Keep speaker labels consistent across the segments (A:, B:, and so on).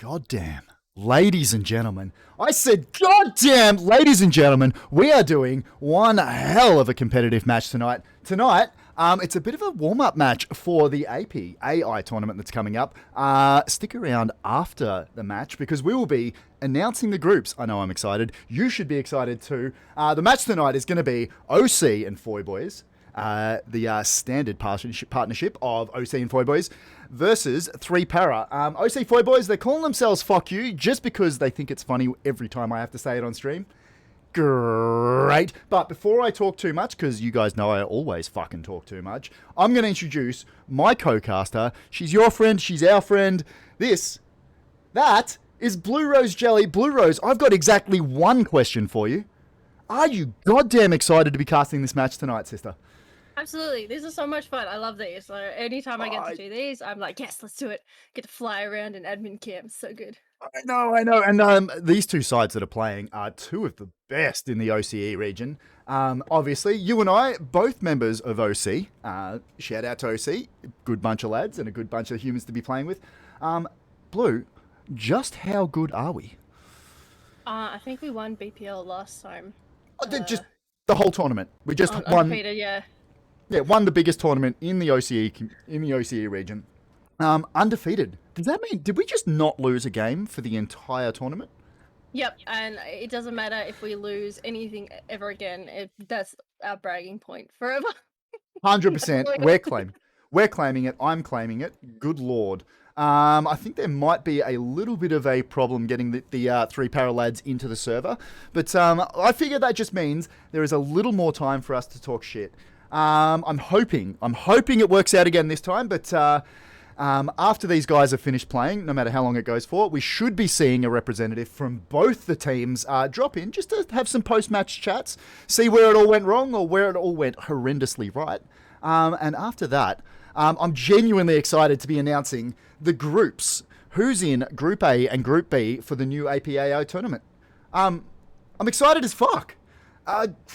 A: Goddamn. Ladies and gentlemen, I said, goddamn, ladies and gentlemen, we are doing one hell of a competitive match tonight. It's a bit of a warm-up match for the AI tournament that's coming up. Stick around after the match because we will be announcing the groups. I know I'm excited. You should be excited too. The match tonight is going to be OC and Foy Boys. The standard partnership of OC and Foy Boys versus 3Para. OC Foy Boys, they're calling themselves Fuck You just because they think it's funny every time I have to say it on stream. Great. But before I talk too much, because you guys know I always fucking talk too much, I'm going to introduce my co-caster. She's your friend. She's our friend. That is Blue Rose Jelly. Blue Rose, I've got exactly one question for you. Are you goddamn excited to be casting this match tonight, sister?
B: Absolutely. These are so much fun. I love these. So anytime I get to do these, I'm like, yes, let's do it. Get to fly around in admin camp. So good.
A: I know. And these two sides that are playing are two of the best in the OCE region. Obviously, you and I, both members of OC. Shout out to OC. Good bunch of lads and a good bunch of humans to be playing with. Blue, just how good are we?
B: I think we won BPL last time.
A: Just the whole tournament. We just won.
B: Undefeated, yeah.
A: Yeah, won the biggest tournament in the OCE region. Undefeated. Does that mean, did we just not lose a game for the entire tournament?
B: Yep, and it doesn't matter if we lose anything ever again. That's our bragging point forever.
A: 100%. We're claiming it. I'm claiming it. Good Lord. I think there might be a little bit of a problem getting the 3Para lads into the server. But I figure that just means there is a little more time for us to talk shit. I'm hoping it works out again this time, but after these guys have finished playing, no matter how long it goes for, we should be seeing a representative from both the teams drop in just to have some post-match chats, see where it all went wrong or where it all went horrendously right. And after that, I'm genuinely excited to be announcing the groups. Who's in Group A and Group B for the new APAO tournament? I'm excited as fuck.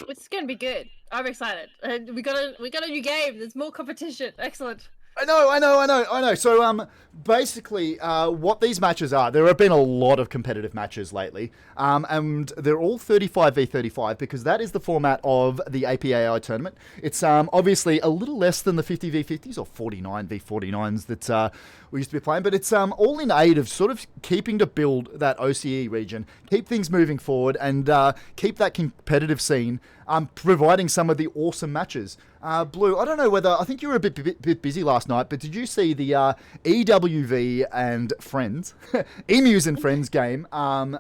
B: It's gonna be good. I'm excited. We got a new game. There's more competition. Excellent.
A: I know. So, basically, what these matches are, there have been a lot of competitive matches lately, and they're all 35v35 because that is the format of the APAI tournament. It's obviously a little less than the 50v50s or 49v49s that we used to be playing, but it's all in aid of sort of keeping to build that OCE region, keep things moving forward, and keep that competitive scene, providing some of the awesome matches. Blue, I don't know whether, I think you were a bit busy last night, but did you see the EWV and Friends, Emus and Friends game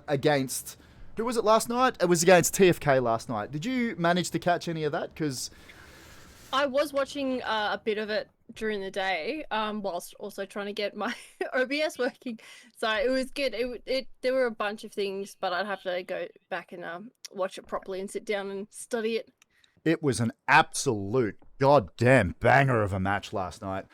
A: against, who was it last night? It was against TFK last night. Did you manage to catch any of that? Because
B: I was watching a bit of it during the day, whilst also trying to get my OBS working. So it was good. There were a bunch of things, but I'd have to go back and watch it properly and sit down and study it.
A: It was an absolute goddamn banger of a match last night.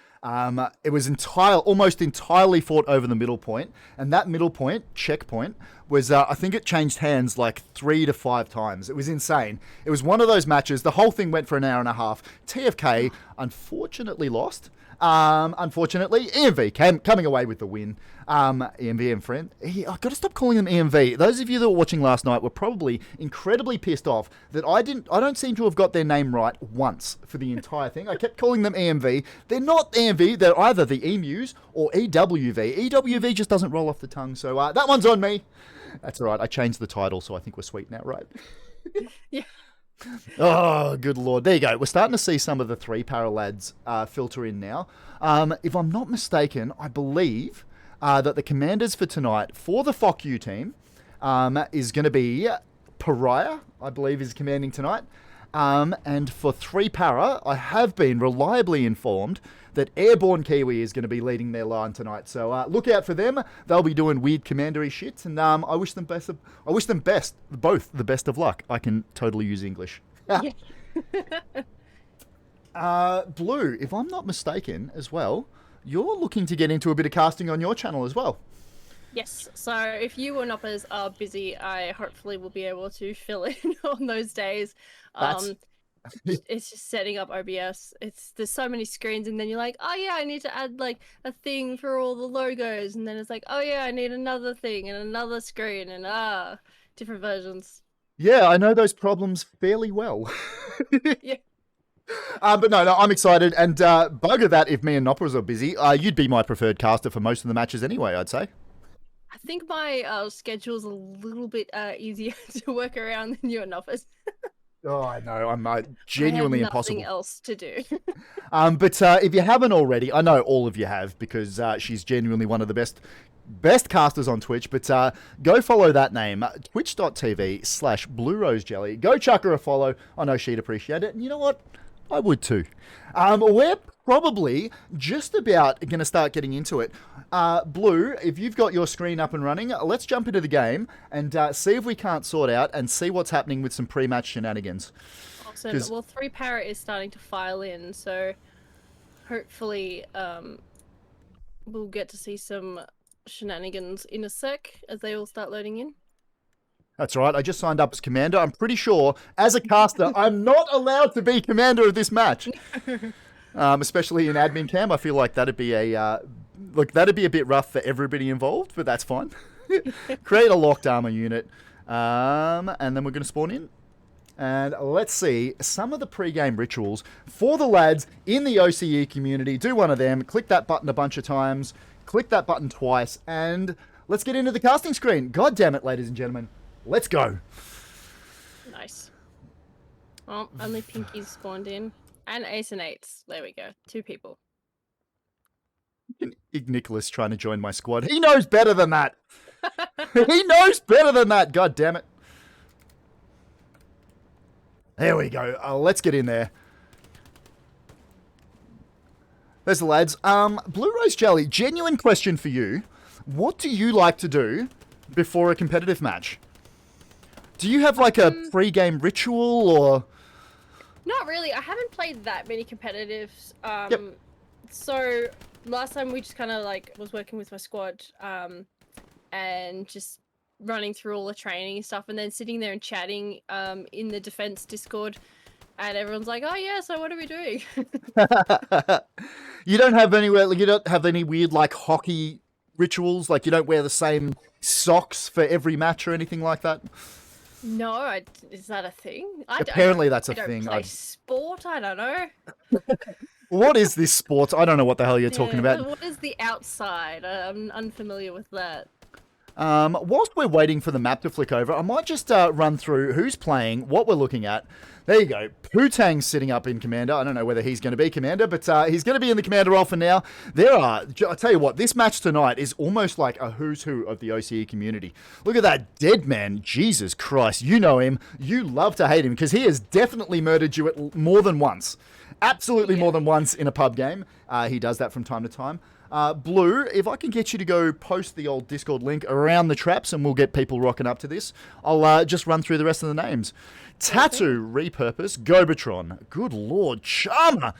A: It was almost entirely fought over the middle point, and that middle point, checkpoint, was, I think it changed hands like 3 to 5 times. It was insane. It was one of those matches, the whole thing went for an hour and a half. TFK unfortunately lost. Unfortunately, EMV coming away with the win. EMV and friend. I've got to stop calling them EMV. Those of you that were watching last night were probably incredibly pissed off that I don't seem to have got their name right once for the entire thing. I kept calling them EMV. They're not EMV. They're either the Emus or EWV. EWV just doesn't roll off the tongue. So that one's on me. That's all right. I changed the title, so I think we're sweet now, right?
B: Yeah.
A: Oh, good Lord. There you go. We're starting to see some of the 3Para lads filter in now. If I'm not mistaken, I believe that the commanders for tonight for the Fuck You team is going to be Pariah, I believe, is commanding tonight. And for 3Para, I have been reliably informed that Airborne Kiwi is going to be leading their line tonight. So look out for them. They'll be doing weird commandery shit, and I wish them best. Both the best of luck. I can totally use English. Blue, if I'm not mistaken, as well, you're looking to get into a bit of casting on your channel as well.
B: Yes, so if you or Noppers are busy, I hopefully will be able to fill in on those days. it's just setting up OBS. There's so many screens, and then you're like, oh yeah, I need to add like a thing for all the logos, and then it's like, oh yeah, I need another thing and another screen, and different versions.
A: Yeah, I know those problems fairly well.
B: Yeah.
A: But no, I'm excited, and bugger that if me and Noppers are busy. You'd be my preferred caster for most of the matches anyway, I'd say.
B: I think my schedule's a little bit easier to work around than you and Offers.
A: Oh, I know. I'm genuinely
B: I have
A: impossible.
B: nothing else to do.
A: But if you haven't already, I know all of you have because she's genuinely one of the best casters on Twitch. But go follow that name, twitch.tv/BlueRoseJelly. Go chuck her a follow. I know she'd appreciate it. And you know what? I would too. We're probably just about going to start getting into it. Blue, if you've got your screen up and running, let's jump into the game and see if we can't sort out and see what's happening with some pre-match shenanigans.
B: Awesome. Well, 3 Parrot is starting to file in, so hopefully we'll get to see some shenanigans in a sec as they all start loading in.
A: That's right. I just signed up as commander. I'm pretty sure, as a caster, I'm not allowed to be commander of this match. Especially in admin cam, I feel like that'd be a bit rough for everybody involved, but that's fine. Create a locked armor unit, and then we're going to spawn in. And let's see some of the pre-game rituals for the lads in the OCE community. Do one of them. Click that button a bunch of times. Click that button twice, and let's get into the casting screen. God damn it, ladies and gentlemen. Let's go.
B: Nice. Oh, only Pinkies spawned in. And Ace and Eights. There we go. 2 people.
A: Nicholas trying to join my squad. He knows better than that. He knows better than that. God damn it. There we go. Let's get in there. There's the lads. Blue Rose Jelly, genuine question for you. What do you like to do before a competitive match? Do you have like a pre-game ritual or?
B: Not really. I haven't played that many competitives.
A: Yep.
B: So last time we just kind of like was working with my squad and just running through all the training and stuff, and then sitting there and chatting in the defense Discord, and everyone's like, "Oh yeah, so what are we doing?"
A: You don't have anywhere. You don't have any weird like hockey rituals. Like you don't wear the same socks for every match or anything like that.
B: No, is that a thing?
A: Apparently that's a
B: I don't
A: thing.
B: play sport. I don't know.
A: What is this sport? I don't know what the hell you're talking about.
B: What is the outside? I'm unfamiliar with that.
A: Whilst we're waiting for the map to flick over, I might just run through who's playing, what we're looking at. There you go. Putang's sitting up in commander. I don't know whether he's going to be commander, but he's going to be in the commander role for now. I'll tell you what, this match tonight is almost like a who's who of the OCE community. Look at that dead man. Jesus Christ. You know him. You love to hate him because he has definitely murdered you at more than once. Absolutely more than once in a pub game. He does that from time to time. Blue, if I can get you to go post the old Discord link around the traps and we'll get people rocking up to this, I'll just run through the rest of the names. Tattoo, Repurpose, Gobatron, good lord, Charmer,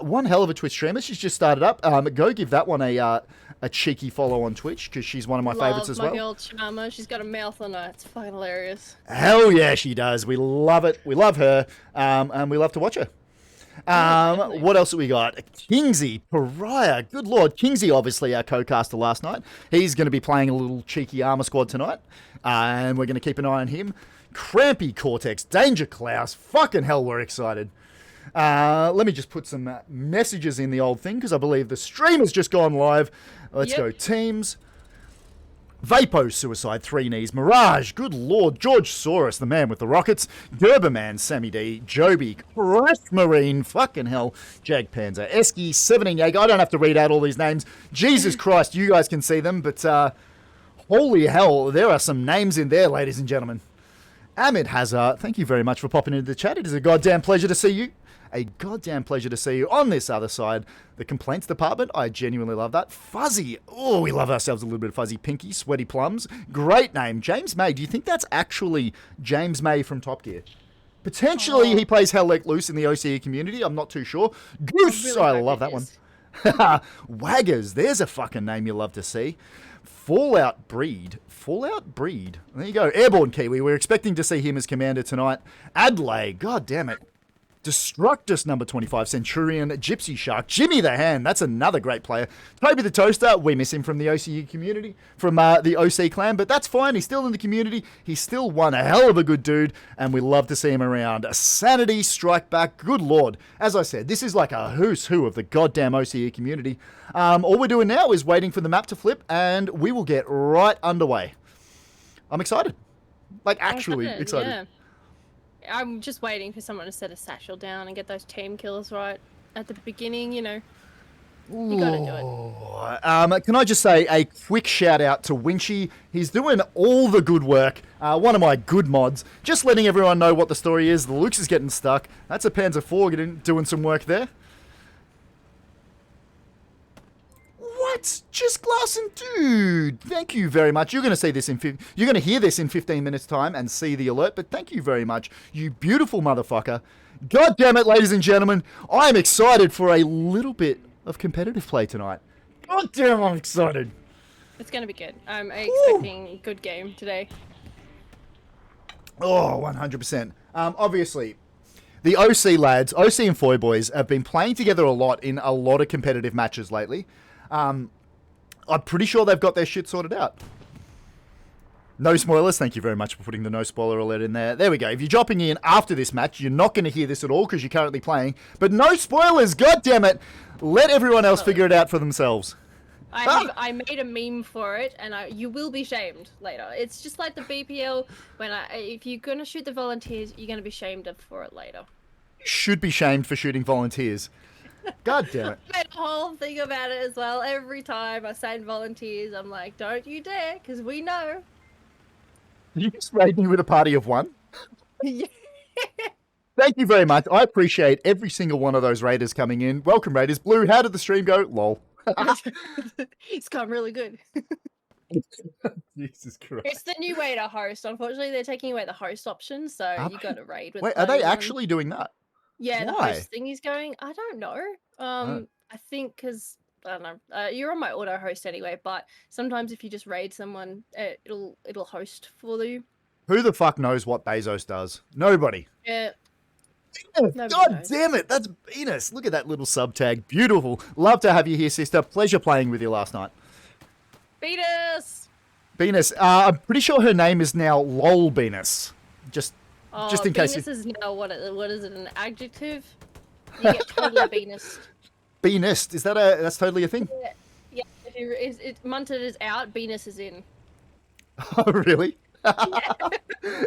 A: one hell of a Twitch streamer. She's just started up. Go give that one a cheeky follow on Twitch because she's one of my favourites as well.
B: My girl Charmer, she's got a mouth on her. It's fucking hilarious.
A: Hell yeah, she does. We love it. We love her, and we love to watch her. What else have we got? Kingsy, Pariah. Good lord. Kingsy, obviously our co-caster last night. He's going to be playing a little cheeky armor squad tonight. And we're going to keep an eye on him. Crampy Cortex, Danger Klaus. Fucking hell, we're excited. Let me just put some messages in the old thing because I believe the stream has just gone live. Let's go teams. Vapo Suicide, 3 Knees, Mirage, good lord, George Soros, the man with the rockets, Gerberman, Sammy D, Joby, Crash Marine, fucking hell, Jag Panzer, Esky, 17 Yag, I don't have to read out all these names, Jesus Christ, you guys can see them, but holy hell, there are some names in there, ladies and gentlemen. Ahmed Hazard, thank you very much for popping into the chat, it is a goddamn pleasure to see you. A goddamn pleasure to see you on this other side. The complaints department, I genuinely love that. Fuzzy, oh, we love ourselves a little bit of Fuzzy. Pinky, Sweaty Plums, great name. James May, do you think that's actually James May from Top Gear? Potentially he plays Hell Let Loose in the OCE community, I'm not too sure. Goose, I love that one. Waggers, there's a fucking name you love to see. Fallout Breed. There you go. Airborne Kiwi, we're expecting to see him as commander tonight. Adlai, god damn it. Destructus number 25, Centurion, Gypsy Shark, Jimmy the Hand, that's another great player. Toby the Toaster, we miss him from the OCU community, from the OC clan, but that's fine, he's still in the community, he's still one hell of a good dude, and we love to see him around. Sanity, Strike Back, good lord. As I said, this is like a who's who of the goddamn OCE community. All we're doing now is waiting for the map to flip, and we will get right underway. I'm excited. Like, actually excited.
B: Yeah. I'm just waiting for someone to set a satchel down and get those team kills right at the beginning, you know. You gotta do it.
A: Can I just say a quick shout out to Winchy? He's doing all the good work. One of my good mods. Just letting everyone know what the story is. The Lux is getting stuck. That's a Panzer IV doing some work there. What? Just Glass and Dude. Thank you very much. You're going to see this you're going to hear this in 15 minutes time and see the alert, but thank you very much. You beautiful motherfucker. God damn it, ladies and gentlemen. I am excited for a little bit of competitive play tonight. God damn, I'm excited.
B: It's going to be good. I'm expecting a good game today.
A: Oh, 100%. Obviously, the OC lads, OC and Foy boys, have been playing together a lot in a lot of competitive matches lately. I'm pretty sure they've got their shit sorted out. No spoilers. Thank you very much for putting the no spoiler alert in there. There we go. If you're dropping in after this match, you're not going to hear this at all because you're currently playing. But no spoilers. God damn it. Let everyone else figure it out for themselves.
B: I made a meme for it, and you will be shamed later. It's just like the BPL. If you're going to shoot the volunteers, you're going to be shamed for it later.
A: You should be shamed for shooting volunteers. God damn it.
B: I made a whole thing about it as well. Every time I send volunteers, I'm like, don't you dare, because we know.
A: You just raid me with a party of one?
B: Yeah.
A: Thank you very much. I appreciate every single one of those raiders coming in. Welcome, raiders. Blue, how did the stream go? Lol.
B: It's gone really good.
A: Jesus Christ.
B: It's the new way to host. Unfortunately, they're taking away the host option, so you got to raid with.
A: Wait, are they actually doing that?
B: Yeah,
A: Why?
B: the host thing is going. I don't know. I think because I don't know. You're on my auto host anyway, but sometimes if you just raid someone, it'll host for you.
A: Who the fuck knows what Bezos does? Nobody.
B: Yeah.
A: God damn it, that's Venus. Look at that little sub tag. Beautiful. Love to have you here, sister. Pleasure playing with you last night. Venus. I'm pretty sure her name is now LOL Venus. Just in case.
B: Venus is now what is it? An adjective? You get totally Venus.
A: Venus. That's totally a thing?
B: Yeah. If Munted is out, Venus is in.
A: Oh, really?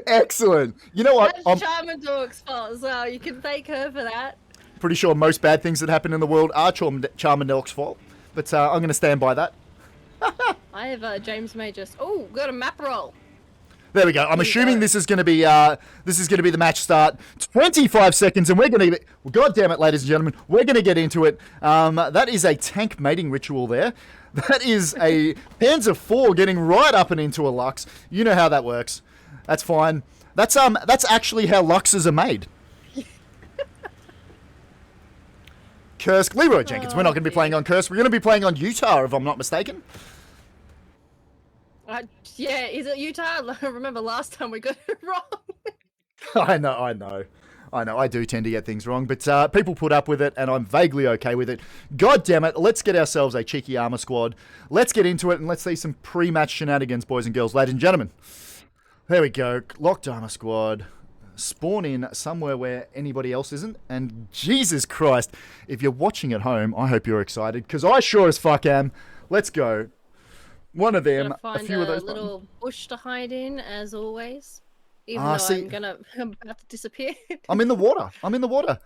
A: Excellent. You know what?
B: That's Charmadork's fault as well. You can thank her for that.
A: Pretty sure most bad things that happen in the world are Charmadork's fault, but I'm going to stand by that.
B: I have James Majors. Oh, got a map roll.
A: There we go. I'm assuming this is going to be the match start. 25 seconds, and we're going to. Well, God damn it, ladies and gentlemen, we're going to get into it. That is a tank mating ritual there. That is a Panzer IV getting right up and into a Lux. You know how that works. That's fine. That's actually how Luxes are made. Kursk, Leroy Jenkins. We're not going to be playing on Kursk. We're going to be playing on Utah, if I'm not mistaken.
B: Yeah, is it Utah? Remember last time we got it wrong.
A: I know. I do tend to get things wrong, but people put up with it, and I'm vaguely okay with it. God damn it, let's get ourselves a cheeky armor squad. Let's get into it, and let's see some pre-match shenanigans, boys and girls, ladies and gentlemen. There we go. Locked armor squad. Spawn in somewhere where anybody else isn't, and Jesus Christ, if you're watching at home, I hope you're excited, because I sure as fuck am. Let's go. One of them, a few of those.
B: Find a little bush to hide in, as always. Even though I'm about to disappear. I'm in the water.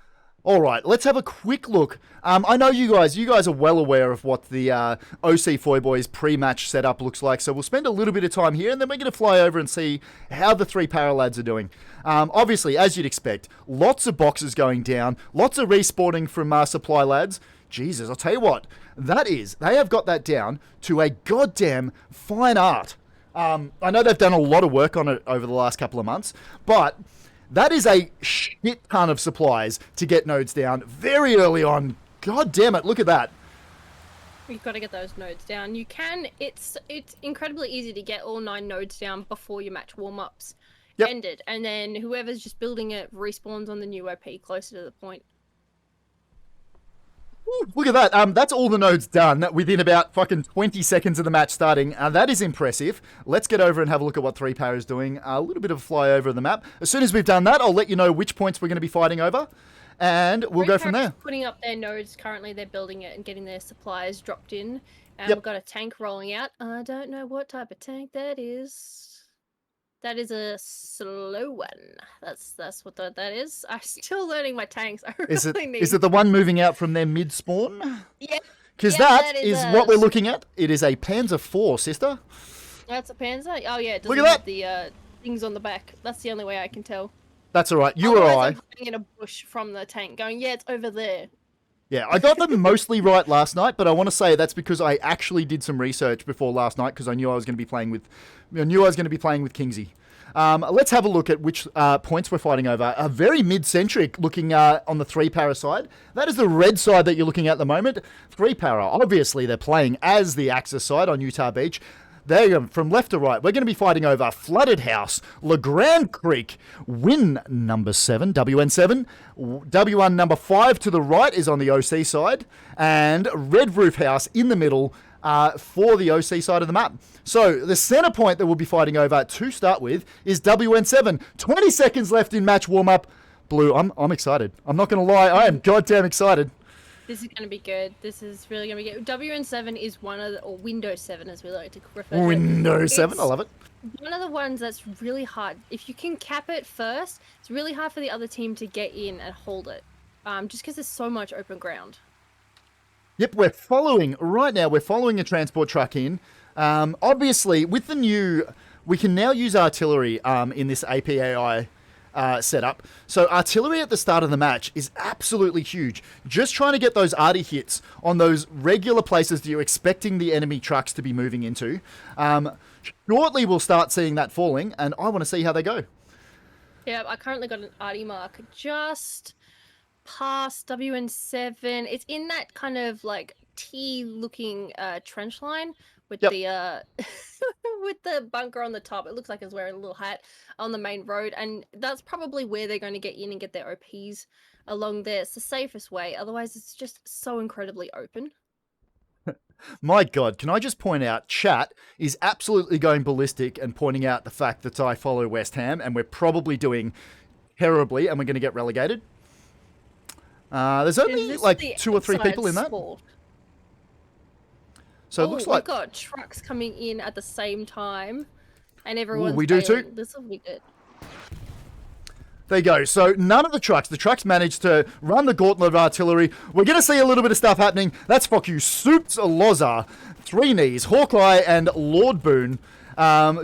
B: All right, let's have a quick look. I know you guys are well aware of what the OC Foy Boys pre-match setup looks like, so we'll spend a little bit of time here, and then we're going to fly over and see how the three Paralads are doing. Obviously, as you'd expect, lots of boxes going down, lots of respawning from Supply Lads. Jesus, I'll tell you what, they have got that down to a goddamn fine art. I know they've done a lot of work on it over the last couple of months, but that is a shit ton of supplies to get nodes down very early on. God damn it, look at that. You've got to get those nodes down. You can, it's incredibly easy to get all 9 nodes down before your match warm-ups.
A: Yep.
B: ended, and then whoever's just building it respawns on the new OP closer to the point.
A: Ooh, look at that. That's all the nodes done within about fucking 20 seconds of the match starting. That is impressive. Let's get over and have a look at what 3Power is doing. A little bit of a flyover of the map. As soon as we've done that, I'll let you know which points we're going to be fighting over. And we'll go from there.
B: Putting up their nodes currently, they're building it and getting their supplies dropped in. And
A: Yep.
B: we've got a tank rolling out. I don't know what type of tank that is. That is a slow one. That's what that is. I'm still learning my tanks. I really need.
A: Is it the one moving out from their mid spawn?
B: Yeah.
A: Because
B: Yeah,
A: that is what we're looking at. It is a Panzer IV, sister.
B: That's a Panzer? Oh yeah, it doesn't
A: Look at
B: have the things on the back. That's the only way I can tell.
A: That's all right. You or
B: Otherwise,
A: I.
B: I'm hiding in a bush from the tank going, yeah, it's over there.
A: Yeah, I got them mostly right last night, but I want to say that's because I actually did some research before last night because I knew I was going to be playing with, Kingsy. Let's have a look at which points we're fighting over. A very mid-centric looking on the 3-Para side. That is the red side that you're looking at the moment. 3-Para, obviously they're playing as the Axis side on Utah Beach. There you go, from left to right. We're going to be fighting over Flooded House, LeGrand Creek, Win number 7, WN7. W1 number 5 to the right is on the OC side. And Red Roof House in the middle for the OC side of the map. So the center point that we'll be fighting over to start with is WN7. 20 seconds left in match warm-up. Blue, I'm excited. I'm not going to lie. I am goddamn excited.
B: This is going to be good. This is really going to be good. WN7 is one of the, or Windows 7 as we like to refer to it.
A: Windows 7, I love it.
B: One of the ones that's really hard. If you can cap it first, it's really hard for the other team to get in and hold it. Just because there's so much open ground.
A: Yep, we're following a transport truck in. Obviously, with the new, we can now use artillery in this APAI setup. So artillery at the start of the match is absolutely huge. Just trying to get those arty hits on those regular places that you're expecting the enemy trucks to be moving into. Shortly, we'll start seeing that falling, and I want to see how they go.
B: Yeah, I currently got an arty mark just past WN7. It's in that kind of like T-looking trench line with the with the bunker on the top. It looks like it's wearing a little hat on the main road, and that's probably where they're going to get in and get their OPs along there. It's the safest way. Otherwise, it's just so incredibly open.
A: My God, can I just point out, chat is absolutely going ballistic and pointing out the fact that I follow West Ham and we're probably doing terribly and we're going to get relegated. There's only like 2 or 3 people in that. So it looks like
B: we've got trucks coming in at the same time, and everyone's
A: we do
B: failing.
A: too.
B: This will be good.
A: There you go. So none of the trucks managed to run the gauntlet of artillery. We're going to see a little bit of stuff happening. That's fuck you. Soups Loza, 3 Knees, Hawkeye, and Lord Boone.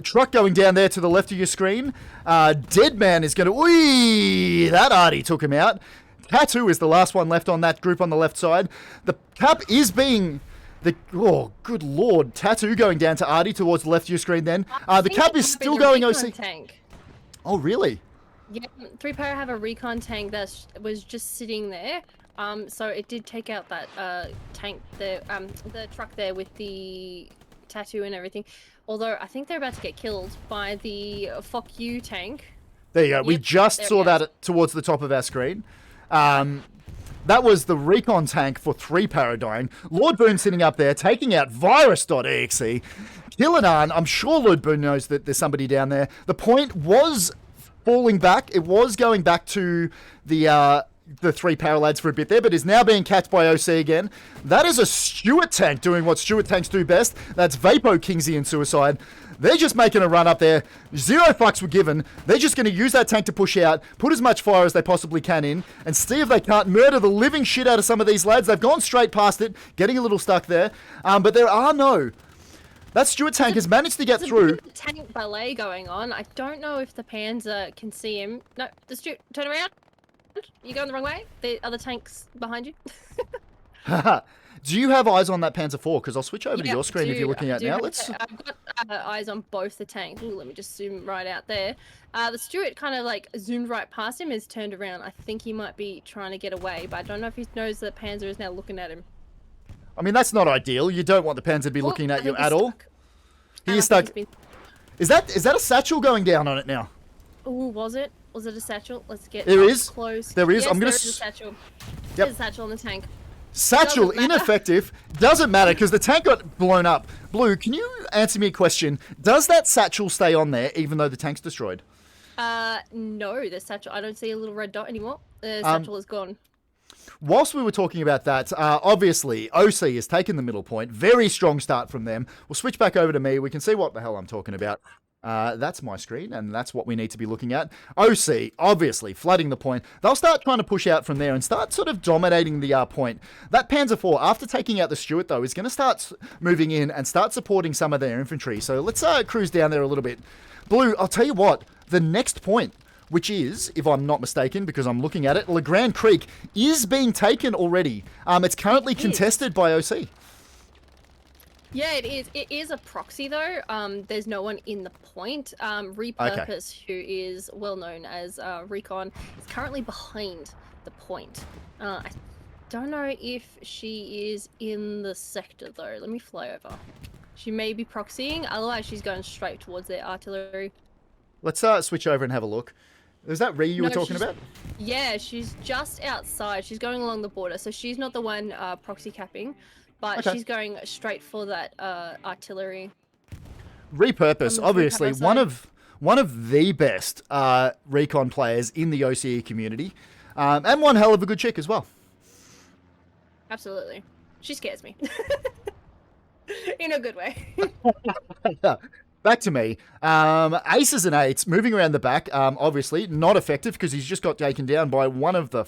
A: Truck going down there to the left of your screen. Dead Man is going to... Whee! That arty took him out. Tattoo is the last one left on that group on the left side. The cap is being... Oh, good lord. Tattoo going down to Artie towards the left of your screen then. The cap is still going OC.
B: Tank.
A: Oh, really?
B: Yeah, 3-Power have a recon tank that was just sitting there. So it did take out that tank, the truck there with the tattoo and everything. Although I think they're about to get killed by the fuck you tank.
A: There you go. Yep, we just saw that towards the top of our screen. That was the recon tank for 3-Para dying. Lord Boone sitting up there, taking out virus.exe. Killanan, I'm sure Lord Boone knows that there's somebody down there. The point was falling back. It was going back to the 3-Para lads for a bit there, but is now being catched by OC again. That is a Stuart tank doing what Stuart tanks do best. That's Vapo, Kingsy, and Suicide. They're just making a run up there. 0 fucks were given. They're just going to use that tank to push out, put as much fire as they possibly can in, and see if they can't murder the living shit out of some of these lads. They've gone straight past it, getting a little stuck there. But there are no... That Stuart tank has managed to get through.
B: There's a tank ballet going on. I don't know if the Panzer can see him. No, the Stuart, turn around. You're going the wrong way. The other tank's behind you.
A: Do you have eyes on that Panzer IV? Because I'll switch over to your screen if you're looking at now.
B: I've got eyes on both the tanks. Ooh, let me just zoom right out there. The Stuart kind of like zoomed right past him, has turned around. I think he might be trying to get away, but I don't know if he knows that Panzer is now looking at him.
A: I mean, that's not ideal. You don't want the Panzer to be looking at you at all. He is stuck. Is that a satchel going down on it now?
B: Ooh, was it? Was it a satchel? Let's get
A: There
B: up
A: is.
B: close.
A: There is.
B: Yes,
A: I'm gonna.
B: there is a satchel.
A: Yep.
B: There's a satchel on the tank.
A: Satchel
B: Doesn't matter.
A: ineffective. Doesn't matter because the tank got blown up. Blue, can you answer me a question? Does that satchel stay on there even though the tank's destroyed?
B: No, the satchel. I don't see a little red dot anymore. The satchel is gone.
A: Whilst we were talking about that, obviously OC has taken the middle point. Very strong start from them. We'll switch back over to me. We can see what the hell I'm talking about. That's my screen, and that's what we need to be looking at. OC, obviously, flooding the point. They'll start trying to push out from there and start sort of dominating the point. That Panzer IV, after taking out the Stuart, though, is going to start moving in and start supporting some of their infantry. So let's cruise down there a little bit. Blue, I'll tell you what, the next point, which is, if I'm not mistaken, because I'm looking at it, LeGrand Creek is being taken already. It's currently contested by OC.
B: Yeah, it is. It is a proxy though. There's no one in the point. Repurpose, who is well known as Recon, is currently behind the point. I don't know if she is in the sector though. Let me fly over. She may be proxying. Otherwise, she's going straight towards their artillery.
A: Let's switch over and have a look. Is that Ree you were talking about?
B: Yeah, she's just outside. She's going along the border, so she's not the one proxy capping. But she's going straight for that artillery. Repurpose,
A: obviously, one of the best recon players in the OCE community, and one hell of a good chick as well.
B: Absolutely, she scares me in a good way.
A: Back to me. Aces and eights moving around the back. Obviously, not effective because he's just got taken down by one of the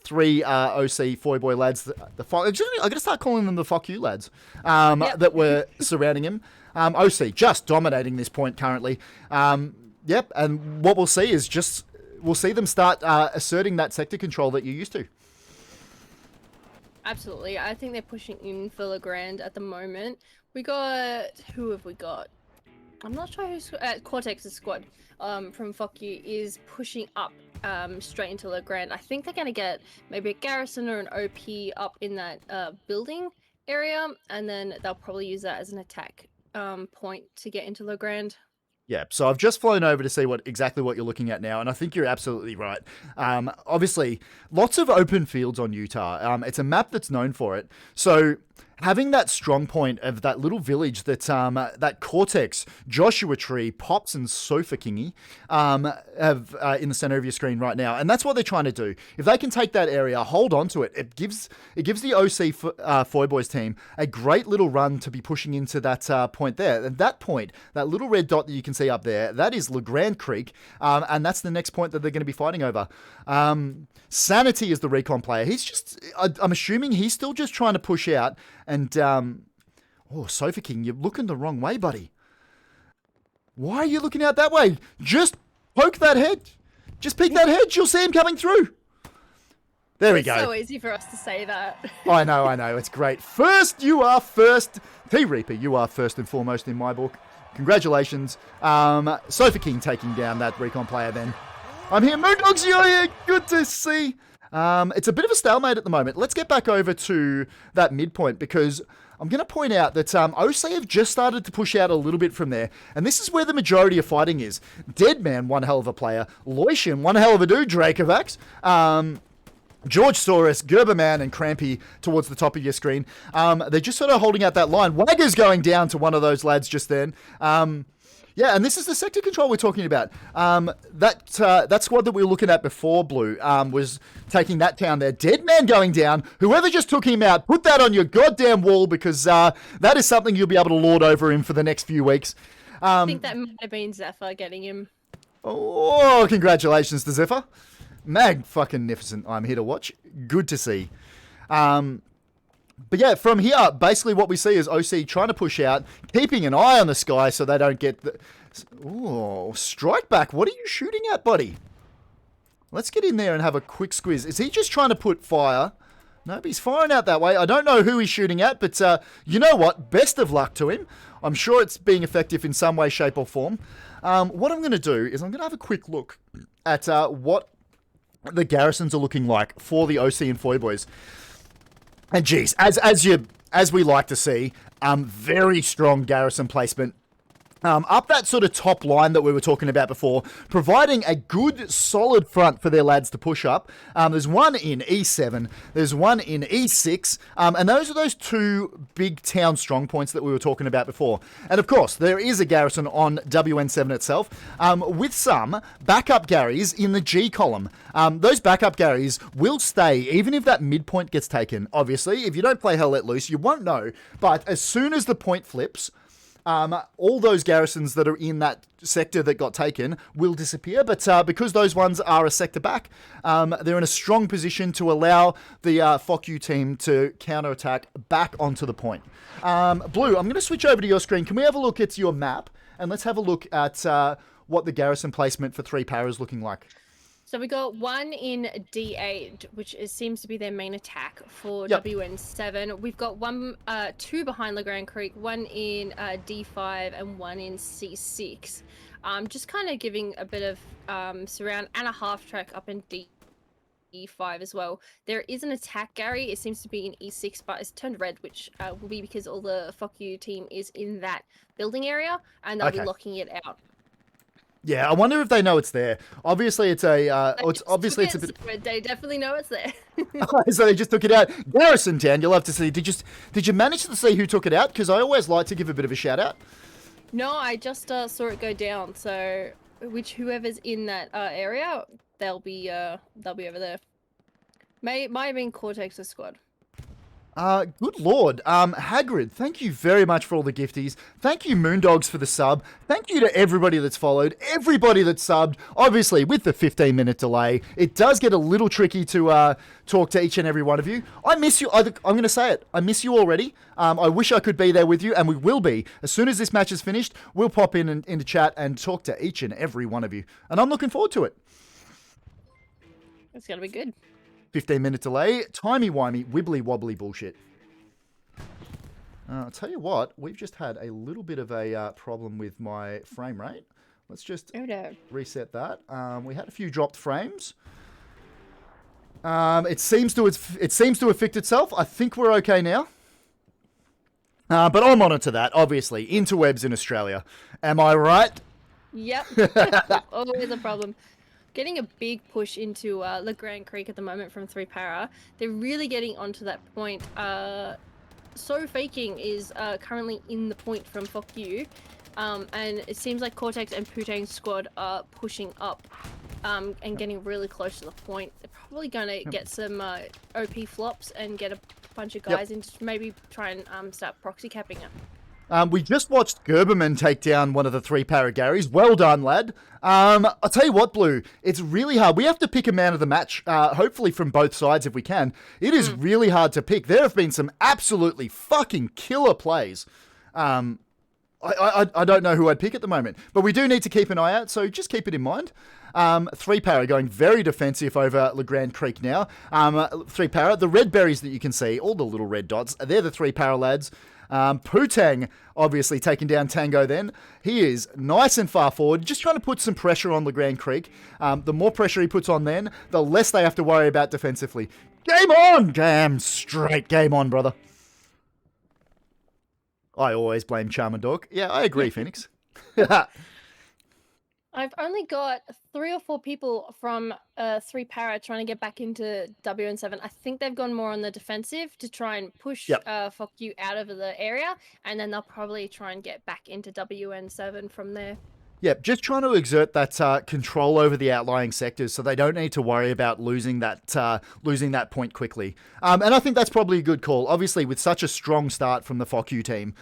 A: three OC Foy Boy lads. I gotta start calling them the fuck you lads. That were surrounding him. OC just dominating this point currently. Yep, and what we'll see is we'll see them start asserting that sector control that you're used to.
B: Absolutely, I think they're pushing in for LeGrand at the moment. Who have we got? I'm not sure who's Cortex's squad from Fuck You is pushing up straight into LeGrand. I think they're going to get maybe a garrison or an OP up in that building area, and then they'll probably use that as an attack point to get into LeGrand.
A: Yeah, so I've just flown over to see exactly what you're looking at now, and I think you're absolutely right. Obviously, lots of open fields on Utah. It's a map that's known for it. So having that strong point of that little village that Cortex, Joshua Tree, Pops, and Sofa Kingy have in the center of your screen right now, and that's what they're trying to do. If they can take that area, hold on to it, it gives the OC Foy Boys team a great little run to be pushing into that point there. And that point, that little red dot that you can see up there, that is LeGrand Creek, and that's the next point that they're going to be fighting over. Sanity is the recon player. I'm assuming he's still just trying to push out. And, Sofa King, you're looking the wrong way, buddy. Why are you looking out that way? Just poke that head. Just peek that head. You'll see him coming through. There we go.
B: It's so easy for us to say that.
A: I know. It's great. First, you are first. T-Reaper, you are first and foremost in my book. Congratulations. Sofa King taking down that recon player then. I'm here. Moondogs, you're here. Good to see. It's a bit of a stalemate at the moment. Let's get back over to that midpoint because I'm going to point out that OC have just started to push out a little bit from there. And this is where the majority of fighting is. Deadman, one hell of a player. Loitian, one hell of a dude. Dracovax. George Saurus, Gerberman, and Crampy towards the top of your screen. They're just sort of holding out that line. Wagger's going down to one of those lads just then. Yeah, and this is the sector control we're talking about. That squad that we were looking at before, Blue, was taking that town there. Deadman going down. Whoever just took him out, put that on your goddamn wall because that is something you'll be able to lord over him for the next few weeks.
B: I think that might have been Zephyr getting him.
A: Oh, congratulations to Zephyr. Mag-fucking-nificent, I'm here to watch. Good to see. But yeah, from here, basically what we see is OC trying to push out, keeping an eye on the sky so they don't get the... Oh, strike back. What are you shooting at, buddy? Let's get in there and have a quick squiz. Is he just trying to put fire? Nope, he's firing out that way. I don't know who he's shooting at, but you know what? Best of luck to him. I'm sure it's being effective in some way, shape, or form. What I'm going to do is I'm going to have a quick look at what the garrisons are looking like for the OC and Foy Boys. And geez, as we like to see, very strong garrison placement up that sort of top line that we were talking about before, providing a good, solid front for their lads to push up. There's one in E7, there's one in E6, and those are those two big town strong points that we were talking about before. And of course, there is a garrison on WN7 itself, with some backup Garys in the G column. Those backup Garys will stay, even if that midpoint gets taken. Obviously, if you don't play Hell Let Loose, you won't know. But as soon as the point flips, all those garrisons that are in that sector that got taken will disappear, but because those ones are a sector back, they're in a strong position to allow the FOCU team to counterattack back onto the point. Blue, I'm going to switch over to your screen. Can we have a look at your map, and let's have a look at what the garrison placement for 3 para is looking like.
B: So we got one in D8, which seems to be their main attack for
A: Yep.
B: WN7. We've got one, 2 behind LeGrand Creek, one in D5 and one in C6. Just kind of giving a bit of surround and a half track up in D5 as well. There is an attack, Gary. It seems to be in E6, but it's turned red, which will be because all the fuck you team is in that building area, and they'll be locking it out.
A: Yeah, I wonder if they know it's there. Obviously, it's a. It's obviously it's a bit.
B: They definitely know it's there.
A: So they just took it out. Garrison Town. You'll have to see. Did you manage to see who took it out? Because I always like to give a bit of a shout out.
B: No, I just saw it go down. So, whoever's in that area, they'll be over there. Might have been Cortex's squad.
A: Good lord. Hagrid, thank you very much for all the gifties. Thank you, Moondogs, for the sub. Thank you to everybody that's followed, everybody that's subbed. Obviously, with the 15-minute delay, it does get a little tricky to talk to each and every one of you. I miss you. I'm going to say it. I miss you already. I wish I could be there with you, and we will be. As soon as this match is finished, we'll pop into chat and talk to each and every one of you. And I'm looking forward to it.
B: It's going to be good.
A: 15-minute delay, timey-wimey, wibbly-wobbly bullshit. I'll tell you what, we've just had a little bit of a problem with my frame rate. Let's just reset that. We had a few dropped frames. It seems to have fixed itself. I think we're okay now. But I'll monitor that, obviously. Interwebs in Australia. Am I right?
B: Yep. Always a problem. Getting a big push into LeGrand Creek at the moment from 3 para. They're really getting onto that point. So Faking is currently in the point from Fuck You. And it seems like Cortex and Putang's squad are pushing up and getting really close to the point. They're probably going to get some OP flops and get a bunch of guys in to maybe try and start proxy capping it.
A: We just watched Gerberman take down one of the 3 para Garys. Well done, lad. I'll tell you what, Blue, it's really hard. We have to pick a man of the match, hopefully from both sides if we can. It is really hard to pick. There have been some absolutely fucking killer plays. I don't know who I'd pick at the moment, but we do need to keep an eye out, so just keep it in mind. 3 para going very defensive over LeGrand Creek now. 3 para, the red berries that you can see, all the little red dots, they're the 3 para lads. Putang obviously taking down Tango then. He is nice and far forward, just trying to put some pressure on LeGrand Creek. The more pressure he puts on then, the less they have to worry about defensively. Game on! Damn straight game on, brother. I always blame Charmer Dog. Yeah, I agree, Phoenix.
B: I've only got 3 or 4 people from 3 para trying to get back into WN7. I think they've gone more on the defensive to try and push Fuck You out of the area, and then they'll probably try and get back into WN7 from there.
A: Yep, just trying to exert that control over the outlying sectors so they don't need to worry about losing that point quickly. And I think that's probably a good call. Obviously, with such a strong start from the FOCU team,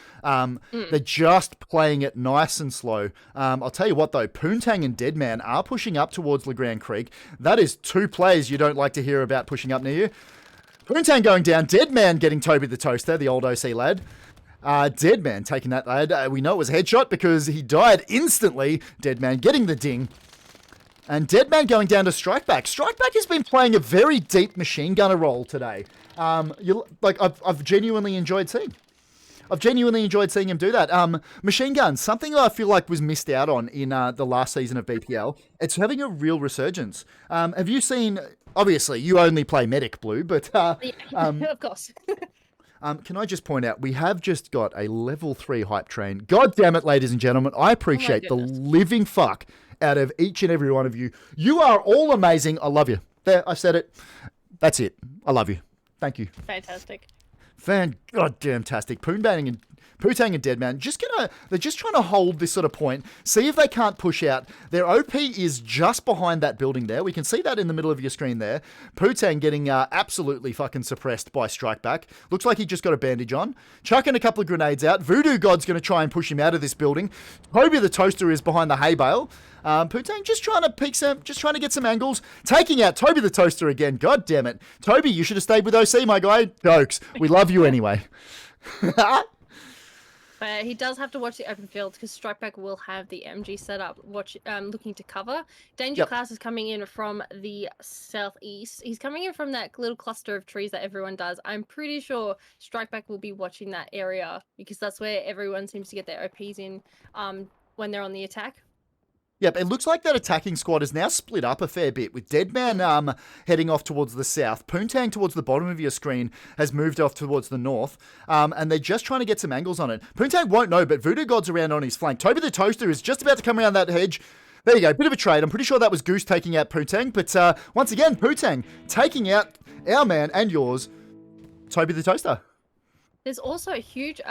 A: they're just playing it nice and slow. I'll tell you what, though, Poontang and Deadman are pushing up towards LeGrand Creek. That is 2 players you don't like to hear about pushing up near you. Poontang going down, Deadman getting Toby the Toaster, the old OC lad. Deadman taking that lad. We know it was a headshot because he died instantly. Deadman getting the ding. And Deadman going down to Strikeback. Strikeback has been playing a very deep machine gunner role today. I've genuinely enjoyed seeing. I've genuinely enjoyed seeing him do that. Machine guns, something that I feel like was missed out on in the last season of BPL. It's having a real resurgence. Have you seen... Obviously, you only play Medic, Blue, but...
B: of course.
A: Can I just point out, we have just got a level 3 hype train. God damn it, ladies and gentlemen. I appreciate the living fuck out of each and every one of you. You are all amazing. I love you. There, I said it. That's it. I love you. Thank you.
B: Fantastic.
A: Goddamn-tastic. Putang and Deadman they're just trying to hold this sort of point, see if they can't push out. Their OP is just behind that building there. We can see that in the middle of your screen there. Putang getting absolutely fucking suppressed by Strikeback. Looks like he just got a bandage on. Chucking a couple of grenades out. Voodoo God's going to try and push him out of this building. Toby the Toaster is behind the hay bale. Putang just trying to get some angles. Taking out Toby the Toaster again. God damn it. Toby, you should have stayed with OC, my guy. Jokes. We love you anyway.
B: But he does have to watch the open field because Strikeback will have the MG set up, looking to cover. Danger Class is coming in from the southeast. He's coming in from that little cluster of trees that everyone does. I'm pretty sure Strikeback will be watching that area because that's where everyone seems to get their OPs in when they're on the attack.
A: Yep, it looks like that attacking squad is now split up a fair bit, with Deadman heading off towards the south. Poontang towards the bottom of your screen has moved off towards the north, and they're just trying to get some angles on it. Poontang won't know, but Voodoo God's around on his flank. Toby the Toaster is just about to come around that hedge. There you go, bit of a trade. I'm pretty sure that was Goose taking out Poontang, but once again, Poontang taking out our man and yours, Toby the Toaster.
B: There's also a huge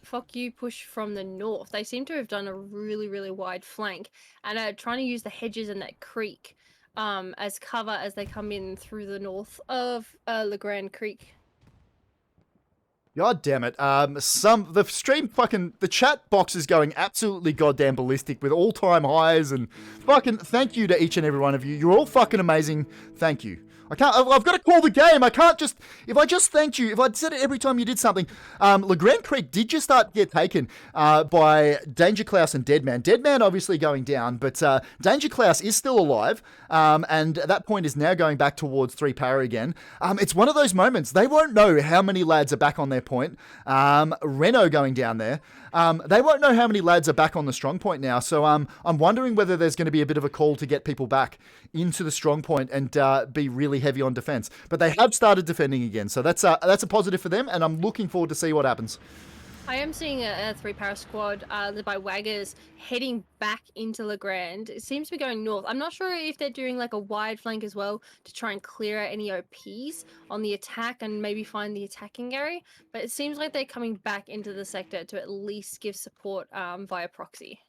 B: fuck you push from the north. They seem to have done a really, really wide flank and are trying to use the hedges in that creek as cover as they come in through the north of LeGrand Creek.
A: God damn it. The chat box is going absolutely goddamn ballistic with all-time highs, and fucking thank you to each and every one of you. You're all fucking amazing. Thank you. I've got to call the game. I can't just, if I just thanked you, if I said it every time you did something. LeGrand Creek did just get taken by Danger Klaus and Deadman. Deadman obviously going down, but Danger Klaus is still alive, and at that point is now going back towards 3 para again. It's one of those moments. They won't know how many lads are back on their point. Renault going down there. They won't know how many lads are back on the strong point now, so I'm wondering whether there's going to be a bit of a call to get people back into the strong point and be really heavy on defense. But they have started defending again, so that's a positive for them, and I'm looking forward to see what happens.
B: I am seeing a 3 para squad led by Waggers heading back into LeGrand. It seems to be going north. I'm not sure if they're doing like a wide flank as well to try and clear out any OPs on the attack and maybe find the attacking area, but it seems like they're coming back into the sector to at least give support via proxy.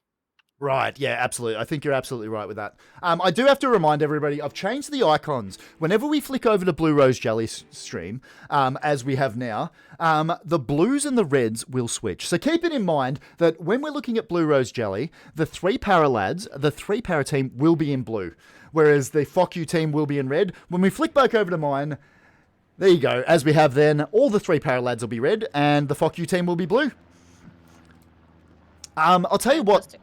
A: Right, yeah, absolutely. I think you're absolutely right with that. I do have to remind everybody, I've changed the icons. Whenever we flick over to Blue Rose Jelly stream, as we have now, the blues and the reds will switch. So keep it in mind that when we're looking at Blue Rose Jelly, the 3 para lads, the 3 para team will be in blue, whereas the Fuck You team will be in red. When we flick back over to mine, there you go. As we have then, all the 3 para lads will be red, and the Fuck You team will be blue. I'll tell you what.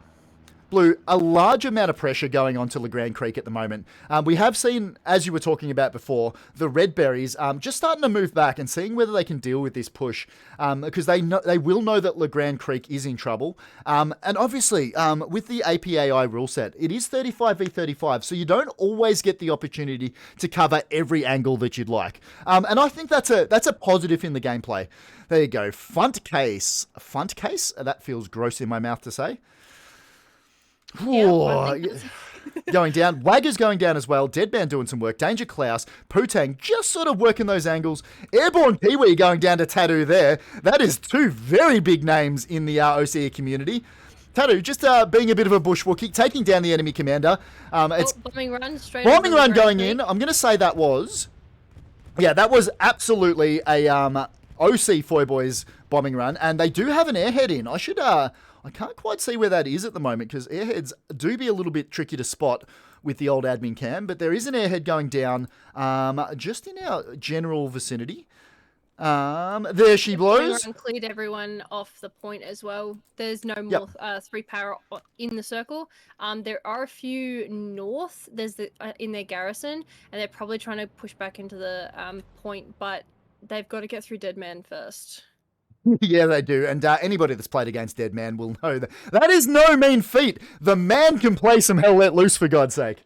A: Blue, a large amount of pressure going on to LeGrand Creek at the moment. We have seen, as you were talking about before, the Red Berries just starting to move back and seeing whether they can deal with this push, because they will know that LeGrand Creek is in trouble. And obviously, with the APAI rule set, it is 35v35, so you don't always get the opportunity to cover every angle that you'd like. And I think that's a positive in the gameplay. There you go. Funt case. Funt case? That feels gross in my mouth to say.
B: Yeah,
A: going down. Wagger's going down as well. Deadman doing some work. Danger Klaus. Putang just sort of working those angles. Airborne Kiwi going down to Tattoo there. That is 2 very big names in the OCE community. Tattoo just being a bit of a bushwookie, taking down the enemy commander. It's
B: bombing run straight.
A: Bombing run going in. I'm going to say that was absolutely a OC Foy Boys bombing run, and they do have an airhead in. I can't quite see where that is at the moment because airheads do be a little bit tricky to spot with the old admin cam, but there is an airhead going down just in our general vicinity. There she blows.
B: Cleared everyone off the point as well. There's no more 3 para in the circle. There are a few north. There's in their garrison, and they're probably trying to push back into the point, but they've got to get through Deadman first.
A: Yeah, they do. And anybody that's played against Deadman will know that is no mean feat. The man can play some Hell Let Loose, for God's sake.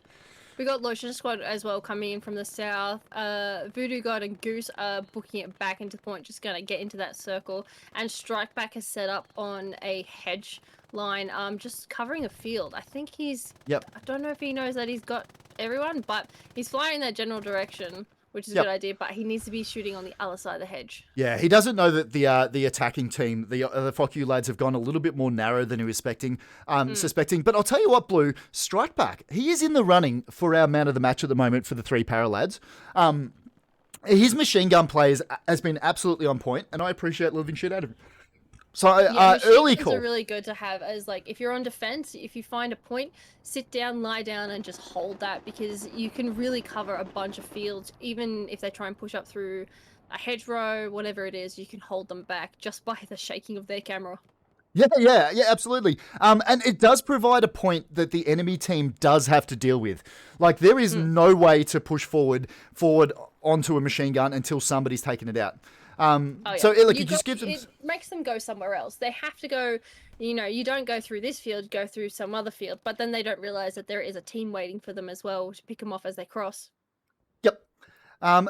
B: We got Lotion Squad as well coming in from the south. Voodoo God and Goose are booking it back into the point, just gonna get into that circle. And Strike Back is set up on a hedge line, just covering a field. I think he's.
A: Yep.
B: I don't know if he knows that he's got everyone, but he's flying in that general direction, which is a
A: Yep.
B: good idea. But he needs to be shooting on the other side of the hedge.
A: Yeah, he doesn't know that the attacking team, the Fuck You lads, have gone a little bit more narrow than he was suspecting. But I'll tell you what, Blue, Strike Back, he is in the running for our man of the match at the moment for the 3 para lads. His machine gun play has been absolutely on point, and I appreciate living shit out of him. So early call.
B: Are really good to have as like if you're on defense, if you find a point, sit down, lie down, and just hold that, because you can really cover a bunch of fields. Even if they try and push up through a hedgerow, whatever it is, you can hold them back just by the shaking of their camera.
A: Yeah, absolutely. And it does provide a point that the enemy team does have to deal with. Like, there is no way to push forward onto a machine gun until somebody's taken it out. So it just gives them.
B: It makes them go somewhere else. They have to go. You don't go through this field, go through some other field. But then they don't realize that there is a team waiting for them as well to pick them off as they cross.
A: Yep.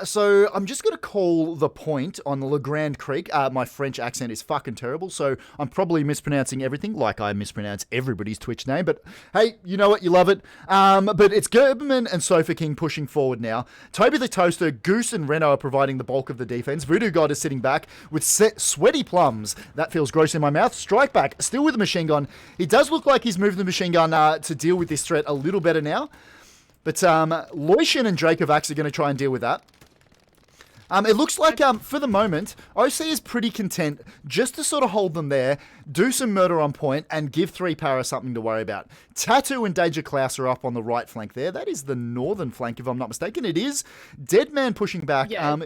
A: So I'm just going to call the point on the LeGrand Creek. My French accent is fucking terrible, so I'm probably mispronouncing everything like I mispronounce everybody's Twitch name. But hey, you know what? You love it. But it's Gerberman and Sofa King pushing forward now. Toby the Toaster, Goose and Reno are providing the bulk of the defense. Voodoo God is sitting back with sweaty plums. That feels gross in my mouth. Strike Back, still with the machine gun. He does look like he's moved the machine gun to deal with this threat a little better now. But Loishin and Dracovax are going to try and deal with that. It looks like, for the moment, OC is pretty content just to sort of hold them there, do some murder on point, and give 3 para something to worry about. Tattoo and Danger Klaus are up on the right flank there. That is the northern flank, if I'm not mistaken. It is. Deadman pushing back.
B: Yeah.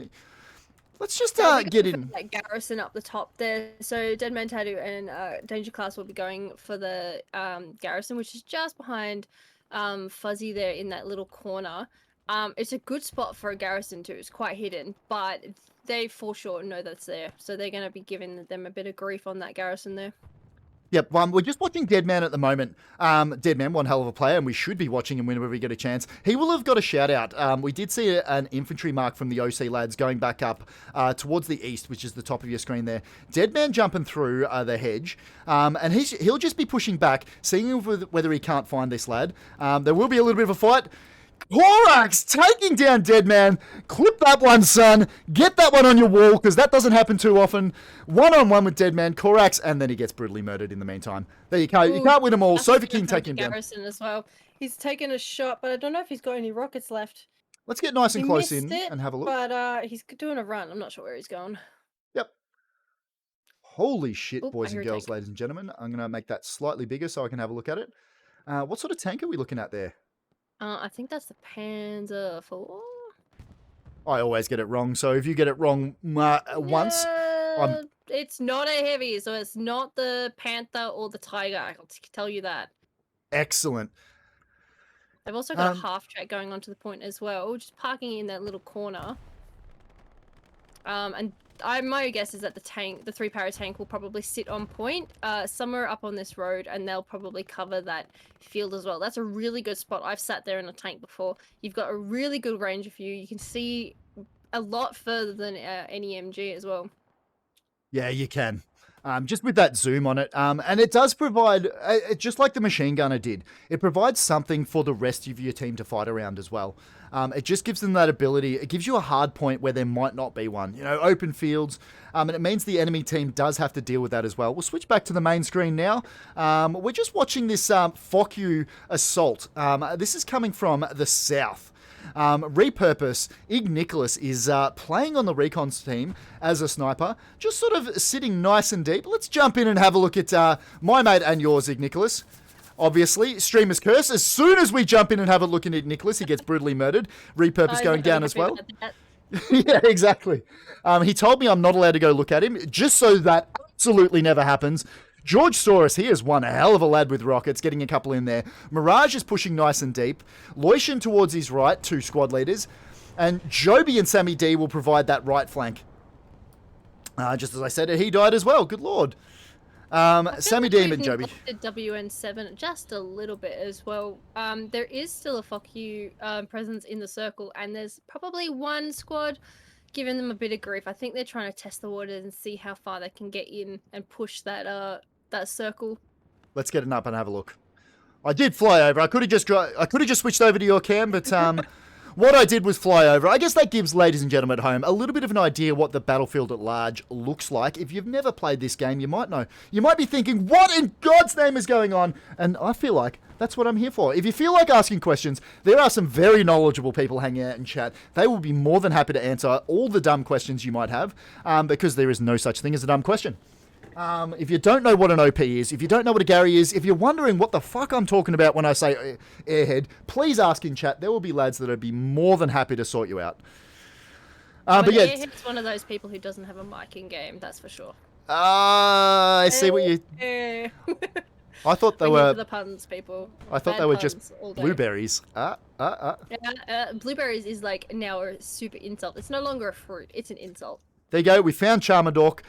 A: Let's just get in.
B: Like Garrison up the top there. So Deadman, Tattoo, and Danger Class will be going for the Garrison, which is just behind Fuzzy there in that little corner. It's a good spot for a Garrison too. It's quite hidden, but they for sure know that's there. So they're going to be giving them a bit of grief on that Garrison there.
A: Yep, we're just watching Deadman at the moment. Deadman, one hell of a player, and we should be watching him whenever we get a chance. He will have got a shout out. We did see an infantry mark from the OC lads going back up towards the east, which is the top of your screen there. Deadman jumping through the hedge, and he'll just be pushing back, seeing whether he can't find this lad. There will be a little bit of a fight. Korax taking down Deadman. Clip that one, son. Get that one on your wall, because that doesn't happen too often. 1-on-1 with Deadman, Korax, and then he gets brutally murdered in the meantime. There you go. You can't win them all. Sofa King taking him down.
B: Garrison as well. He's taken a shot, but I don't know if he's got any rockets left.
A: Let's get nice and close in and have a look.
B: But he's doing a run. I'm not sure where he's going.
A: Yep. Holy shit, boys and girls, ladies and gentlemen. I'm going to make that slightly bigger so I can have a look at it. What sort of tank are we looking at there?
B: I think that's the Panzer IV.
A: I always get it wrong, so if you get it wrong once...
B: It's not a heavy, so it's not the Panther or the Tiger, I'll tell you that.
A: Excellent.
B: They've also got a half track going onto the point as well, just parking in that little corner. And my guess is that the 3 para tank will probably sit on point somewhere up on this road, and they'll probably cover that field as well. That's a really good spot. I've sat there in a tank before. You've got a really good range of view. You can see a lot further than any MG as well.
A: Yeah, you can. Just with that zoom on it. And it does provide, just like the machine gunner did, it provides something for the rest of your team to fight around as well. It just gives them that ability. It gives you a hard point where there might not be one. Open fields. And it means the enemy team does have to deal with that as well. We'll switch back to the main screen now. We're just watching this Fuck You assault. This is coming from the south. Repurpose, Ig Nicholas is playing on the recons team as a sniper, just sort of sitting nice and deep. Let's jump in and have a look at my mate and yours, Ig Nicholas. Obviously, Streamer's Curse. As soon as we jump in and have a look at Ig Nicholas, he gets brutally murdered. Repurpose going down as well. Yeah, exactly. He told me I'm not allowed to go look at him, just so that absolutely never happens. George Soros, he is one hell of a lad with rockets, getting a couple in there. Mirage is pushing nice and deep. Loishin towards his right, 2 squad leaders. And Joby and Sammy D will provide that right flank. Just as I said, he died as well. Good lord.
B: I feel
A: Sammy
B: like
A: Demon,
B: we've
A: Joby.
B: neglected WN7 just a little bit as well. There is still a fuck you presence in the circle, and there's probably one squad giving them a bit of grief. I think they're trying to test the waters and see how far they can get in and push that circle.
A: Let's get it up and have a look. I did fly over. I could have just switched over to your cam, but what I did was fly over. I guess that gives ladies and gentlemen at home a little bit of an idea what the battlefield at large looks like. If you've never played this game, you might know. You might be thinking, what in God's name is going on? And I feel like that's what I'm here for. If you feel like asking questions, there are some very knowledgeable people hanging out in chat. They will be more than happy to answer all the dumb questions you might have, because there is no such thing as a dumb question. If you don't know what an OP is, if you don't know what a Gary is, if you're wondering what the fuck I'm talking about when I say airhead, please ask in chat. There will be lads that would be more than happy to sort you out. But yeah,
B: Airhead's one of those people who doesn't have a mic in game, that's for sure.
A: I see what you... I thought they were...
B: the puns, people.
A: I thought they were just blueberries.
B: Blueberries is like now a super insult. It's no longer a fruit, it's an insult.
A: There you go. We found CharmaDork.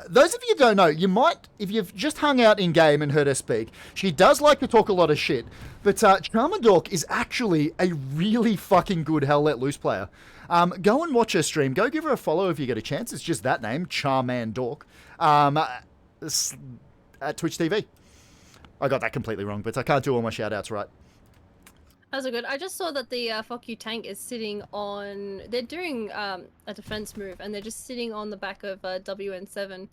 A: Those of you who don't know, you might, if you've just hung out in game and heard her speak, she does like to talk a lot of shit. But CharmaDork is actually a really fucking good Hell Let Loose player. Go and watch her stream. Go give her a follow if you get a chance. It's just that name, CharmanDork, at Twitch TV. I got that completely wrong, but I can't do all my shout outs right.
B: That's good. I just saw that the fuck you tank is sitting on... They're doing a defense move, and they're just sitting on the back of WN7,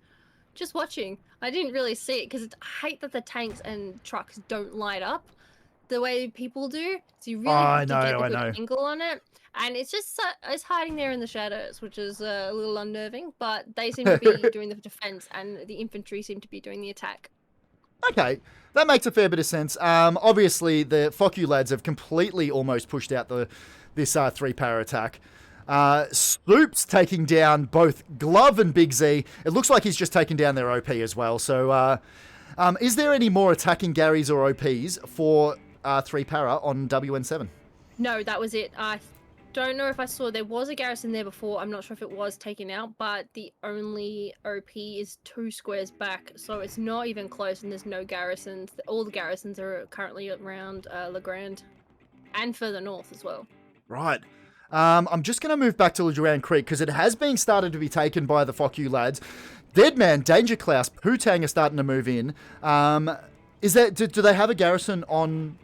B: just watching. I didn't really see it, because I hate that the tanks and trucks don't light up the way people do. So you really have to get a good angle on it. And it's just it's hiding there in the shadows, which is a little unnerving, but they seem to be doing the defense, and the infantry seem to be doing the attack.
A: Okay, that makes a fair bit of sense. Obviously, the fuck you lads have completely almost pushed out this 3-para attack. Sloop's taking down both Glove and Big Z. It looks like he's just taken down their OP as well. So, is there any more attacking Garys or OPs for 3-para on WN7?
B: No, that was it. I don't know if I saw there was a garrison there before. I'm not sure if it was taken out, but the only OP is 2 squares back, so it's not even close, and there's no garrisons. All the garrisons are currently around Legrand and further north as well. Right.
A: I'm just going to move back to LeGrand Creek because it has been started to be taken by the fuck you lads. Deadman, Danger Klaus, Putang are starting to move in. Is that do they have a garrison on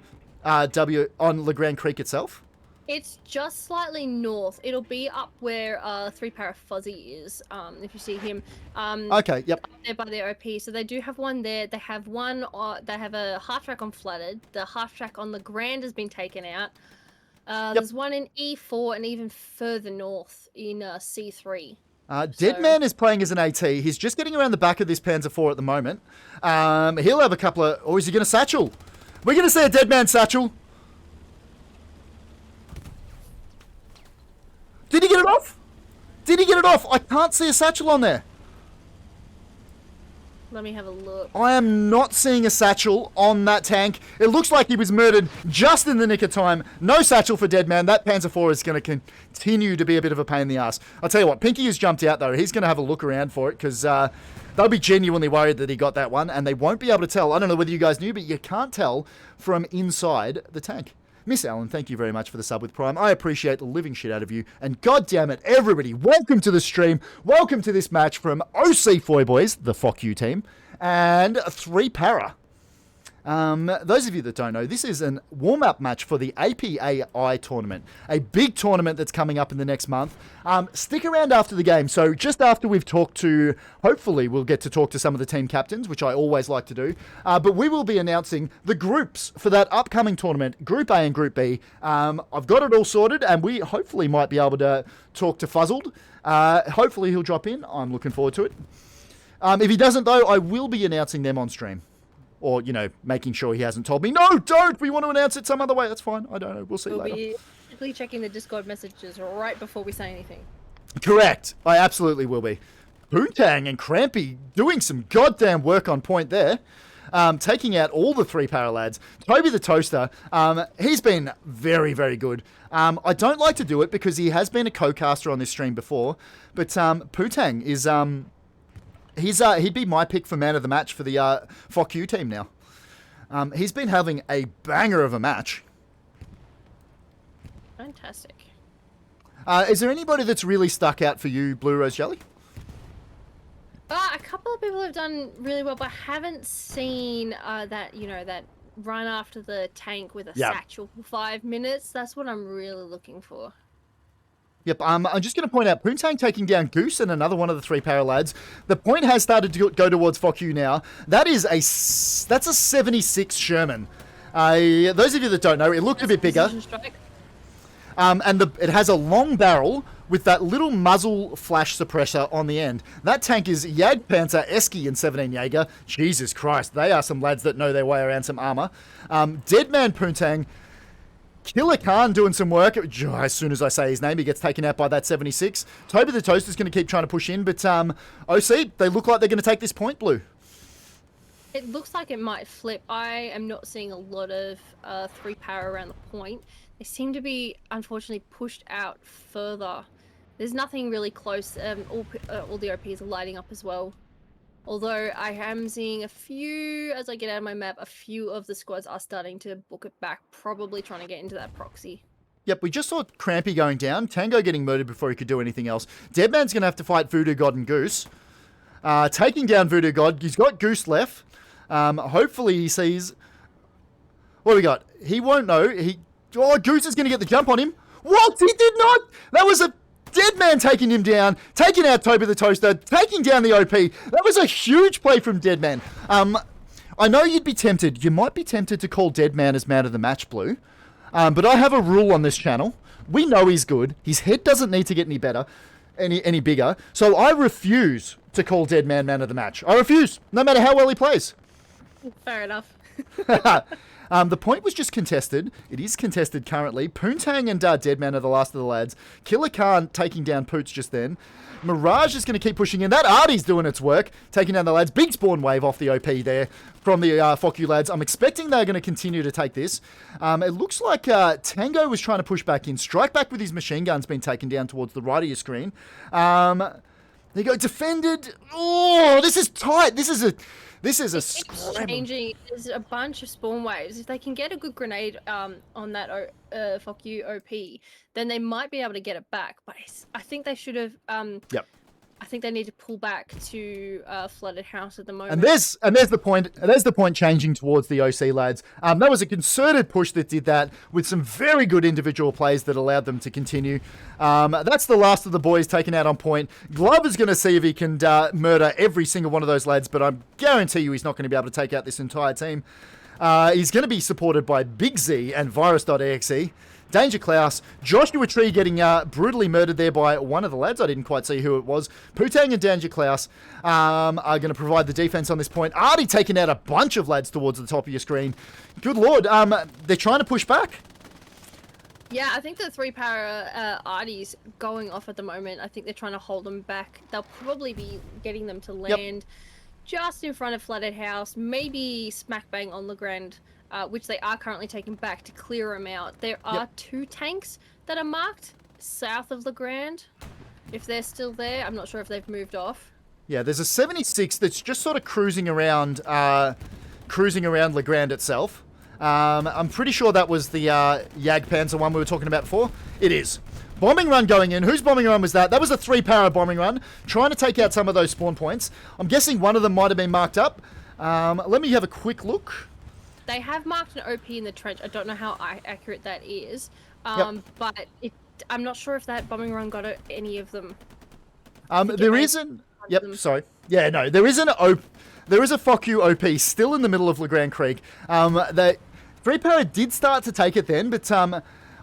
A: LeGrand Creek itself?
B: It's just slightly north. It'll be up where 3-para Fuzzy is, if you see him.
A: Okay, yep.
B: Up there by their OP. So they do have one there. They have one, they have a half-track on Flooded. The half-track on the Grand has been taken out. There's one in E4 and even further north in C3.
A: Deadman is playing as an AT. He's just getting around the back of this Panzer IV at the moment. He'll have a couple of... Or is he going to satchel? We're going to see a Deadman satchel. Did he get it off? Did he get it off? I can't see a satchel on there.
B: Let me have a look.
A: I am not seeing a satchel on that tank. It looks like he was murdered just in the nick of time. No satchel for Deadman. That Panzer IV is going to continue to be a bit of a pain in the ass. I'll tell you what, Pinky has jumped out though. He's going to have a look around for it because they'll be genuinely worried that he got that one and they won't be able to tell. I don't know whether you guys knew, but you can't tell from inside the tank. Miss Allen, thank you very much for the sub with Prime. I appreciate the living shit out of you. And god damn it, everybody, welcome to the stream. Welcome to this match from OC Foy Boys, the fuck you team, and 3-para. Those of you that don't know, this is a warm-up match for the APAI tournament, a big tournament that's coming up in the next month. Stick around after the game. So just after we've talked to, hopefully we'll get to talk to some of the team captains, which I always like to do. But we will be announcing the groups for that upcoming tournament, Group A and Group B. I've got it all sorted, and we hopefully might be able to talk to Fuzzled. Hopefully he'll drop in. I'm looking forward to it. If he doesn't, though, I will be announcing them on stream. Or, you know, making sure he hasn't told me, no, don't, we want to announce it some other way. That's fine. I don't know. We'll see later.
B: We'll be quickly checking the Discord messages right before we say anything.
A: Correct. I absolutely will be. Boontang and Crampy doing some goddamn work on point there. Taking out all the 3-para lads. Toby the Toaster, he's been very, very good. I don't like to do it because he has been a co-caster on this stream before. But Putang is... He'd be my pick for man of the match for the FOQ team now. He's been having a banger of a match.
B: Fantastic.
A: Is there anybody that's really stuck out for you, Blue Rose Jelly?
B: A couple of people have done really well, but I haven't seen that run after the tank with a satchel for 5 minutes. That's what I'm really looking for.
A: Yep, I'm just going to point out, Poontang taking down Goose and another one of the 3 para lads. The point has started to go towards FOQ now. That's a 76 Sherman. Those of you that don't know, it looked a bit bigger. And it has a long barrel with that little muzzle flash suppressor on the end. That tank is Jagdpanzer Eski in 17 Jaeger. Jesus Christ, they are some lads that know their way around some armor. Deadman Poontang. Killer Khan doing some work. As soon as I say his name, he gets taken out by that 76. Toby the Toaster's going to keep trying to push in, but OC, they look like they're going to take this point, Blue.
B: It looks like it might flip. I am not seeing a lot of 3 para around the point. They seem to be, unfortunately, pushed out further. There's nothing really close. All the OPs are lighting up as well. Although I am seeing a few, as I get out of my map, a few of the squads are starting to book it back, probably trying to get into that proxy.
A: Yep, we just saw Crampy going down, Tango getting murdered before he could do anything else. Deadman's going to have to fight Voodoo God and Goose. Taking down Voodoo God, he's got Goose left. Hopefully he sees... What do we got? He won't know. Goose is going to get the jump on him. What? He did not! That was a Deadman taking him down, taking out Toby the Toaster, taking down the OP. That was a huge play from Deadman. I know you'd be tempted. You might be tempted to call Deadman as man of the match, Blue. But I have a rule on this channel. We know he's good. His head doesn't need to get any better, any bigger. So I refuse to call Deadman man of the match. I refuse, no matter how well he plays.
B: Fair enough.
A: The point was just contested. It is contested currently. Poontang and Deadman are the last of the lads. Killer Khan taking down Poots just then. Mirage is going to keep pushing in. That Artie's doing its work, taking down the lads. Big spawn wave off the OP there from the FOQ lads. I'm expecting they're going to continue to take this. It looks like Tango was trying to push back in. Strike back with his machine gun's been taken down towards the right of your screen. There you go. Defended. Oh, this is tight. This is a scramble.
B: Changing. There's a bunch of spawn waves. If they can get a good grenade on that fuck you OP, then they might be able to get it back. But I think they should have.
A: Yep.
B: I think they need to pull back to flooded house at the moment.
A: And there's the point. There's the point changing towards the OC lads. That was a concerted push that did that with some very good individual plays that allowed them to continue. That's the last of the boys taken out on point. Glover's going to see if he can murder every single one of those lads, but I guarantee you he's not going to be able to take out this entire team. He's going to be supported by Big Z and Virus.exe. Danger Klaus, Joshua Tree getting brutally murdered there by one of the lads. I didn't quite see who it was. Poontang and Danger Klaus are going to provide the defense on this point. Artie taking out a bunch of lads towards the top of your screen. Good lord, they're trying to push back.
B: Yeah, I think the 3 para Artie's going off at the moment. I think they're trying to hold them back. They'll probably be getting them to land just in front of flooded house, maybe smack bang on the ground. Which they are currently taking back to clear them out. There are 2 tanks that are marked south of the Grand. If they're still there, I'm not sure if they've moved off.
A: Yeah, there's a 76 that's just sort of cruising around Le Grand itself. I'm pretty sure that was the Jagdpanzer one we were talking about before. It is. Bombing run going in. Whose bombing run was that? That was a 3 para bombing run, trying to take out some of those spawn points. I'm guessing one of them might have been marked up. Let me have a quick look.
B: They have marked an OP in the trench. I don't know how accurate that is, but I'm not sure if that bombing run got any of them.
A: There isn't. Yep. Sorry. Yeah. No. There is a fuck you OP still in the middle of Legrand Creek. The 3 para did start to take it then, but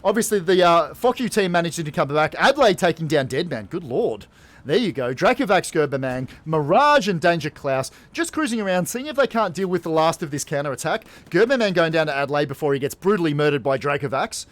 A: obviously the fuck you team managed to come back. Adelaide taking down Deadman. Good lord. There you go. Dracovax, Gerbermang, Mirage and Danger Klaus just cruising around, seeing if they can't deal with the last of this counter-attack. Gerbermang going down to Adelaide before he gets brutally murdered by Dracovax.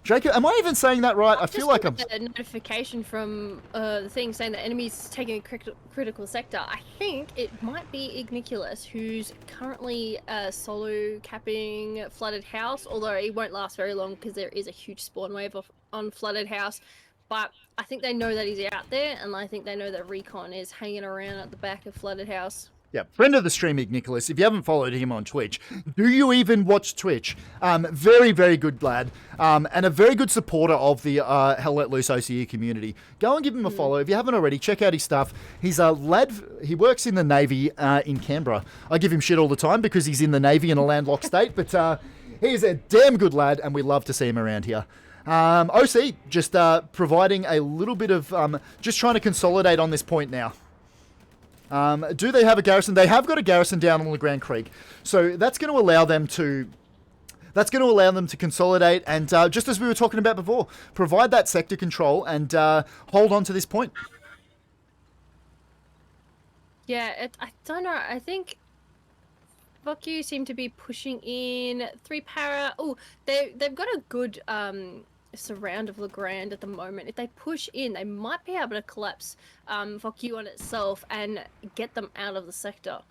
A: Draco, am I even saying that right? I feel like I'm...
B: a notification from the thing saying that enemies taking a critical sector. I think it might be Igniculus, who's currently solo capping Flooded House, although it won't last very long because there is a huge spawn wave on Flooded House. but I think they know that he's out there, and I think they know that Recon is hanging around at the back of Flooded House.
A: Yeah, friend of the stream, Nicholas. If you haven't followed him on Twitch, do you even watch Twitch? Very, very good lad, and a very good supporter of the Hell Let Loose OCE community. Go and give him a follow. If you haven't already, check out his stuff. He's a lad, he works in the Navy in Canberra. I give him shit all the time because he's in the Navy in a landlocked state, but he's a damn good lad, and we love to see him around here. OC, just providing a little bit of, just trying to consolidate on this point now. Do they have a garrison? They have got a garrison down on LeGrand Creek, so that's going to allow them to consolidate and, just as we were talking about before, provide that sector control and hold on to this point.
B: Yeah, I don't know. I think Fuck You seem to be pushing in 3 para. Oh, they've got a good surround of LeGrand at the moment. If they push in, they might be able to collapse Fuck You on itself and get them out of the sector.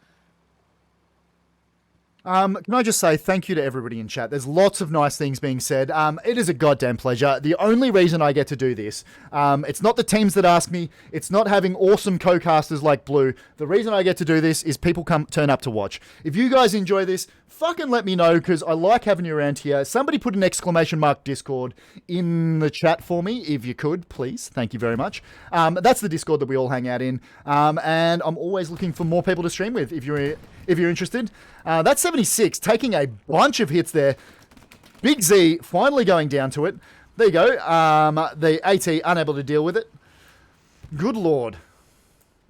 A: Can I just say thank you to everybody in chat? There's lots of nice things being said. It is a goddamn pleasure. The only reason I get to do this, it's not the teams that ask me. It's not having awesome co-casters like Blue. The reason I get to do this is people turn up to watch. If you guys enjoy this, fucking let me know, because I like having you around here. Somebody put an exclamation mark Discord in the chat for me, if you could, please. Thank you very much. That's the Discord that we all hang out in. And I'm always looking for more people to stream with if you're interested. That's 76, taking a bunch of hits there. Big Z finally going down to it. There you go. The AT unable to deal with it. Good lord.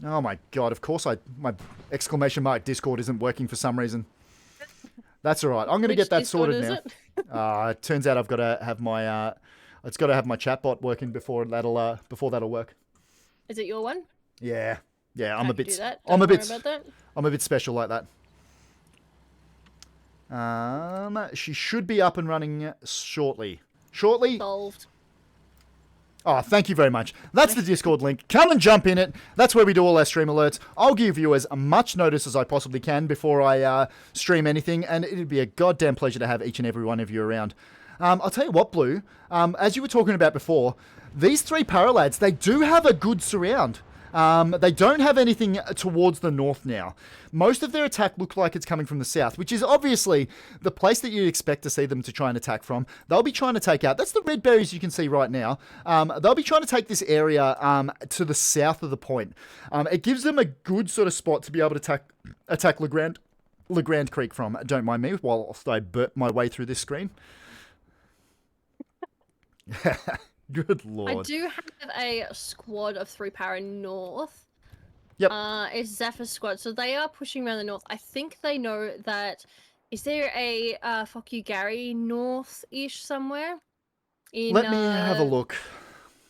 A: Oh my god, of course my exclamation mark Discord isn't working for some reason. That's all right. I'm going to get that
B: Discord
A: sorted now. It turns out I've got to have my it's got to have my chatbot working before that'll work.
B: Is it your one?
A: Yeah. I'm a bit special like that. She should be up and running shortly.
B: Solved.
A: Oh, thank you very much. That's the Discord link. Come and jump in it. That's where we do all our stream alerts. I'll give viewers as much notice as I possibly can before I stream anything, and it'd be a goddamn pleasure to have each and every one of you around. I'll tell you what, Blue, as you were talking about before, these 3 paralads, they do have a good surround. They don't have anything towards the north now. Most of their attack look like it's coming from the south, which is obviously the place that you'd expect to see them to try and attack from. They'll be trying to take out, that's the red berries you can see right now. They'll be trying to take this area to the south of the point. It gives them a good sort of spot to be able to attack LeGrand Creek from. Don't mind me whilst I burp my way through this screen. Good lord.
B: I do have a squad of 3 para north.
A: Yep.
B: It's Zephyr's squad, so they are pushing around the north. I think they know that. Is there a Fuck You Gary north-ish somewhere?
A: Let me have a look.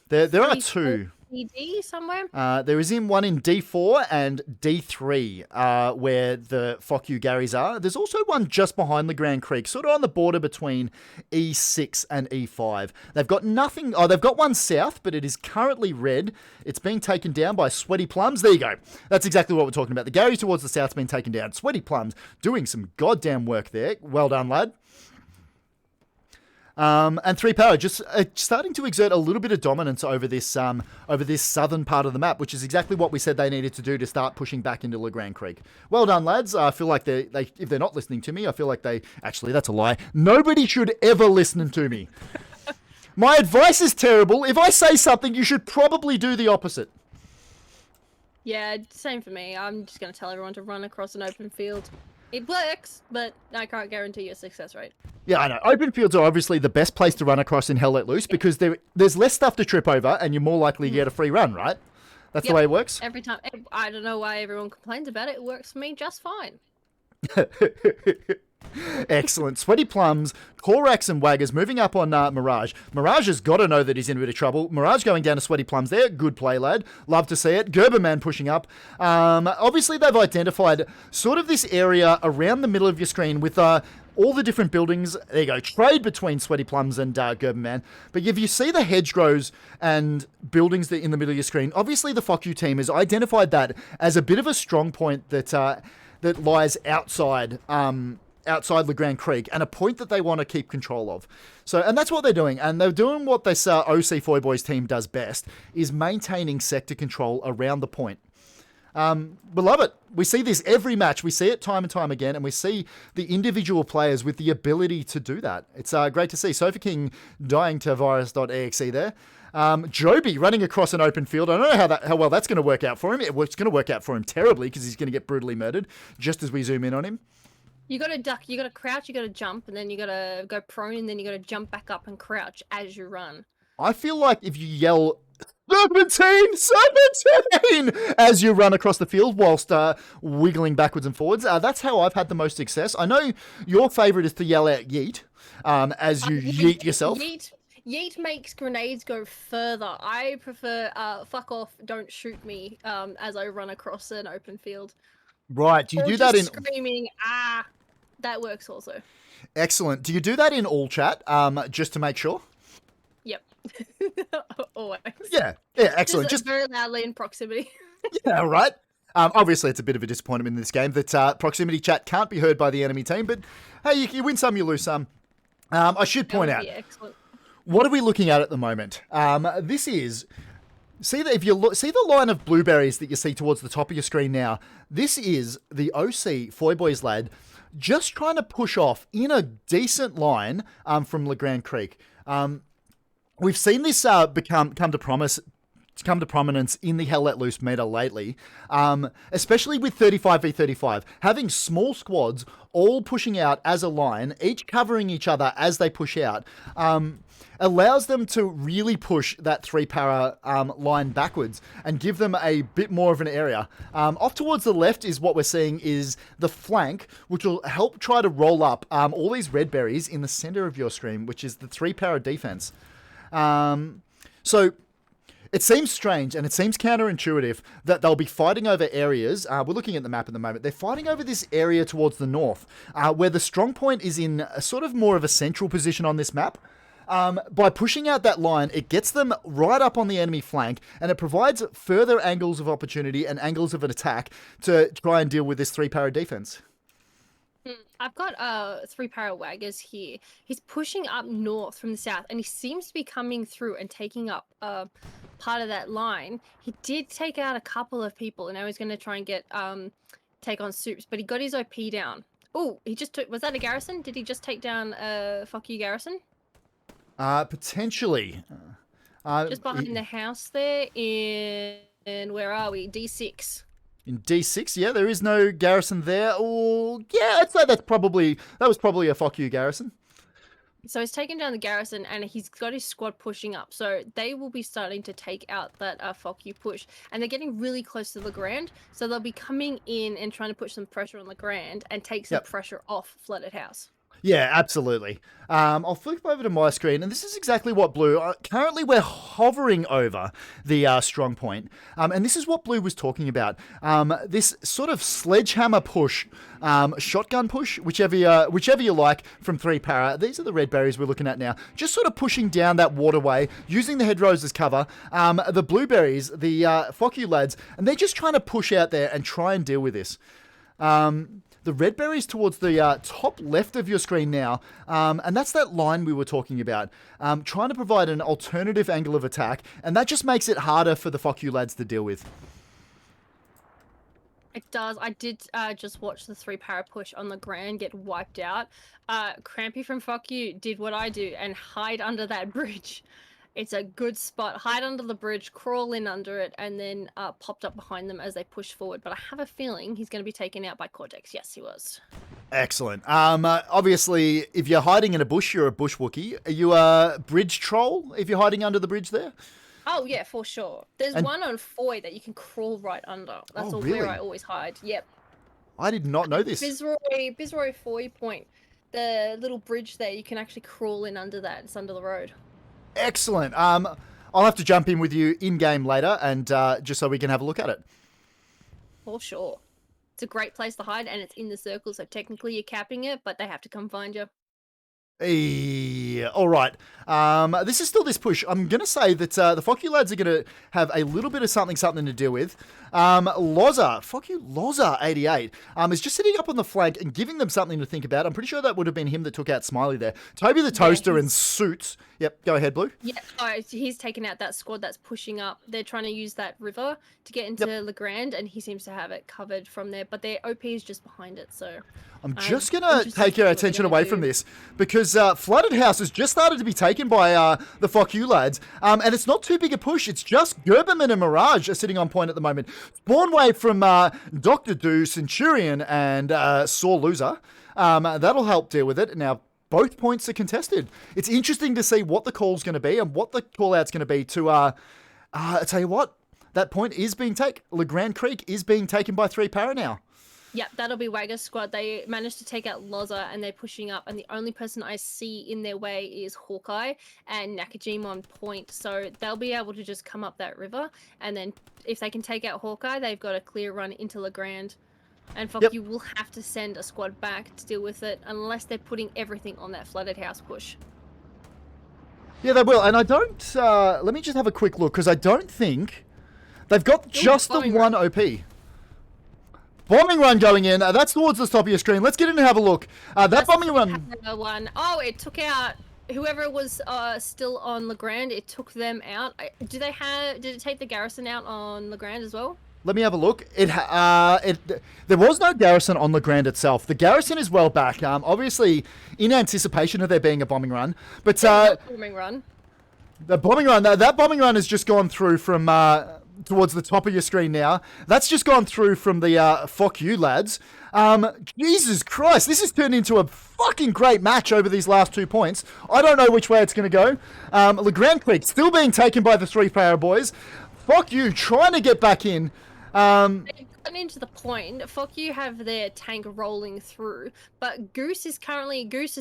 A: There are 2.
B: D somewhere?
A: There is one in D4 and D3, where the Fuck You Garys are. There's also one just behind LeGrand Creek, sort of on the border between E6 and E5. They've got nothing. Oh, they've got one south, but it is currently red. It's being taken down by Sweaty Plums. There you go. That's exactly what we're talking about. The Gary towards the south's been taken down. Sweaty Plums doing some goddamn work there. Well done, lad. And 3 power just starting to exert a little bit of dominance over this southern part of the map, which is exactly what we said they needed to do to start pushing back into LeGrand Creek. Well done, lads. I feel like they if they're not listening to me, I feel like actually, that's a lie. Nobody should ever listen to me. My advice is terrible. If I say something, you should probably do the opposite.
B: Yeah, same for me. I'm just going to tell everyone to run across an open field. It works, but I can't guarantee your success rate.
A: Yeah, I know. Open fields are obviously the best place to run across in Hell Let Loose because there's less stuff to trip over and you're more likely to get a free run, right? That's the way it works?
B: Every time. I don't know why everyone complains about it. It works for me just fine.
A: Excellent. Sweaty Plums, Korax and Waggers moving up on Mirage. Mirage has got to know that he's in a bit of trouble. Mirage going down to Sweaty Plums there. Good play, lad. Love to see it. Gerberman pushing up. Obviously, they've identified sort of this area around the middle of your screen with all the different buildings. There you go. Trade between Sweaty Plums and Gerberman. But if you see the hedgerows and buildings that in the middle of your screen, obviously the Fuck You team has identified that as a bit of a strong point that lies outside outside LeGrand Creek and a point that they want to keep control of. So, and that's what they're doing. And they're doing what this OC Foy Boys team does best, is maintaining sector control around the point. We love it. We see this every match. We see it time and time again, and we see the individual players with the ability to do that. It's great to see. Sofa King dying to virus.exe there. Joby running across an open field. I don't know how well that's going to work out for him. It's going to work out for him terribly because he's going to get brutally murdered just as we zoom in on him.
B: You got to duck, you got to crouch, you got to jump, and then you got to go prone, and then you got to jump back up and crouch as you run.
A: I feel like if you yell Serpentine! Serpentine! As you run across the field whilst wiggling backwards and forwards. That's how I've had the most success. I know your favourite is to yell out yeet as you yeet yourself.
B: Yeet makes grenades go further. I prefer fuck off, don't shoot me as I run across an open field.
A: Right, do you do that in...
B: screaming, that works also.
A: Excellent. Do you do that in all chat just to make sure?
B: Yep. Always.
A: Yeah, excellent.
B: Just very loudly in proximity.
A: Yeah, right. Obviously, it's a bit of a disappointment in this game that proximity chat can't be heard by the enemy team, but hey, you win some, you lose some. I should point out,
B: excellent.
A: What are we looking at the moment? This is... See that if you see the line of blueberries that you see towards the top of your screen now, this is the OC Foy Boys lad just trying to push off in a decent line from LeGrand Creek. We've seen this come to prominence in the Hell Let Loose meta lately, especially with 35v35. Having small squads all pushing out as a line, each covering each other as they push out, allows them to really push that 3-para line backwards and give them a bit more of an area. Off towards the left is what we're seeing is the flank, which will help try to roll up all these red berries in the center of your screen, which is the 3-para defense. So it seems strange and it seems counterintuitive that they'll be fighting over areas. We're looking at the map at the moment. They're fighting over this area towards the north, where the strong point is in a sort of more of a central position on this map. By pushing out that line, it gets them right up on the enemy flank, and it provides further angles of opportunity and angles of an attack to try and deal with this 3-para defense.
B: I've got 3-para waggers here. He's pushing up north from the south, and he seems to be coming through and taking up part of that line. He did take out a couple of people, and now he's going to try and get take on Soups, but he got his OP down. Oh, he just took... Was that a garrison? Did he just take down a fuck you garrison?
A: Potentially.
B: Just behind the house there in where are we? D6.
A: In D6, yeah, there is no garrison there. Oh, yeah, I'd say that was probably a fuck you garrison.
B: So he's taken down the garrison and he's got his squad pushing up. So they will be starting to take out that fuck you push. And they're getting really close to LeGrand. So they'll be coming in and trying to put some pressure on LeGrand and take some pressure off Flooded House.
A: Yeah, absolutely. I'll flip over to my screen, and this is exactly what Blue... currently, we're hovering over the strong point, and this is what Blue was talking about. This sort of sledgehammer push, shotgun push, whichever you like, from 3-para. These are the red berries we're looking at now. Just sort of pushing down that waterway, using the hedgerows as cover. The blueberries, the fuck you lads, and they're just trying to push out there and try and deal with this. The red berries towards the top left of your screen now, and that's that line we were talking about, trying to provide an alternative angle of attack, and that just makes it harder for the fuck you lads to deal with.
B: It does. I did just watch the 3-para push on the ground get wiped out. Crampy from Fuck You did what I do and hide under that bridge. It's a good spot. Hide under the bridge, crawl in under it, and then popped up behind them as they push forward. But I have a feeling he's going to be taken out by Cortex. Yes, he was.
A: Excellent. Obviously, if you're hiding in a bush, you're a bush Wookiee. Are you a bridge troll if you're hiding under the bridge there?
B: Oh, yeah, for sure. There's one on Foy that you can crawl right under. That's where I always hide. Yep.
A: I did not know this.
B: Bizroy Foy Point. The little bridge there, you can actually crawl in under that. It's under the road.
A: Excellent. I'll have to jump in with you in-game later, and just so we can have a look at it.
B: For sure. It's a great place to hide, and it's in the circle, so technically you're capping it, but they have to come find you.
A: All right. This is still this push. I'm going to say that the Fuck You lads are going to have a little bit of something to deal with. Loza 88, is just sitting up on the flank and giving them something to think about. I'm pretty sure that would have been him that took out Smiley there. Toby the Toaster in suits. Yep, go ahead, Blue.
B: Yeah, he's taken out that squad that's pushing up. They're trying to use that river to get into Legrand, and he seems to have it covered from there. But their OP is just behind it, so...
A: I'm just going to take your attention away from this because Flooded House has just started to be taken by the Fuck You lads. And it's not too big a push. It's just Gerberman and Mirage are sitting on point at the moment. Spawn wave from Dr. Do, Centurion, and Sore Loser. That'll help deal with it. Now, both points are contested. It's interesting to see what the call's going to be and what the call-out's going to be to... I tell you what, that point is being taken. Legrand Creek is being taken by 3 para now.
B: Yep, that'll be Wagger's squad. They managed to take out Loza and they're pushing up. And the only person I see in their way is Hawkeye and Nakajima on point. So they'll be able to just come up that river. And then if they can take out Hawkeye, they've got a clear run into Legrand. And Fuck You will have to send a squad back to deal with it unless they're putting everything on that Flooded House push.
A: Yeah, they will. And I don't... let me just have a quick look because I don't think... They've got just the one OP. Bombing run going in. That's towards the top of your screen. Let's get in and have a look. That bombing run...
B: Oh, it took out whoever was still on Legrand. It took them out. Did it take the garrison out on Legrand as well?
A: Let me have a look. There was no garrison on Legrand itself. The garrison is well back. Obviously, in anticipation of there being a bombing run. But
B: bombing run.
A: The bombing run. That bombing run has just gone through from... towards the top of your screen now. That's just gone through from the Fuck You lads. Jesus Christ, this has turned into a fucking great match over these last 2 points. I don't know which way it's going to go. Legrand Creek still being taken by the 3 para boys. Fuck You trying to get back in.
B: Into the point. Fuck You have their tank rolling through, but Goose is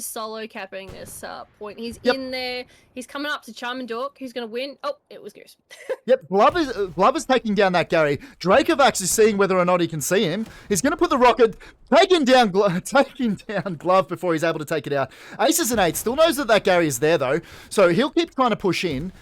B: solo capping this point. He's in there. He's coming up to Charmandork. Who's going to win? Oh, it was Goose.
A: Yep, Glover's taking down that Gary. Dracovax is seeing whether or not he can see him. He's going to put the rocket, taking down Glove before he's able to take it out. Aces and 8 still knows that Gary is there though, so he'll keep trying to push in.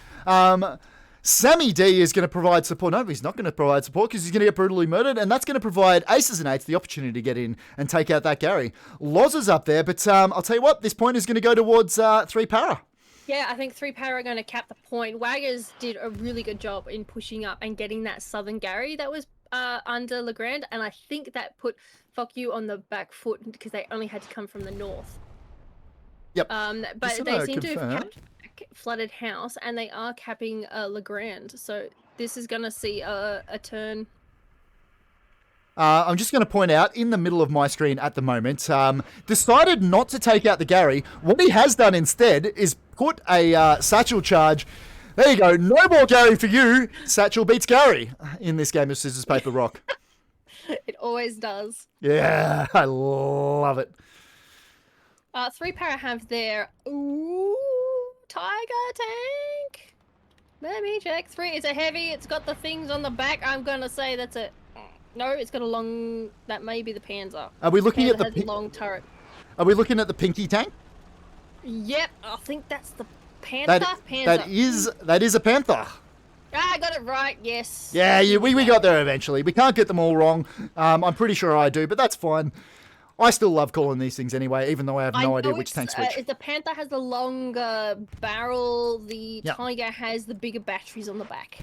A: Sammy D is going to provide support. No, he's not going to provide support because he's going to get brutally murdered, and that's going to provide Aces and 8s the opportunity to get in and take out that Gary. Loz is up there, but I'll tell you what, this point is going to go towards 3 para.
B: Yeah, I think 3 para are going to cap the point. Waggers did a really good job in pushing up and getting that Southern Gary that was under Legrand, and I think that put Fuck You on the back foot because they only had to come from the north.
A: Yep.
B: But they seem to have capped Flooded House, and they are capping Legrand, so this is going to see a turn.
A: I'm just going to point out, in the middle of my screen at the moment, decided not to take out the Gary. What he has done instead is put a satchel charge. There you go, no more Gary for you. Satchel beats Gary in this game of Scissors, Paper, Rock.
B: It always does.
A: Yeah, I love it.
B: 3 para have their Tiger tank. Let me check. 3. It's a heavy. It's got the things on the back. I'm gonna say that's a. No, it's got a long. That may be the Panzer.
A: Are we looking at the
B: long turret?
A: Are we looking at the Pinky tank?
B: Yep, I think that's the Panther.
A: Panzer. That is a Panther.
B: I got it right. Yes.
A: Yeah, we got there eventually. We can't get them all wrong. I'm pretty sure I do, but that's fine. I still love calling these things anyway, even though I have no idea which tank's which.
B: The Panther has the longer barrel, the Tiger has the bigger batteries on the back.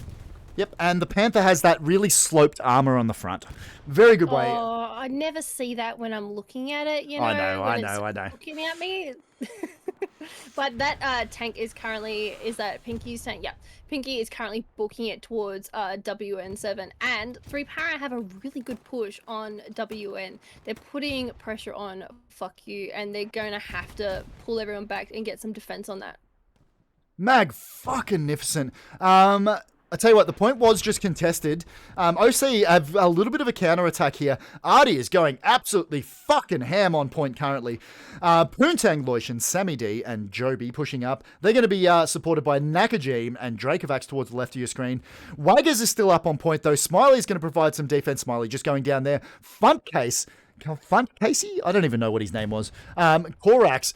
A: Yep, and the Panther has that really sloped armor on the front. Very good way.
B: Oh, I never see that when I'm looking at it, you know.
A: I know.
B: Looking at me. But that tank is that Pinky's tank? Yeah. Pinky is currently booking it towards WN7, and 3 para have a really good push on WN. They're putting pressure on Fuck You, and they're going to have to pull everyone back and get some defense on that.
A: Mag-fucking-nificent. I tell you what, the point was just contested. OC have a little bit of a counter-attack here. Artie is going absolutely fucking ham on point currently. Poontang, Loishan, Sammy D, and Joby pushing up. They're going to be supported by Nakajim and Dracovax towards the left of your screen. Waggers is still up on point, though. Smiley's going to provide some defense. Smiley just going down there. Front case Fun Casey? I don't even know what his name was. Korax,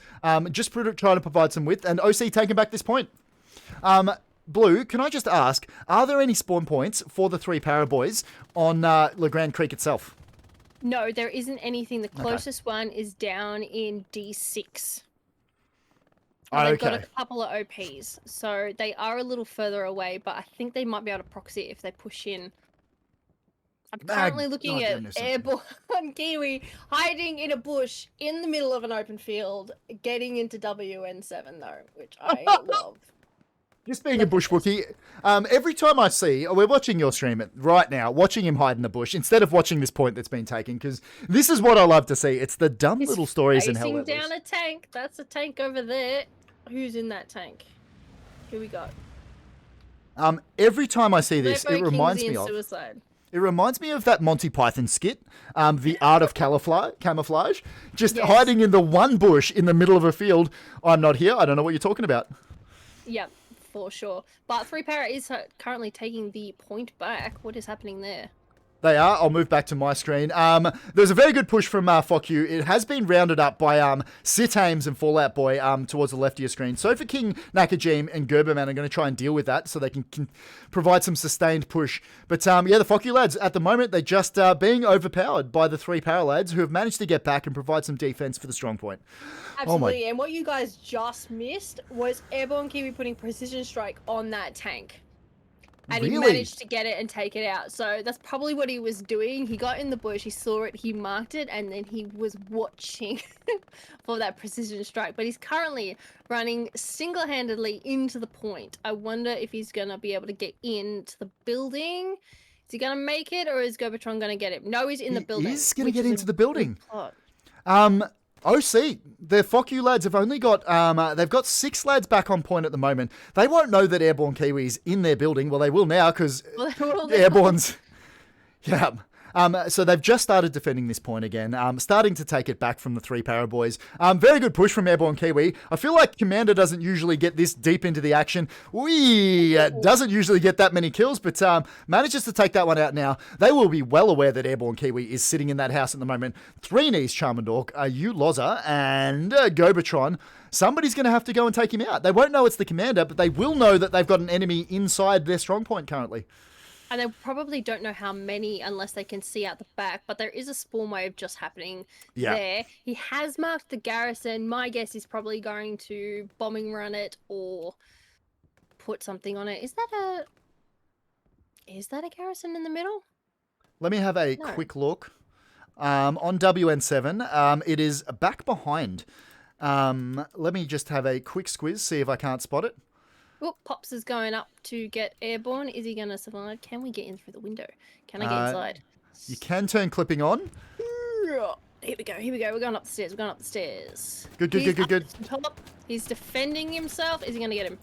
A: just trying to provide some width, and OC taking back this point. Blue, can I just ask, are there any spawn points for the 3 para boys on LeGrand Creek itself?
B: No, there isn't anything. The closest one is down in D6. They've got a couple of OPs, so they are a little further away, but I think they might be able to proxy it if they push in. I'm currently looking at Airborne Kiwi hiding in a bush in the middle of an open field, getting into WN7 though, which I love.
A: Just being a bush Wookie, every time I see, we're watching your stream right now, watching him hide in the bush, instead of watching this point that's been taken, because this is what I love to see. It's the dumb little stories in Hell Levels.
B: Facing down a tank. That's a tank over there. Who's in that tank? Who we got?
A: Every time I see this, it reminds me of...
B: Suicide.
A: It reminds me of that Monty Python skit, The Art of Camouflage. Just hiding in the one bush in the middle of a field. I'm not here. I don't know what you're talking about.
B: Yep. For sure. But 3 para is currently taking the point back. What is happening there?
A: They are. I'll move back to my screen. There's a very good push from FOQ. It has been rounded up by Sit Ames and Fallout Boy towards the left of your screen. Sofa King, Nakajim, and Gerberman are going to try and deal with that so they can provide some sustained push. But yeah, the FOQ lads, at the moment, they're just being overpowered by the 3 para lads who have managed to get back and provide some defense for the strong point.
B: Absolutely. And what you guys just missed was Airborne Kiwi putting precision strike on that tank. And he managed to get it and take it out. So that's probably what he was doing. He got in the bush, he saw it, he marked it, and then he was watching for that precision strike. But he's currently running single-handedly into the point. I wonder if he's going to be able to get into the building. Is he going to make it, or is Gobertron going to get him? No, he's in the building.
A: He's going to get into the building. OC, the FOQ lads have only got, they've got 6 lads back on point at the moment. They won't know that Airborne Kiwi's in their building. Well, they will now because Airborne's, yeah. So they've just started defending this point again, starting to take it back from the 3 para boys. Very good push from Airborne Kiwi. I feel like Commander doesn't usually get this deep into the action. Doesn't usually get that many kills, but manages to take that one out now. They will be well aware that Airborne Kiwi is sitting in that house at the moment. 3 knees, Charmandork, Loza, and Gobertron. Somebody's going to have to go and take him out. They won't know it's the Commander, but they will know that they've got an enemy inside their strong point currently.
B: And they probably don't know how many unless they can see out the back, but there is a spawn wave just happening there. He has marked the garrison. My guess is probably going to bombing run it or put something on it. Is that a garrison in the middle?
A: Let me have a quick look. On WN7, it is back behind. Let me just have a quick squiz, see if I can't spot it.
B: Oh, Pops is going up to get Airborne. Is he going to survive? Can we get in through the window? Can I get inside?
A: You can turn clipping on.
B: Here we go. We're going up the stairs.
A: Good.
B: Top. He's defending himself. Is he going to get him?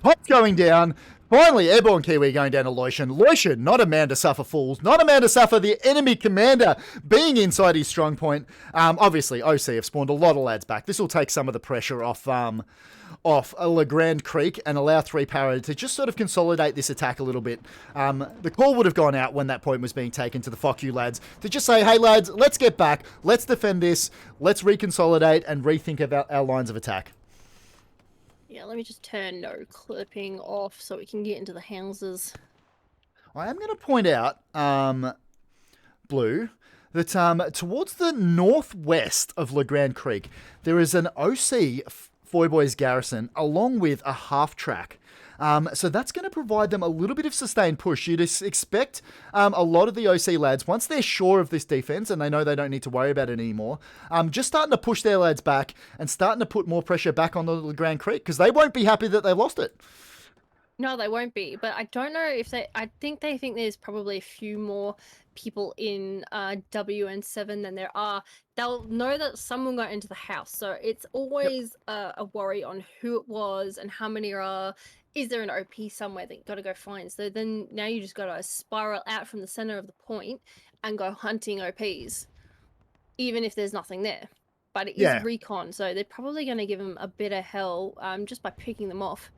A: Pop's going down. Finally, Airborne Kiwi going down to Loishan. Loishan, not a man to suffer fools. Not a man to suffer the enemy commander being inside his strong point. Obviously, OC have spawned a lot of lads back. This will take some of the pressure off LeGrand Creek and allow 3 para to just sort of consolidate this attack a little bit. The call would have gone out when that point was being taken to the fuck you lads to just say, hey lads, let's get back, let's defend this, let's reconsolidate and rethink about our lines of attack.
B: Yeah, let me just turn no clipping off so we can get into the houses.
A: I am going to point out, Blue, that towards the northwest of LeGrand Creek, there is an OC Foy Boys garrison along with a half track. So that's going to provide them a little bit of sustained push. You'd expect a lot of the OC lads, once they're sure of this defense and they know they don't need to worry about it anymore, just starting to push their lads back and starting to put more pressure back on the LeGrand Creek because they won't be happy that they lost it.
B: No, they won't be. But I don't know if I think they think there's probably a few more people in WN7 than there are. They'll know that someone got into the house. So it's always a worry on who it was and how many are. Is there an OP somewhere that you got to go find? So then now you just got to spiral out from the center of the point and go hunting OPs, even if there's nothing there. But it is recon, so they're probably going to give them a bit of hell just by picking them off.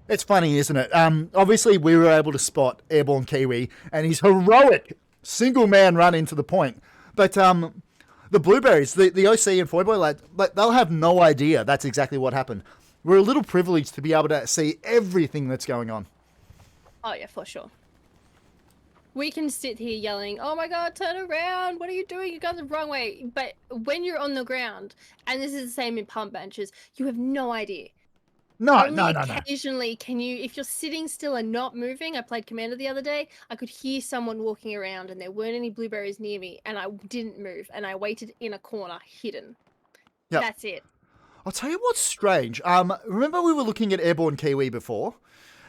A: It's funny, isn't it? Obviously, we were able to spot Airborne Kiwi and his heroic single-man run into the point. But the blueberries, the OC and Foyboy lad, like, they'll have no idea that's exactly what happened. We're a little privileged to be able to see everything that's going on.
B: Oh yeah, for sure. We can sit here yelling, "Oh my god, turn around! What are you doing? You're going the wrong way." But when you're on the ground, and this is the same in pump benches, you have no idea.
A: No,
B: Only
A: no, no, no.
B: occasionally can you, if you're sitting still and not moving. I played Commander the other day. I could hear someone walking around, and there weren't any blueberries near me, and I didn't move, and I waited in a corner, hidden.
A: Yep.
B: That's it.
A: I'll tell you what's strange. Remember we were looking at Airborne Kiwi before?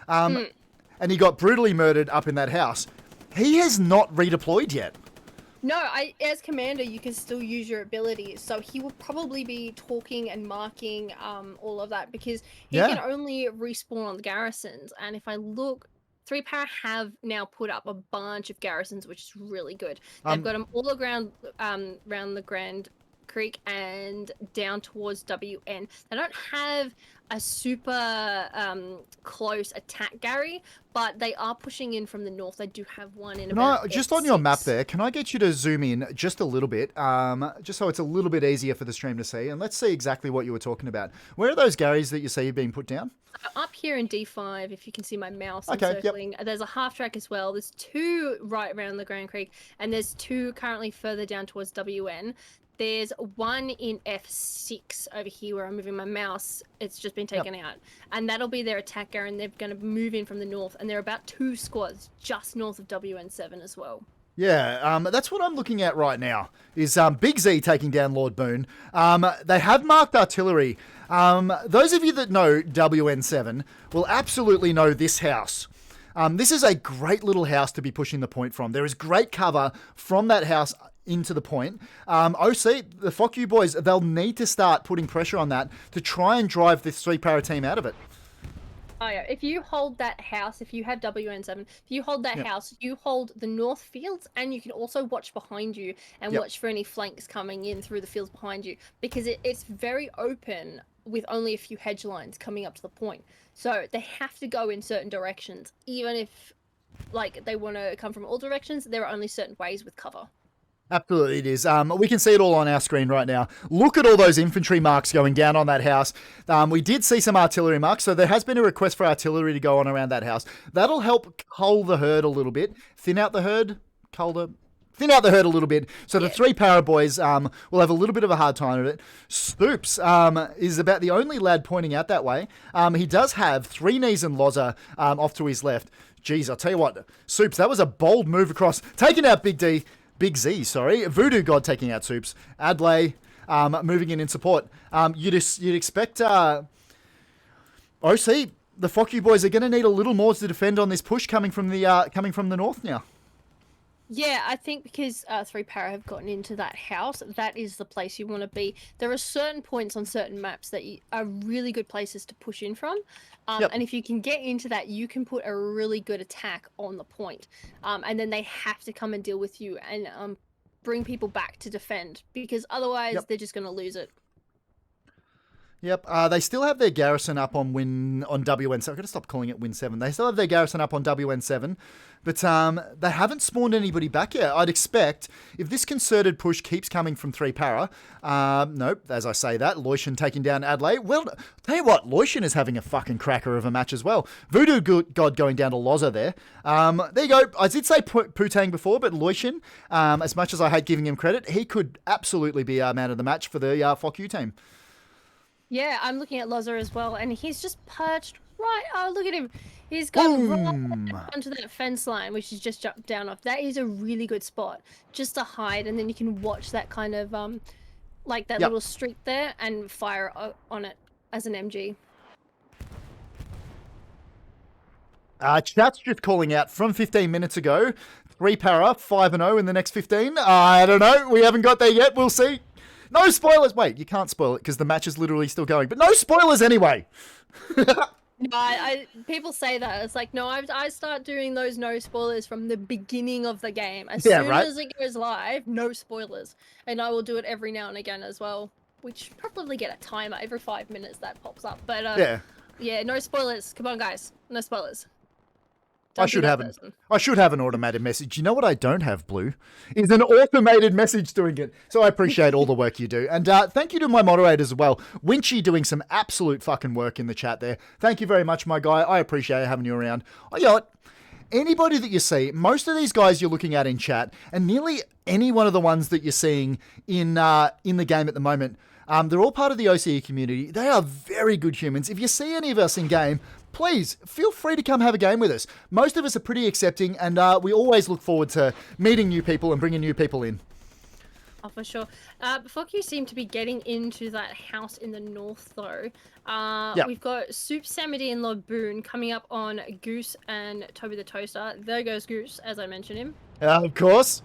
A: And he got brutally murdered up in that house. He has not redeployed yet.
B: No, as commander, you can still use your abilities, so he will probably be talking and marking all of that, because he can only respawn on the garrisons. And if I look, 3-Power have now put up a bunch of garrisons, which is really good. They've got them all around the Grand Creek and down towards WN. They don't have a super close attack, Gary, but they are pushing in from the north. They do have one in about
A: just on your map there, can I get you to zoom in just a little bit, just so it's a little bit easier for the stream to see, and let's see exactly what you were talking about. Where are those Garys that you see being put down?
B: Up here in D5, if you can see my mouse encircling. Yep. There's a half track as well. There's 2 right around the Grand Creek, and there's 2 currently further down towards WN. There's 1 in F6 over here where I'm moving my mouse. It's just been taken out. And that'll be their attacker, and they're going to move in from the north. And there are about 2 squads just north of WN7 as well.
A: Yeah, that's what I'm looking at right now, is Big Z taking down Lord Boone. They have marked artillery. Those of you that know WN7 will absolutely know this house. This is a great little house to be pushing the point from. There is great cover from that house into the point. OC, the Fuck You boys, they'll need to start putting pressure on that to try and drive this 3-Power team out of it.
B: Oh yeah, if you hold that house, if you have WN7, if you hold that house, you hold the north fields, and you can also watch behind you and watch for any flanks coming in through the fields behind you, because it's very open with only a few hedge lines coming up to the point. So they have to go in certain directions, even if like they want to come from all directions. There are only certain ways with cover.
A: Absolutely it is. We can see it all on our screen right now. Look at all those infantry marks going down on that house. We did see some artillery marks, so there has been a request for artillery to go on around that house. That'll help cull the herd a little bit. Thin out the herd? Thin out the herd a little bit, so the 3-Power boys will have a little bit of a hard time of it. Stoops is about the only lad pointing out that way. He does have 3 knees and Loza off to his left. Jeez, I'll tell you what, Soups, that was a bold move across. Taking out Big Z, sorry. Voodoo God taking out Soups. Adlai moving in support. You'd expect OC, the Fuck You boys are going to need a little more to defend on this push coming from the north now.
B: Yeah, I think because 3-Power have gotten into that house, that is the place you want to be. There are certain points on certain maps that are really good places to push in from. And if you can get into that, you can put a really good attack on the point. And then they have to come and deal with you and bring people back to defend, because otherwise they're just going to lose it.
A: Yep, they still have their garrison up on WN7. I'm going to stop calling it Win7. They still have their garrison up on WN7, but they haven't spawned anybody back yet. I'd expect, if this concerted push keeps coming from 3-Power, nope, as I say that, Loishan taking down Adelaide. Well, tell you what, Loishan is having a fucking cracker of a match as well. Voodoo God going down to Loza there. There you go. I did say Putang before, but Loishan, as much as I hate giving him credit, he could absolutely be our man of the match for the Fuck You team.
B: Yeah, I'm looking at Loza as well, and he's just perched right. Oh, look at him. He's gone right onto that fence line, which is just jumped down off. That is a really good spot just to hide, and then you can watch that kind of, like that little streak there and fire on it as an MG.
A: Chat's just calling out from 15 minutes ago. 3-Power, 5-0 in the next 15. I don't know. We haven't got there yet. We'll see. No spoilers. Wait, you can't spoil it because the match is literally still going. But no spoilers anyway.
B: No, people say that. It's like, no, I start doing those no spoilers from the beginning of the game. As soon as it goes live, no spoilers. And I will do it every now and again as well. Which probably get a timer every 5 minutes that pops up. But yeah, no spoilers. Come on, guys. No spoilers. Don't be that person.
A: I should have an automated message. You know what I don't have, Blue? Is an automated message doing it. So I appreciate all the work you do. And thank you to my moderators as well. Winchy doing some absolute fucking work in the chat there. Thank you very much, my guy. I appreciate having you around. Oh, you know what? Anybody that you see, most of these guys you're looking at in chat, and nearly any one of the ones that you're seeing in the game at the moment, they're all part of the OCE community. They are very good humans. If you see any of us in game, please feel free to come have a game with us. Most of us are pretty accepting, and we always look forward to meeting new people and bringing new people in.
B: Oh, for sure. Before you seem to be getting into that house in the north, though. We've got Soup, Samity, and Lord Boone coming up on Goose and Toby the Toaster. There goes Goose, as I mentioned him.
A: Of course.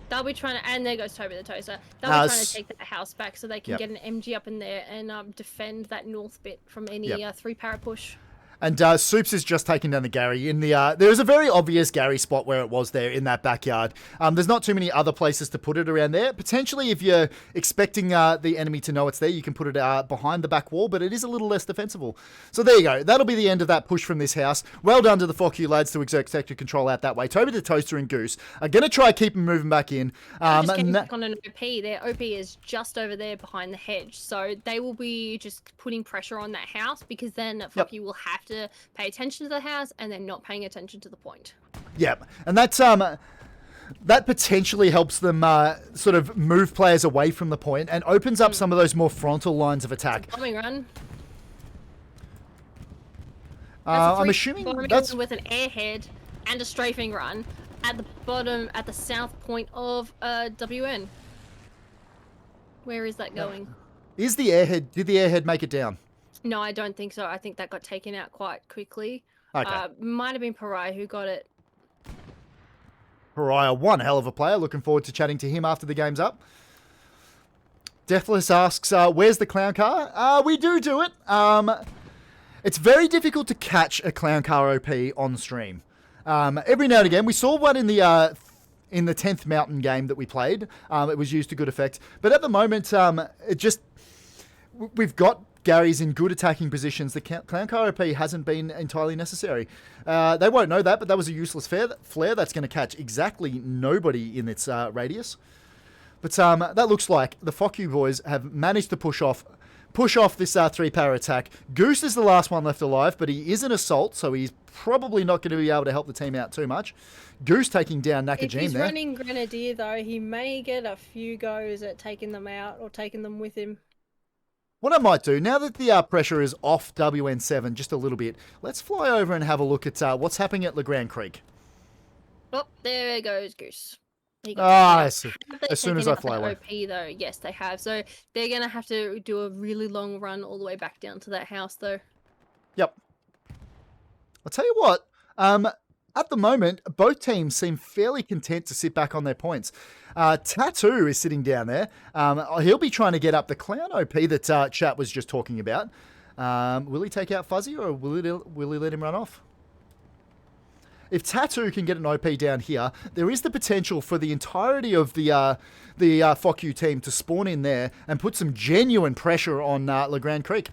B: They'll be trying to, and there goes Toby the Toaster. They'll be trying to take that house back so they can get an MG up in there and defend that north bit from any 3-parrot push.
A: And Soups is just taking down the Gary in the. There's a very obvious Gary spot where it was there in that backyard. There's not too many other places to put it around there. Potentially, if you're expecting the enemy to know it's there, you can put it behind the back wall, but it is a little less defensible. So there you go. That'll be the end of that push from this house. Well done to the 4Q lads to exert sector control out that way. Toby the Toaster and Goose are going to try keep them moving back in.
B: Just getting back on an OP. Their OP is just over there behind the hedge, so they will be just putting pressure on that house because then 4Q will have to pay attention to the house and then not paying attention to the point.
A: Yep, and that's that potentially helps them sort of move players away from the point and opens up some of those more frontal lines of attack.
B: Bombing run.
A: I'm assuming that's
B: with an airhead and a strafing run at the bottom, at the south point of WN. Where is that going?
A: Is the airhead? Did the airhead make it down?
B: No, I don't think so. I think that got taken out quite quickly.
A: Okay.
B: Might have been Pariah who got it.
A: Pariah, one hell of a player. Looking forward to chatting to him after the game's up. Deathless asks, where's the clown car? We do it. It's very difficult to catch a clown car OP on stream. Every now and again, we saw one in the 10th Mountain game that we played. It was used to good effect. But at the moment, we've got Gary's in good attacking positions. The clown car OP hasn't been entirely necessary. They won't know that, but that was a useless flare that's going to catch exactly nobody in its radius. But that looks like the FOCU boys have managed to push off this 3-power attack. Goose is the last one left alive, but he is an assault, so he's probably not going to be able to help the team out too much. Goose taking down Nakajim there.
B: If he's running Grenadier, though, he may get a few goes at taking them out or taking them with him.
A: What I might do, now that the pressure is off WN7 just a little bit, let's fly over and have a look at what's happening at LeGrand Creek.
B: Oh, there goes Goose.
A: As soon as I fly away.
B: OP, though, yes, they have. So they're going to have to do a really long run all the way back down to that house, though.
A: Yep. I'll tell you what, at the moment, both teams seem fairly content to sit back on their points. Tattoo is sitting down there. He'll be trying to get up the clown OP that Chat was just talking about. Will he take out Fuzzy or will he let him run off? If Tattoo can get an OP down here, there is the potential for the entirety of the FOCU team to spawn in there and put some genuine pressure on LeGrand Creek.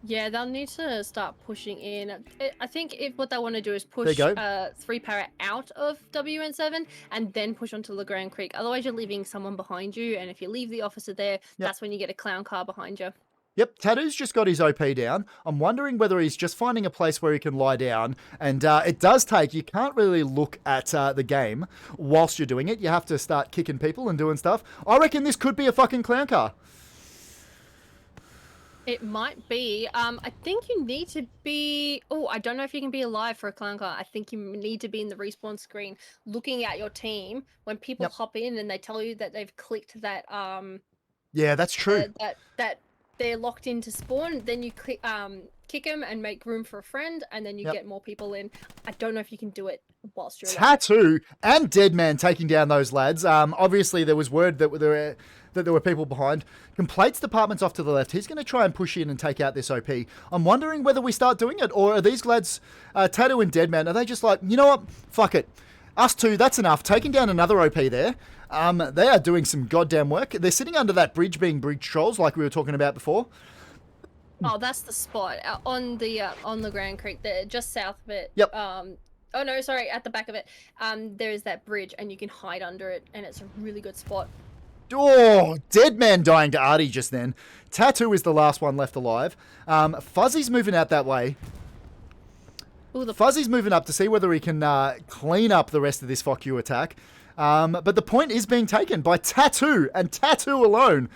B: Yeah, they'll need to start pushing in. I think what they want to do is push 3-power out of WN7 and then push onto LeGrand Creek. Otherwise, you're leaving someone behind you, and if you leave the officer there, that's when you get a clown car behind you.
A: Yep, Tattoo's just got his OP down. I'm wondering whether he's just finding a place where he can lie down. And it does take, you can't really look at the game whilst you're doing it. You have to start kicking people and doing stuff. I reckon this could be a fucking clown car.
B: It might be. I think you need to be... Oh, I don't know if you can be alive for a clown car. I think you need to be in the respawn screen looking at your team when people hop in and they tell you that they've clicked that...
A: Yeah, that's true.
B: That they're locked into spawn, then you click, kick them and make room for a friend, and then you get more people in. I don't know if you can do it whilst you're alive.
A: Tattoo and Deadman taking down those lads. Obviously, there was word that there were people behind. Complaints department's off to the left. He's going to try and push in and take out this OP. I'm wondering whether we start doing it, or are these lads, Tattoo and Deadman, are they just like, you know what, fuck it. Us two, that's enough. Taking down another OP there. They are doing some goddamn work. They're sitting under that bridge being bridge trolls like we were talking about before.
B: Oh, that's the spot on the Grand Creek there, just south of it.
A: Yep.
B: Oh no, sorry, at the back of it. There is that bridge, and you can hide under it, and it's a really good spot.
A: Oh, dead man dying to Artie just then. Tattoo is the last one left alive. Fuzzy's moving out that way.
B: Ooh,
A: Fuzzy's moving up to see whether he can clean up the rest of this fuck you attack. But the point is being taken by Tattoo, and Tattoo alone.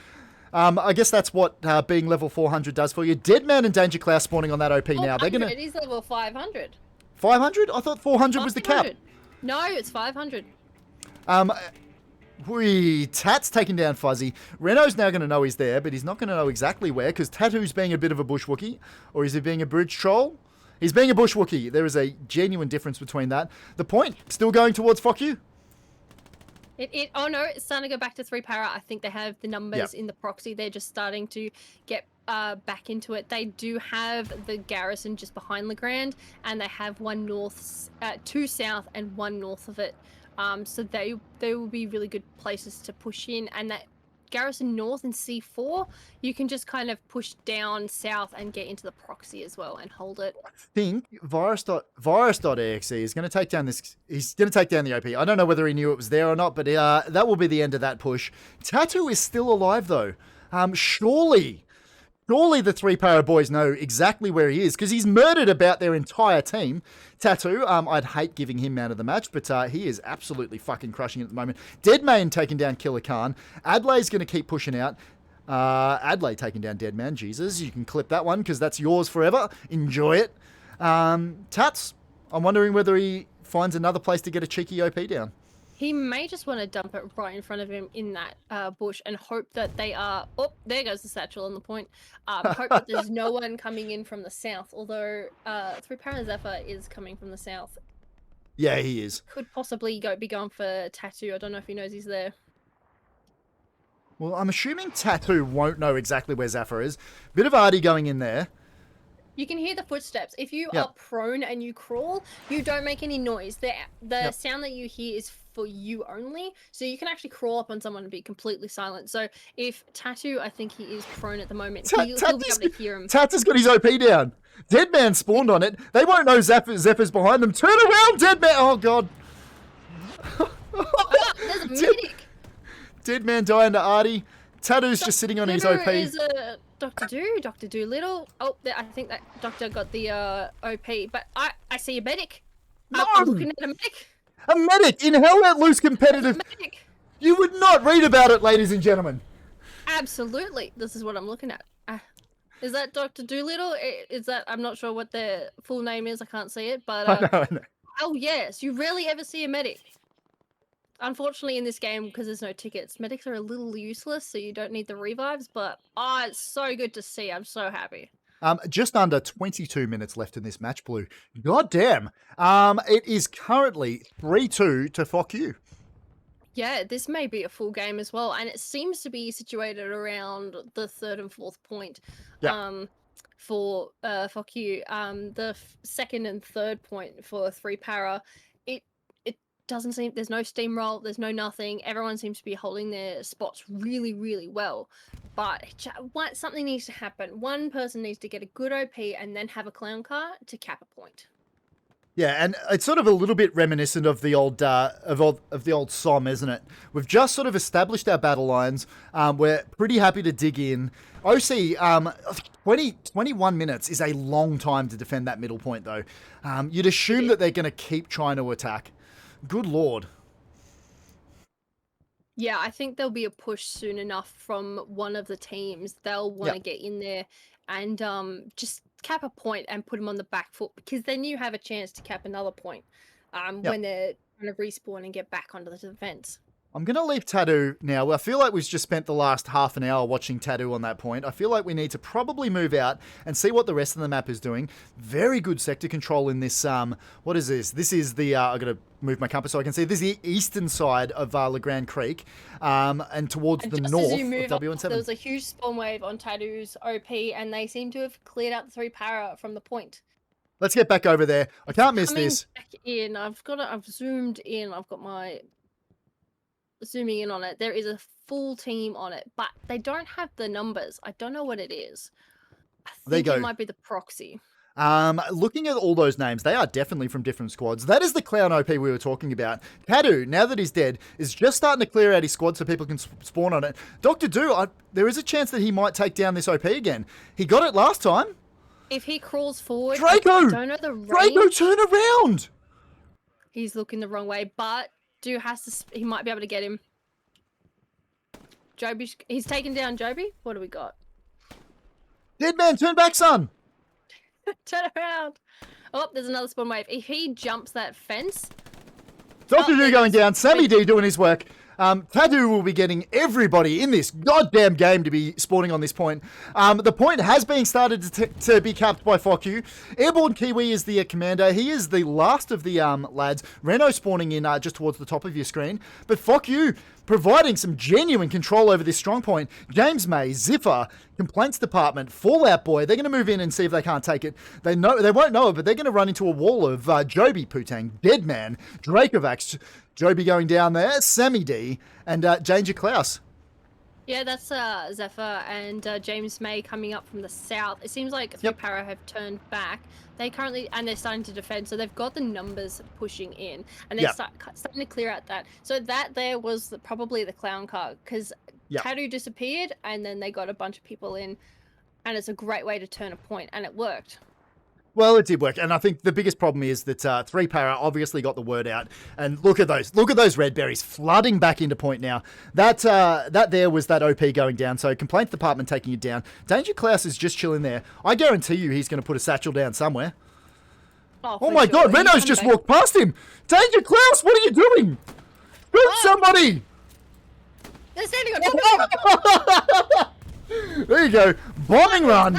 A: I guess that's what being level 400 does for you. Deadman and Danger Cloud spawning on that OP now. They're gonna.
B: It is level 500.
A: 500? I thought 400 was the cap.
B: No, it's 500.
A: Tat's taking down Fuzzy. Renault's now going to know he's there, but he's not going to know exactly where, because Tattoo's being a bit of a bush Wookie. Or is he being a bridge troll? He's being a bush Wookie. There is a genuine difference between that. The point, still going towards fuck you.
B: Oh no, it's starting to go back to 3 para. I think they have the numbers in the proxy. They're just starting to get back into it. They do have the garrison just behind Legrand, and they have one north, 2 south, and 1 north of it. So they will be really good places to push in, and that garrison north in C4, you can just kind of push down south and get into the proxy as well and hold it.
A: I think virus.exe is going to take down this. He's going to take down the OP. I don't know whether he knew it was there or not, but that will be the end of that push. Tattoo is still alive though. Surely the 3 para boys know exactly where he is, because he's murdered about their entire team. Tattoo, I'd hate giving him man of the match, but he is absolutely fucking crushing it at the moment. Deadman taking down Killer Khan. Adlai's going to keep pushing out. Adlai taking down Deadman. Jesus, you can clip that one because that's yours forever. Enjoy it. Tats, I'm wondering whether he finds another place to get a cheeky OP down.
B: He may just want to dump it right in front of him in that bush and hope that they are... Oh, there goes the satchel on the point. Hope that there's no one coming in from the south, although 3 para Zephyr is coming from the south.
A: Yeah, he is.
B: Could possibly be going for Tattoo. I don't know if he knows he's there.
A: Well, I'm assuming Tattoo won't know exactly where Zephyr is. Bit of Artie going in there.
B: You can hear the footsteps. If you are prone and you crawl, you don't make any noise. The sound that you hear is for you only, so you can actually crawl up on someone and be completely silent. So if Tattoo, I think he is prone at the moment, he'll be able to hear him.
A: Tattoo's got his OP down. Deadman spawned on it. They won't know Zephyr's behind them. Turn around, Deadman! Oh, God.
B: Oh, there's a medic!
A: Deadman dying to Artie. Tattoo's just sitting on his OP.
B: Is Dr. Doolittle. Oh, I think that Doctor got the OP, but I see a medic.
A: No!
B: I'm looking at a medic.
A: A medic in Hell Let Loose competitive. You would not read about it, ladies and gentlemen.
B: Absolutely. This is what I'm looking at. Is that Dr. Doolittle? Is that... I'm not sure what their full name is. I can't see it, but...
A: I know.
B: Oh, yes. You rarely ever see a medic. Unfortunately, in this game, because there's no tickets, medics are a little useless, so you don't need the revives, but it's so good to see. I'm so happy.
A: Just under 22 minutes left in this match, Blue. God damn. It is currently 3-2 to fuck you.
B: Yeah, this may be a full game as well, and it seems to be situated around the 3rd and 4th point. For fuck you. The 2nd and 3rd point for 3 para. It doesn't seem... There's no steamroll, there's no nothing. Everyone seems to be holding their spots really, really well. But something needs to happen. One person needs to get a good OP and then have a clown car to cap a point.
A: Yeah, and it's sort of a little bit reminiscent of the old of the old SOM, isn't it? We've just sort of established our battle lines. We're pretty happy to dig in. OC, 21 minutes is a long time to defend that middle point, though. You'd assume that they're going to keep trying to attack. Good Lord.
B: Yeah, I think there'll be a push soon enough from one of the teams. They'll want to get in there and just cap a point and put them on the back foot, because then you have a chance to cap another point when they're trying to respawn and get back onto the defense.
A: I'm going to leave Tattoo now. I feel like we've just spent the last half an hour watching Tattoo on that point. I feel like we need to probably move out and see what the rest of the map is doing. Very good sector control in this. What is this? This is the... I've got to move my compass so I can see. This is the eastern side of Legrand Creek and towards the north of WN7.
B: There was a huge spawn wave on Tattoo's OP, and they seem to have cleared out the 3 para from the point.
A: Let's get back over there. I can't miss this.
B: Back in. I've zoomed in. I've got my... zooming in on it. There is a full team on it, but they don't have the numbers. I don't know what it is. I
A: There you
B: think
A: go.
B: it might be the proxy.
A: Looking at all those names, they are definitely from different squads. That is the clown OP we were talking about. Cadu, now that he's dead, is just starting to clear out his squad so people can spawn on it. Dr. Do, there is a chance that he might take down this OP again. He got it last time.
B: If he crawls forward,
A: Draco!
B: I don't know the range.
A: Draco, turn around!
B: He's looking the wrong way, but Do has to. He might be able to get him. Joby, he's taken down Joby. What do we got?
A: Dead man, turn back, son!
B: Turn around. Oh, there's another spawn wave. If he jumps that fence...
A: Dr. Do going down, Sammy D doing his work. Tadu will be getting everybody in this goddamn game to be spawning on this point. The point has been started to be capped by FOQ. Airborne Kiwi is the commander. He is the last of the lads. Reno spawning in just towards the top of your screen. But FOQ providing some genuine control over this strong point. James May, Ziffer, Complaints Department, Fallout Boy. They're going to move in and see if they can't take it. They won't know it, but they're going to run into a wall of Joby, Putang, Deadman, Dracovax, Joby going down there, Sammy D, and Danger Klaus.
B: Yeah, that's Zephyr and James May coming up from the south. It seems like Three Para have turned back. They're starting to defend, so they've got the numbers pushing in, and they're starting to clear out that. So that there was probably the clown car, because Tadu disappeared, and then they got a bunch of people in, and it's a great way to turn a point, and it worked.
A: Well, it did work, and I think the biggest problem is that Three Para obviously got the word out, and look at those red berries flooding back into point now. That there was that OP going down, so Complaints Department taking it down. Danger Klaus is just chilling there. I guarantee you he's going to put a satchel down somewhere. Oh my God, Reno's just walked past him! Danger Klaus, what are you doing? Shoot somebody!
B: They're standing on top of him!
A: There you go, bombing run!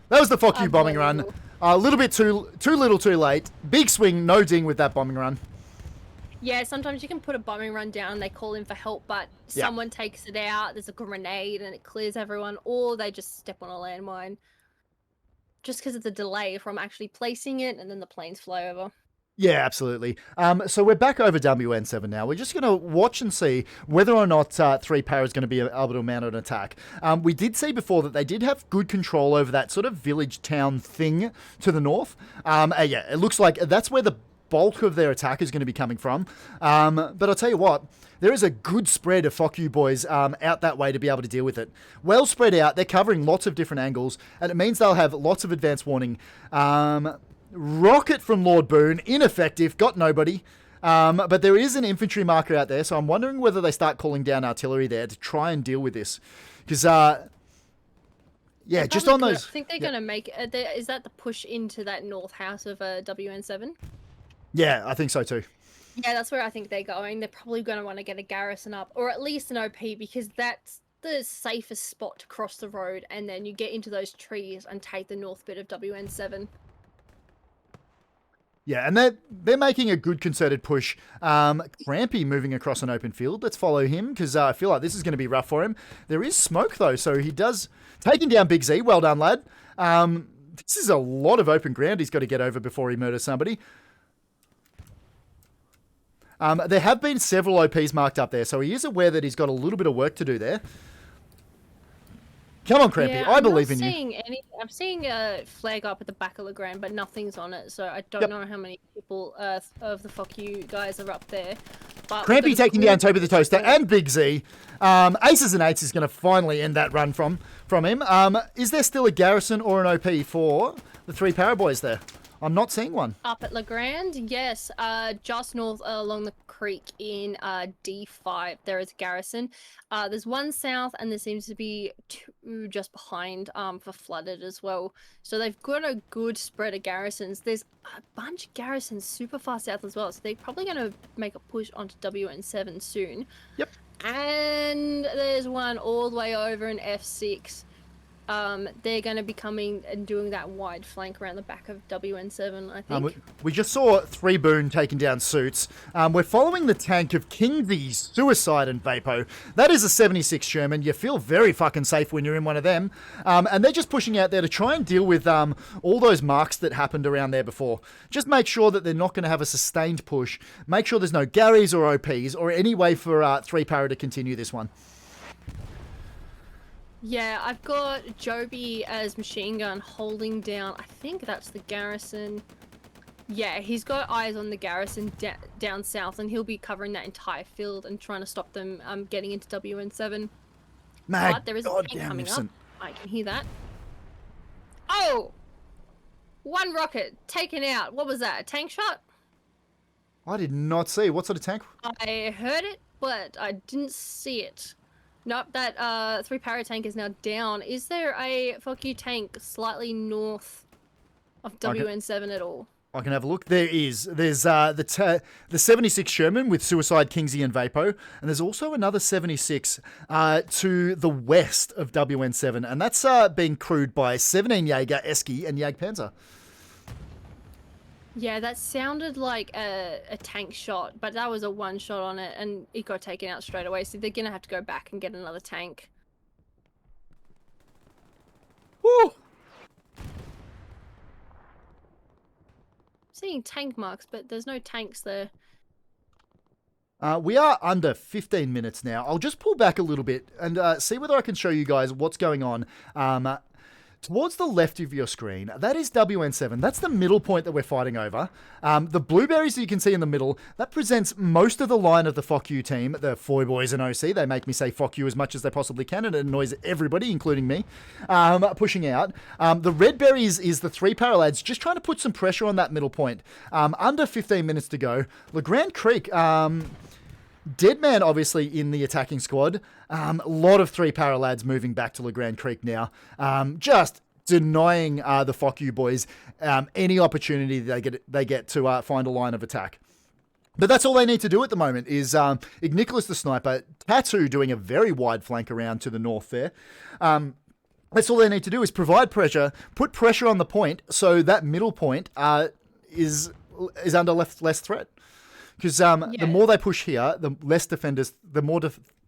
A: That was the fuck you bombing run. A little bit too little too late. Big swing, no ding with that bombing run.
B: Yeah, sometimes you can put a bombing run down, they call in for help, but someone takes it out, there's a grenade and it clears everyone, or they just step on a landmine. Just because of the delay from actually placing it and then the planes fly over.
A: Yeah, absolutely. So we're back over WN7 now. We're just going to watch and see whether or not Three Para is going to be able to mount an attack. We did see before that they did have good control over that sort of village town thing to the north. Yeah, it looks like that's where the bulk of their attack is going to be coming from. But I'll tell you what, there is a good spread of fuck you boys out that way to be able to deal with it. Well spread out, they're covering lots of different angles, and it means they'll have lots of advanced warning. Rocket from Lord Boone, ineffective, got nobody. But there is an infantry marker out there, so I'm wondering whether they start calling down artillery there to try and deal with this. Because, yeah, just on those...
B: I think they're going to make... is that the push into that north house of WN7?
A: Yeah, I think so too.
B: Yeah, that's where I think they're going. They're probably going to want to get a garrison up, or at least an OP, because that's the safest spot to cross the road, and then you get into those trees and take the north bit of WN7.
A: Yeah, and they're making a good concerted push. Crampy moving across an open field. Let's follow him, because I feel like this is going to be rough for him. There is smoke, though, so he does... Taking down Big Z. Well done, lad. This is a lot of open ground he's got to get over before he murders somebody. There have been several OPs marked up there, so he is aware that he's got a little bit of work to do there. Come on, Crampy.
B: Yeah,
A: I believe in you.
B: I'm seeing a flag up at the back of the ground, but nothing's on it, so I don't know how many people of the fuck you guys are up there. But
A: Crampy taking down Toby the Toaster and Big Z. Aces and Eights is going to finally end that run from him. Is there still a garrison or an OP for the Three Para boys there? I'm not seeing one.
B: Up at Legrand, yes. Just north along the creek in D5, there is a garrison. There's one south, and there seems to be two just behind for flooded as well. So they've got a good spread of garrisons. There's a bunch of garrisons super far south as well, so they're probably going to make a push onto WN7 soon.
A: Yep.
B: And there's one all the way over in F6. They're going to be coming and doing that wide flank around the back of WN7, I think.
A: We just saw Three Boone taking down Suits. We're following the tank of King V's Suicide and Vapo. That is a 76 Sherman. You feel very fucking safe when you're in one of them. And they're just pushing out there to try and deal with all those marks that happened around there before. Just make sure that they're not going to have a sustained push. Make sure there's no Garys or OPs or any way for Three Para to continue this one.
B: Yeah, I've got Joby as machine gun holding down. I think that's the garrison. Yeah, he's got eyes on the garrison down south, and he'll be covering that entire field and trying to stop them getting into WN7. But there is a tank coming up. I can hear that. Oh! One rocket taken out. What was that? A tank shot?
A: I did not see. What sort of tank?
B: I heard it, but I didn't see it. Nope, that 3 para tank is now down. Is there a fuck you tank slightly north of WN7 at all?
A: I can have a look. There is. There's the 76 Sherman with Suicide, Kingsley, and Vapo, and there's also another 76 to the west of WN7, and that's being crewed by 17 Jaeger, Eski, and Jagdpanzer.
B: Yeah, that sounded like a tank shot, but that was a one shot on it, and it got taken out straight away. So they're gonna have to go back and get another tank.
A: Woo!
B: Seeing tank marks, but there's no tanks there.
A: We are under 15 minutes now. I'll just pull back a little bit and see whether I can show you guys what's going on. Towards the left of your screen, that is WN7. That's the middle point that we're fighting over. The blueberries that you can see in the middle, that presents most of the line of the Fuck You team, the Foy Boys and OC. They make me say Fuck You as much as they possibly can, and it annoys everybody, including me, pushing out. The red berries is the 3 para lads, just trying to put some pressure on that middle point. Under 15 minutes to go. LeGrand Creek... Deadman, obviously, in the attacking squad. A lot of 3 para lads moving back to LeGrand Creek now. Just denying the Fuck You boys any opportunity they get to find a line of attack. But that's all they need to do at the moment is Ignicholas the Sniper, Tattoo doing a very wide flank around to the north there. That's all they need to do is provide pressure, put pressure on the point so that middle point is under less threat. Because the more they push here, the less defenders, the more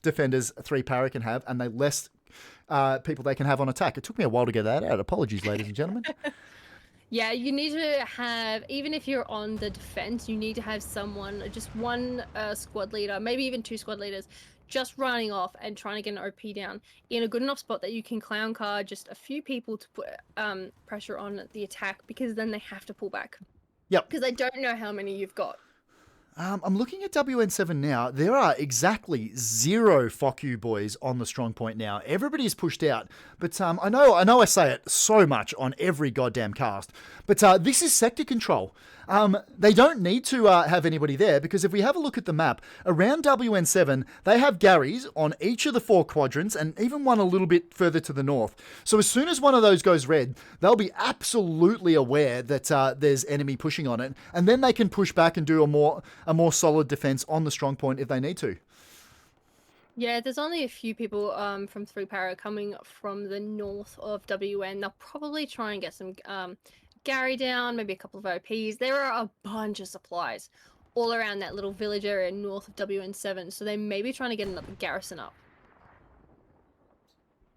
A: defenders 3 para can have, and the less people they can have on attack. It took me a while to get that out. Apologies, ladies and gentlemen.
B: Yeah, you need to have, even if you're on the defense, you need to have someone, just one squad leader, maybe even 2 squad leaders, just running off and trying to get an OP down in a good enough spot that you can clown car just a few people to put pressure on the attack, because then they have to pull back.
A: Yep.
B: Because they don't know how many you've got.
A: I'm looking at WN7 now. There are exactly 0 Fuck You boys on the strong point now. Everybody's pushed out. But I know I say it so much on every goddamn cast. But this is sector control. They don't need to have anybody there, because if we have a look at the map, around WN7, they have Garys on each of the 4 quadrants, and even one a little bit further to the north. So as soon as one of those goes red, they'll be absolutely aware that there's enemy pushing on it, and then they can push back and do a more solid defense on the strong point if they need to.
B: Yeah, there's only a few people from 3 para coming from the north of WN. They'll probably try and get some Gary down, maybe a couple of OPs. There are a bunch of supplies all around that little village area north of WN7, so they may be trying to get another garrison up.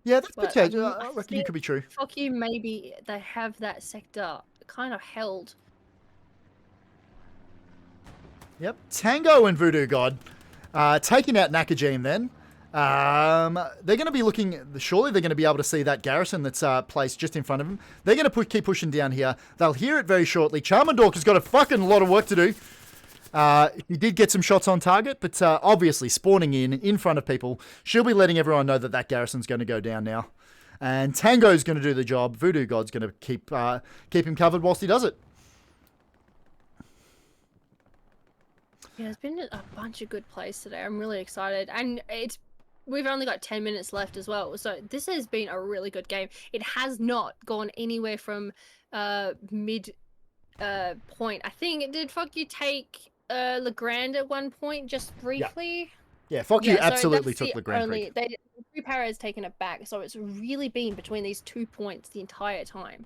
A: Yeah, that's potential. I reckon it could be true.
B: Fuck you, maybe they have that sector kind of held.
A: Yep, Tango and Voodoo God taking out Nakajim then. They're going to be looking, surely they're going to be able to see that garrison that's placed just in front of them. They're going to keep pushing down here. They'll hear it very shortly. Charmandork has got a fucking lot of work to do. He did get some shots on target, but obviously spawning in front of people. She'll be letting everyone know that garrison's going to go down now. And Tango's going to do the job. Voodoo God's going to keep him covered whilst he does it.
B: Yeah, there's been a bunch of good plays today. I'm really excited. And we've only got 10 minutes left as well. So this has been a really good game. It has not gone anywhere from mid point. I think it did Fuck You take Legrand at one point, just briefly.
A: Yeah, Fuck You absolutely took Legrand.
B: 3 para has taken it back. So it's really been between these 2 points the entire time.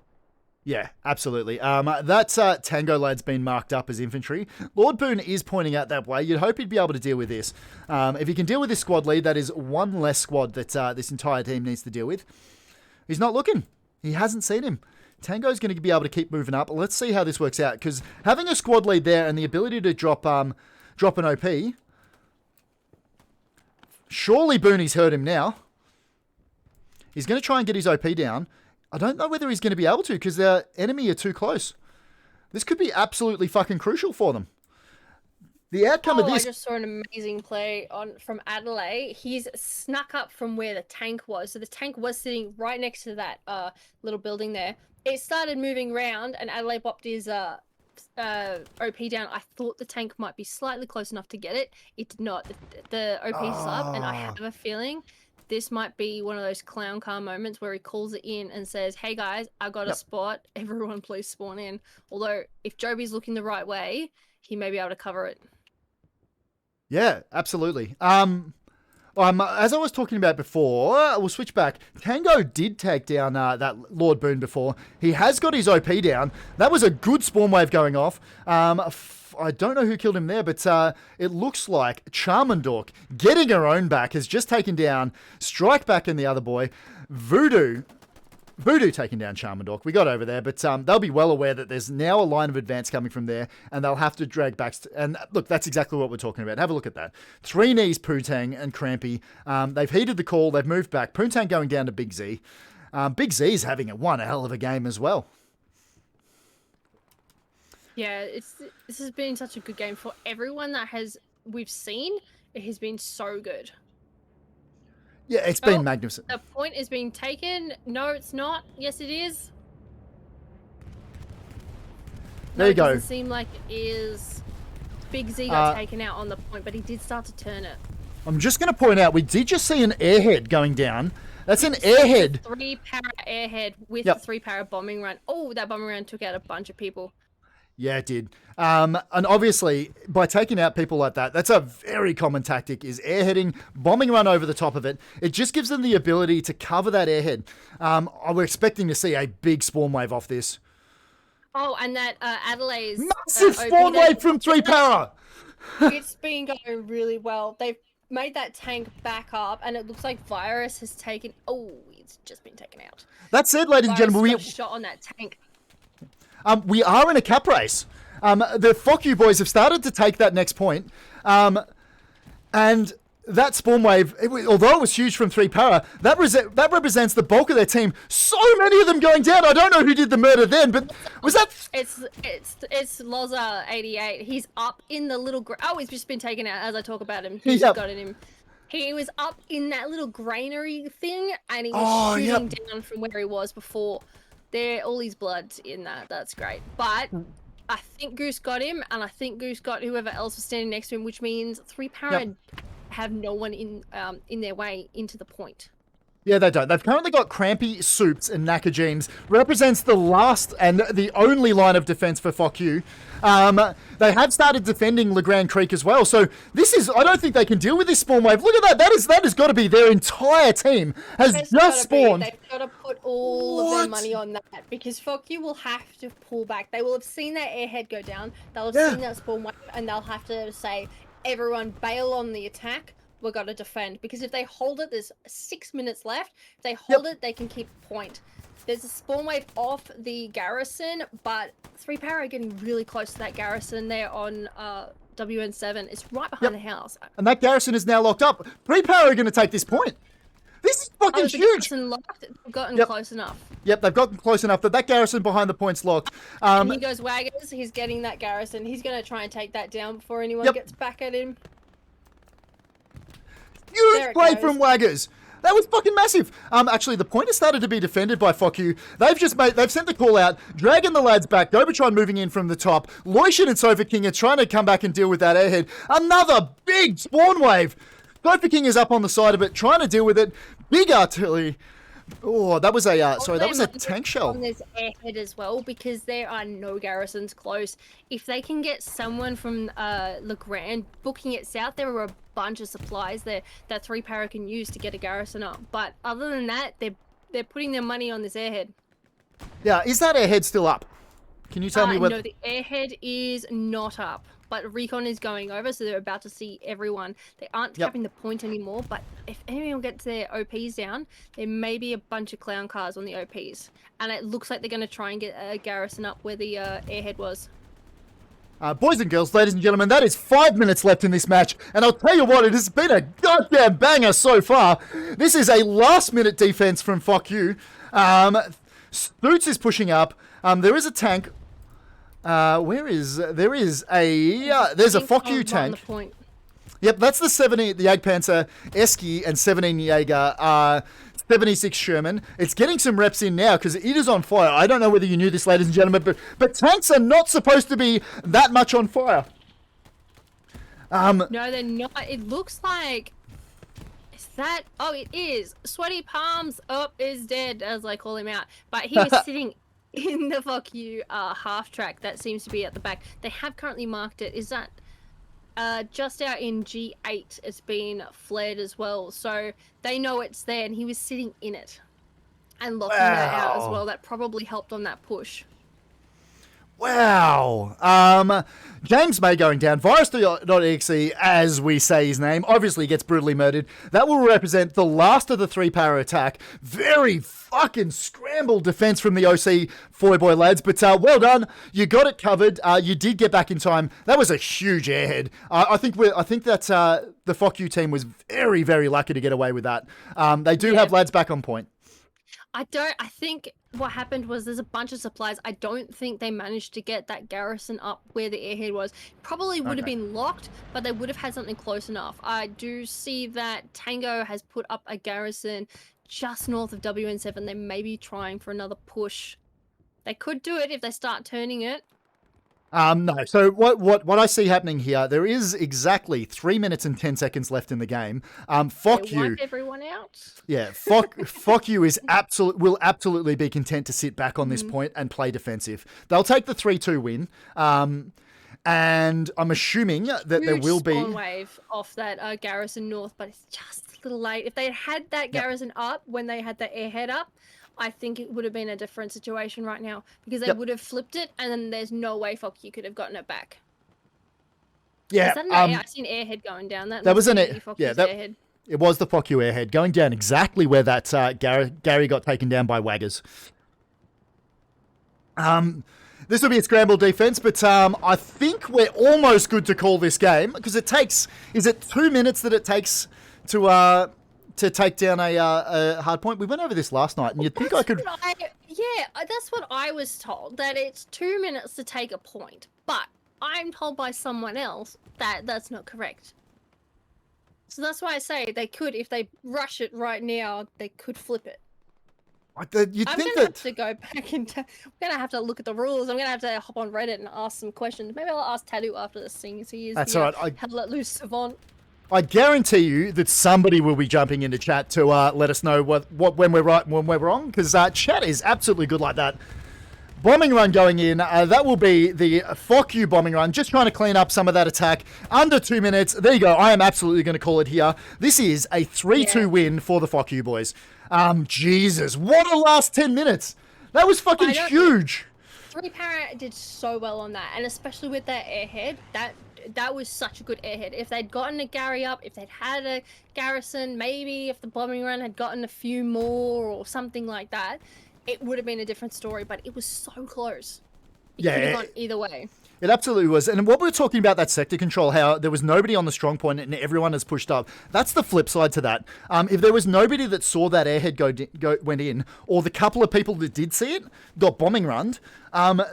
A: Yeah, absolutely. That Tango lad's been marked up as infantry. Lord Boone is pointing out that way. You'd hope he'd be able to deal with this. If he can deal with this squad lead, that is one less squad that this entire team needs to deal with. He's not looking. He hasn't seen him. Tango's going to be able to keep moving up. Let's see how this works out, because having a squad lead there and the ability to drop an OP, surely Boonie's heard him now. He's going to try and get his OP down. I don't know whether he's going to be able to because their enemy are too close. This could be absolutely fucking crucial for them. The outcome of this...
B: I just saw an amazing play from Adelaide. He's snuck up from where the tank was. So the tank was sitting right next to that little building there. It started moving around, and Adelaide popped his OP down. I thought the tank might be slightly close enough to get it. It did not. The OP's up, and I have a feeling this might be one of those clown car moments where he calls it in and says, "Hey guys, I got a spot. Everyone please spawn in." Although, if Joby's looking the right way, he may be able to cover it.
A: Yeah, absolutely. As I was talking about before, we'll switch back. Tango did take down that Lord Boone before. He has got his OP down. That was a good spawn wave going off. I don't know who killed him there, but it looks like Charmandork, getting her own back, has just taken down Strike Back and the other boy. Voodoo taking down Charmandork. We got over there, but they'll be well aware that there's now a line of advance coming from there, and they'll have to drag back. And look, that's exactly what we're talking about. Have a look at that. 3 knees, Poontang and Crampy. They've heeded the call. They've moved back. Poontang going down to Big Z. Big Z's having one hell of a game as well.
B: Yeah, this has been such a good game for everyone that we've seen. It has been so good.
A: Yeah, it's been magnificent.
B: The point is being taken. No, it's not. Yes, it is.
A: There you go.
B: It doesn't seem like it is. Big Z got taken out on the point, but he did start to turn it.
A: I'm just going to point out, we did just see an airhead going down. That's an airhead.
B: 3-para airhead with a 3-para bombing run. Oh, that bombing run took out a bunch of people.
A: Yeah, it did. And obviously, by taking out people like that, that's a very common tactic, is airheading, bombing run over the top of it. It just gives them the ability to cover that airhead. We're expecting to see a big spawn wave off this.
B: Oh, and that Adelaide's...
A: Massive spawn wave from 3-para!
B: It's been going really well. They've made that tank back up, and it looks like Virus has taken... Oh, it's just been taken out.
A: That said, ladies and gentlemen,
B: we got a shot on that tank.
A: We are in a cap race. The Fuck You boys have started to take that next point. And that spawn wave, although it was huge from 3-para, that represents the bulk of their team. So many of them going down. I don't know who did the murder then, but was that...
B: It's Loza 88. He's up in the little... Oh, he's just been taken out as I talk about him. He's got in him. He was up in that little granary thing, and he was shooting down from where he was before. All his blood's in that. That's great. But I think Goose got him, and I think Goose got whoever else was standing next to him, which means 3-para have no one in their way into the point.
A: Yeah, they don't. They've currently got Crampy, Soups, and Nakajeems. Represents the last and the only line of defense for Fuck You. They have started defending LeGrand Creek as well. So this is... I don't think they can deal with this spawn wave. Look at that. That has got to be their entire team has just spawned.
B: They've got to put all of their money on that, because Fuck You will have to pull back. They will have seen their airhead go down. They'll have seen that spawn wave, and they'll have to say, everyone bail on the attack. We've got to defend, because if they hold it, there's 6 minutes left. If they hold it, they can keep point. There's a spawn wave off the garrison, but 3-para are getting really close to that garrison there on WN7. It's right behind the house.
A: And that garrison is now locked up. 3-para are going to take this point. This is fucking huge.
B: Locked. They've gotten close enough.
A: Yep, they've gotten close enough that garrison behind the point's locked.
B: And he goes Waggers. He's getting that garrison. He's going to try and take that down before anyone gets back at him.
A: Huge play from Waggers. That was fucking massive. Actually, the point has started to be defended by Fuck You. They've sent the call out, dragging the lads back. Gobotron moving in from the top. Loishin and Sofa King are trying to come back and deal with that airhead. Another big spawn wave. Sofa King is up on the side of it, trying to deal with it. Big artillery. Oh, that was a that was a tank shell.
B: On this airhead as well, because there are no garrisons close. If they can get someone from LeGrand booking it south, there are a bunch of supplies there that 3-para can use to get a garrison up. But other than that, they're putting their money on this airhead.
A: Yeah, is that airhead still up? Can you tell me whether...
B: No, the airhead is not up. But recon is going over, so they're about to see everyone. They aren't capping the point anymore, but if anyone gets their OPs down, there may be a bunch of clown cars on the OPs. And it looks like they're going to try and get a garrison up where the airhead was.
A: Boys and girls, ladies and gentlemen, that is 5 minutes left in this match, and I'll tell you what, it has been a goddamn banger so far. This is a last-minute defense from Fuck You. Stoots is pushing up. There is a tank. There's a Fuck You tank. Yep, that's the 70, the Jagdpanzer, Eski, and 17 Jaeger, 76 Sherman. It's getting some reps in now because it is on fire. I don't know whether you knew this, ladies and gentlemen, but tanks are not supposed to be that much on fire.
B: No, they're not. It looks like... Is that... Oh, it is. Sweaty Palms up is dead, as I call him out. But he was sitting in the Fuck You half track that seems to be at the back. They have currently marked it. Is that... just out in G8, it's been flared as well, so they know it's there, and he was sitting in it and locking that out as well. That probably helped on that push.
A: Wow. James May going down. Virus.exe, as we say his name, obviously gets brutally murdered. That will represent the last of the 3-power attack. Very fucking scrambled defense from the OC boy lads, but well done. You got it covered. You did get back in time. That was a huge airhead. I think that the Fuck You team was very, very lucky to get away with that. They do have lads back on point.
B: I think what happened was there's a bunch of supplies. I don't think they managed to get that garrison up where the airhead was. Probably would have been locked, but they would have had something close enough. I do see that Tango has put up a garrison just north of WN7. They may be trying for another push. They could do it if they start turning it.
A: No. So what I see happening here, there is exactly 3 minutes and 10 seconds left in the game. Fuck You.
B: Wipe everyone out.
A: Yeah, Fuck You will absolutely be content to sit back on this point and play defensive. They'll take the 3-2 win. And I'm assuming that there will be
B: spawn wave off that garrison north, but it's just a little late. If they had that garrison up when they had the airhead up, I think it would have been a different situation right now because they would have flipped it, and then there's no way Fuck You could have gotten it back.
A: Yeah,
B: is that an I seen airhead going down. That
A: was an
B: airhead.
A: It was the Fuck You airhead going down exactly where that Gary got taken down by Waggers. This will be a scramble defense, but I think we're almost good to call this game because it takes. Is it 2 minutes that it takes to take down a hard point? We went over this last night, and you'd think I could...
B: That's what I was told, that it's 2 minutes to take a point. But I'm told by someone else that that's not correct. So that's why I say they could, if they rush it right now, they could flip it.
A: I'm going to
B: have to go back into... I'm going to have to look at the rules. I'm going to have to hop on Reddit and ask some questions. Maybe I'll ask Tattoo after this thing. So he is
A: that's all right.
B: Hell Let Loose savant.
A: I guarantee you that somebody will be jumping into chat to let us know when we're right and when we're wrong, because chat is absolutely good like that. Bombing run going in. That will be the Fuck You bombing run. Just trying to clean up some of that attack. Under 2 minutes. There you go. I am absolutely going to call it here. This is a 3-2 win for the Fuck You boys. Jesus. What a last 10 minutes. That was fucking huge.
B: 3-power did so well on that, and especially with that airhead, that was such a good airhead. If they'd gotten a Gary up, if they'd had a garrison, maybe if the bombing run had gotten a few more or something like that, it would have been a different story, but it was so close. It could have gone either way.
A: It absolutely was. And what we were talking about, that sector control, how there was nobody on the strong point and everyone has pushed up. That's the flip side to that. If there was nobody that saw that airhead went in, or the couple of people that did see it got bombing runned,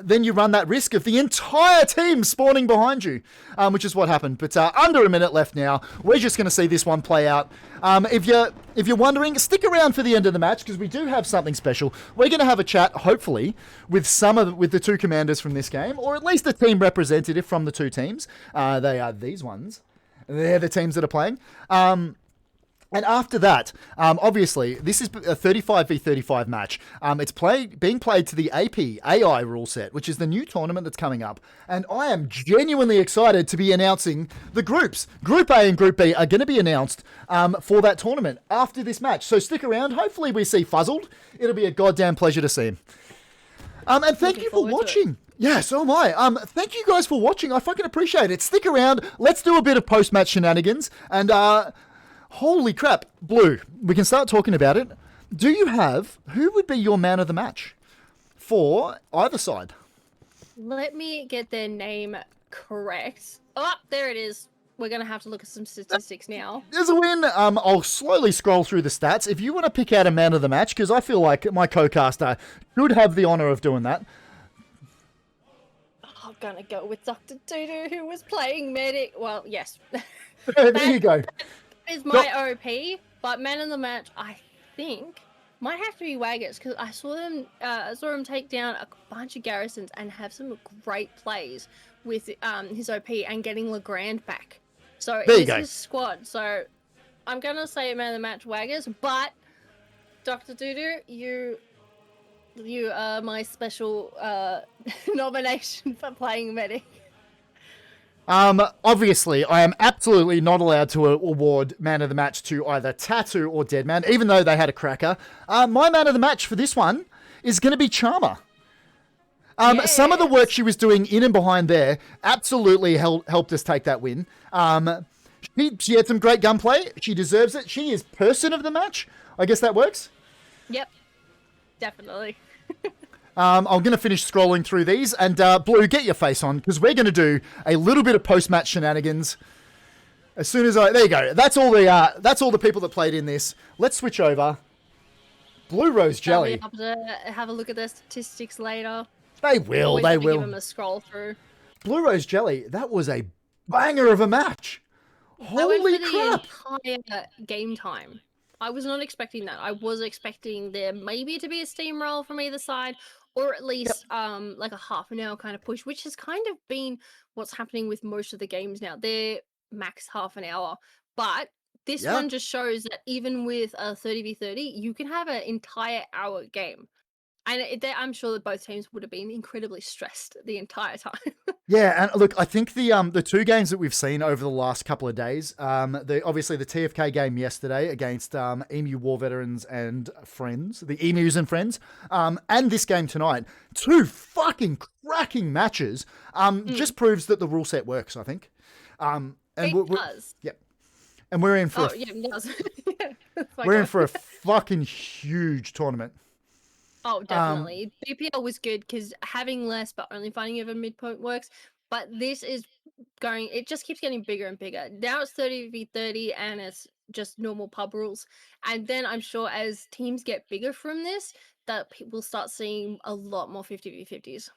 A: then you run that risk of the entire team spawning behind you, which is what happened. But under a minute left now. We're just going to see this one play out. If you're wondering, stick around for the end of the match because we do have something special. We're going to have a chat, hopefully, with the two commanders from this game, or at least a team representative from the two teams. They are these ones. They're the teams that are playing. And after that, obviously, this is a 35v35 match. It's being played to the AI rule set, which is the new tournament that's coming up. And I am genuinely excited to be announcing the groups. Group A and Group B are going to be announced for that tournament after this match. So stick around. Hopefully we see Fuzzled. It'll be a goddamn pleasure to see him. And thank you for watching. Yeah, so am I. Thank you guys for watching. I fucking appreciate it. Stick around. Let's do a bit of post-match shenanigans. And, holy crap, Blue, we can start talking about it. Who would be your man of the match for either side?
B: Let me get their name correct. Oh, there it is. We're going to have to look at some statistics now.
A: There's a win. I'll slowly scroll through the stats. If you want to pick out a man of the match, because I feel like my co-caster should have the honor of doing that.
B: I'm going to go with Dr. Doodoo, who was playing medic. Well, yes.
A: There you go.
B: Is my OP, but man of the match, I think, might have to be Waggers, because I saw him take down a bunch of garrisons and have some great plays with his OP and getting Legrand back. So it's his squad. So I'm gonna say man of the match Waggers, but Dr. Doodoo, you are my special nomination for playing medic.
A: Obviously, I am absolutely not allowed to award man of the match to either Tattoo or Deadman, even though they had a cracker. My man of the match for this one is going to be Charmer. Yes. Some of the work she was doing in and behind there absolutely helped us take that win. She had some great gunplay. She deserves it. She is person of the match. I guess that works.
B: Yep, definitely.
A: I'm going to finish scrolling through these, and Blue, get your face on, because we're going to do a little bit of post-match shenanigans. As soon as there you go. That's all the people that played in this. Let's switch over. BlueRoseJelly.
B: I'll be able to have a look at their statistics later.
A: They will.
B: Always
A: they will.
B: Give them a scroll through.
A: BlueRoseJelly. That was a banger of a match. Holy crap!
B: The entire game time. I was not expecting that. I was expecting there maybe to be a steamroll from either side, or at least like a half an hour kind of push, which has kind of been what's happening with most of the games now. They're max half an hour, but this one just shows that even with a 30v30, you can have an entire hour game. And I'm sure that both teams would have been incredibly stressed the entire time.
A: Yeah, and look, I think the two games that we've seen over the last couple of days, obviously the TFK game yesterday against Emu War Veterans and Friends, the Emus and Friends, and this game tonight, two fucking cracking matches, just proves that the rule set works, I think. And
B: it does.
A: Yep. And we're in for
B: it does.
A: we're in for a fucking huge tournament.
B: Oh, definitely. BPL was good because having less but only fighting over midpoint works. But this is it just keeps getting bigger and bigger. Now it's 30v30 and it's just normal pub rules. And then I'm sure as teams get bigger from this, that we'll start seeing a lot more 50v50s.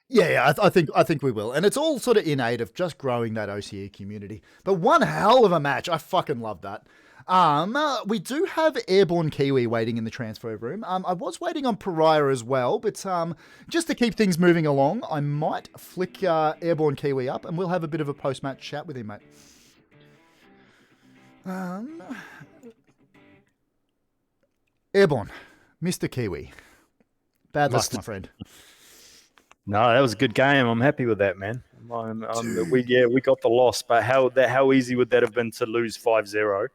A: Yeah, I think we will. And it's all sort of in aid of just growing that OCE community. But one hell of a match. I fucking love that. We do have Airborne Kiwi waiting in the transfer room. I was waiting on Pariah as well, but just to keep things moving along, I might flick Airborne Kiwi up and we'll have a bit of a post-match chat with him, mate. Airborne, Mr. Kiwi. Bad luck, my friend.
C: No, that was a good game. I'm happy with that, man. We got the loss, but how easy would that have been to lose 5-0?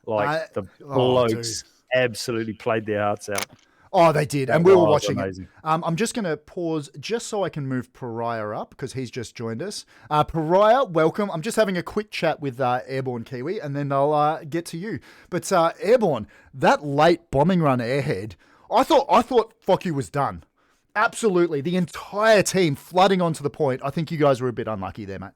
C: Like the blokes absolutely played their hearts out.
A: Oh, they did, and we were watching it. I'm just going to pause just so I can move Pariah up because he's just joined us. Pariah, welcome. I'm just having a quick chat with Airborne Kiwi, and then I'll get to you. But Airborne, that late bombing run airhead, I thought fuck you was done. Absolutely, the entire team flooding onto the point. I think you guys were a bit unlucky there, mate.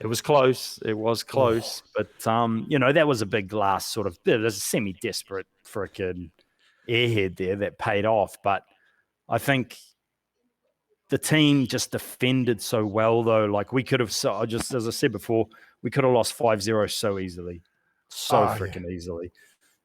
C: It was close. But that was a big last sort of. There's a semi-desperate frickin' airhead there that paid off. But I think the team just defended so well, though. Like we could have, just as I said before, we could have lost 5-0 so easily, easily.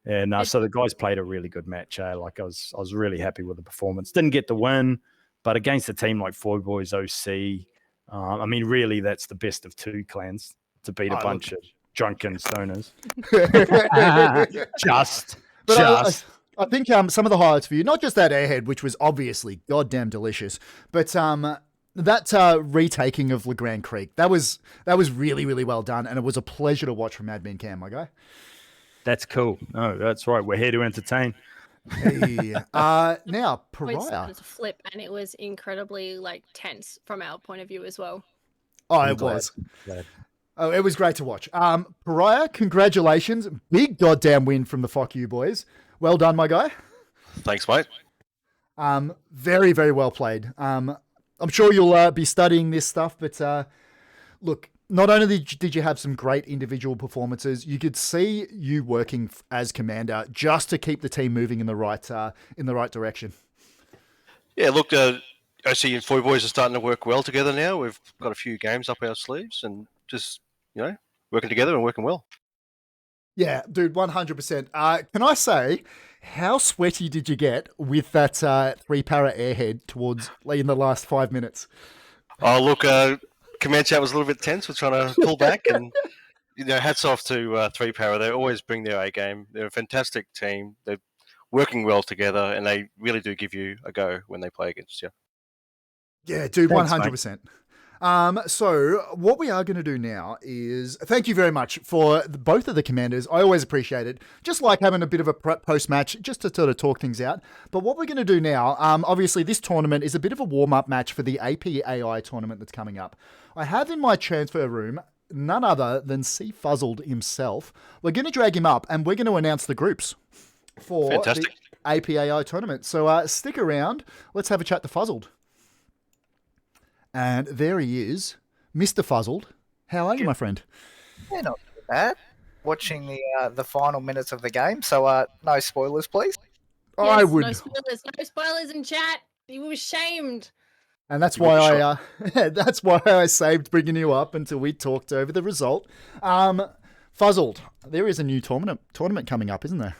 C: And so the guys played a really good match. Like I was really happy with the performance. Didn't get the win, but against a team like Foy Boys OC. I mean, really, that's the best of two clans to beat a bunch of drunken stoners.
A: I think some of the highlights for you, not just that airhead, which was obviously goddamn delicious, but that retaking of Legrand Creek, that was really, really well done, and it was a pleasure to watch from Admin Cam, my guy.
C: That's cool. No, that's right. We're here to entertain.
A: Hey. Now, Pariah.
B: It was a flip, and it was incredibly tense from our point of view as well.
A: Oh, it was. Oh, it was great to watch. Pariah, congratulations. Big goddamn win from the Fuck You boys. Well done, my guy.
D: Thanks, mate.
A: Very, very well played. I'm sure you'll be studying this stuff, but look, not only did you have some great individual performances, you could see you working as commander just to keep the team moving in the right direction.
D: Yeah, look, I see you and Foy Boys are starting to work well together now. We've got a few games up our sleeves and just, working together and working well.
A: Yeah, dude, 100%. Can I say, how sweaty did you get with that 3-para airhead towards in the last 5 minutes?
D: Oh, look, command chat was a little bit tense. We're trying to pull back, and hats off to 3-para. They always bring their A game. They're a fantastic team. They're working well together, and they really do give you a go when they play against you.
A: Yeah, dude,
C: Thanks,
A: 100%. So what we are going to do now is thank you very much for both of the commanders. I always appreciate it. Just like having a bit of a post-match just to sort of talk things out. But what we're going to do now, obviously this tournament is a bit of a warm-up match for the APAI tournament that's coming up. I have in my transfer room none other than C Fuzzled himself. We're going to drag him up and we're going to announce the groups for the APAI tournament. So stick around. Let's have a chat to Fuzzled. And there he is, Mr. Fuzzled. How are you, my friend?
E: Yeah, not too bad. Watching the final minutes of the game, so no spoilers, please.
B: Yes,
A: I would.
B: No spoilers in chat. You were shamed.
A: And that's why that's why I saved bringing you up until we talked over the result. Fuzzled, there is a new tournament coming up, isn't there?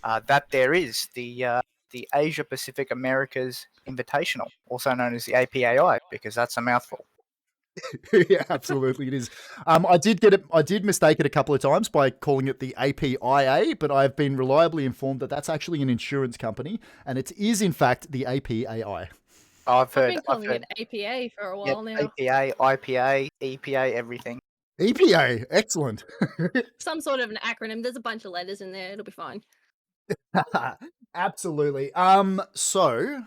E: That there is the Asia Pacific Americas Invitational, also known as the APAI, because that's a mouthful.
A: Yeah, absolutely it is. I did mistake it a couple of times by calling it the APIA, but I've been reliably informed that that's actually an insurance company, and it is in fact the APAI.
E: I've
B: been calling it APA for a while now.
E: APA, IPA, EPA, everything.
A: EPA, excellent.
B: Some sort of an acronym. There's a bunch of letters in there. It'll be fine.
A: Absolutely. So,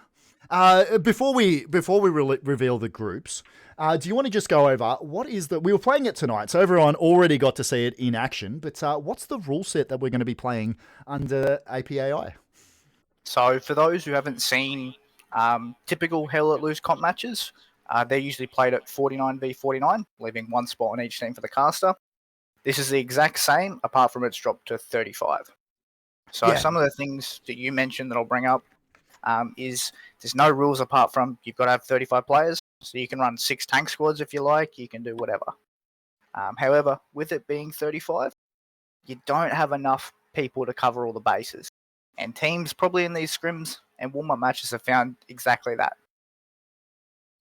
A: before we reveal the groups, do you want to just go over we were playing it tonight, so everyone already got to see it in action, but what's the rule set that we're going to be playing under APAI?
E: So for those who haven't seen typical Hell Let Loose comp matches, they're usually played at 49v49, leaving one spot on each team for the caster. This is the exact same, apart from it's dropped to 35. So some of the things that you mentioned that I'll bring up is there's no rules apart from you've got to have 35 players. So you can run 6 tank squads if you like. You can do whatever. However, with it being 35, you don't have enough people to cover all the bases. And teams probably in these scrims and warm-up matches have found exactly that.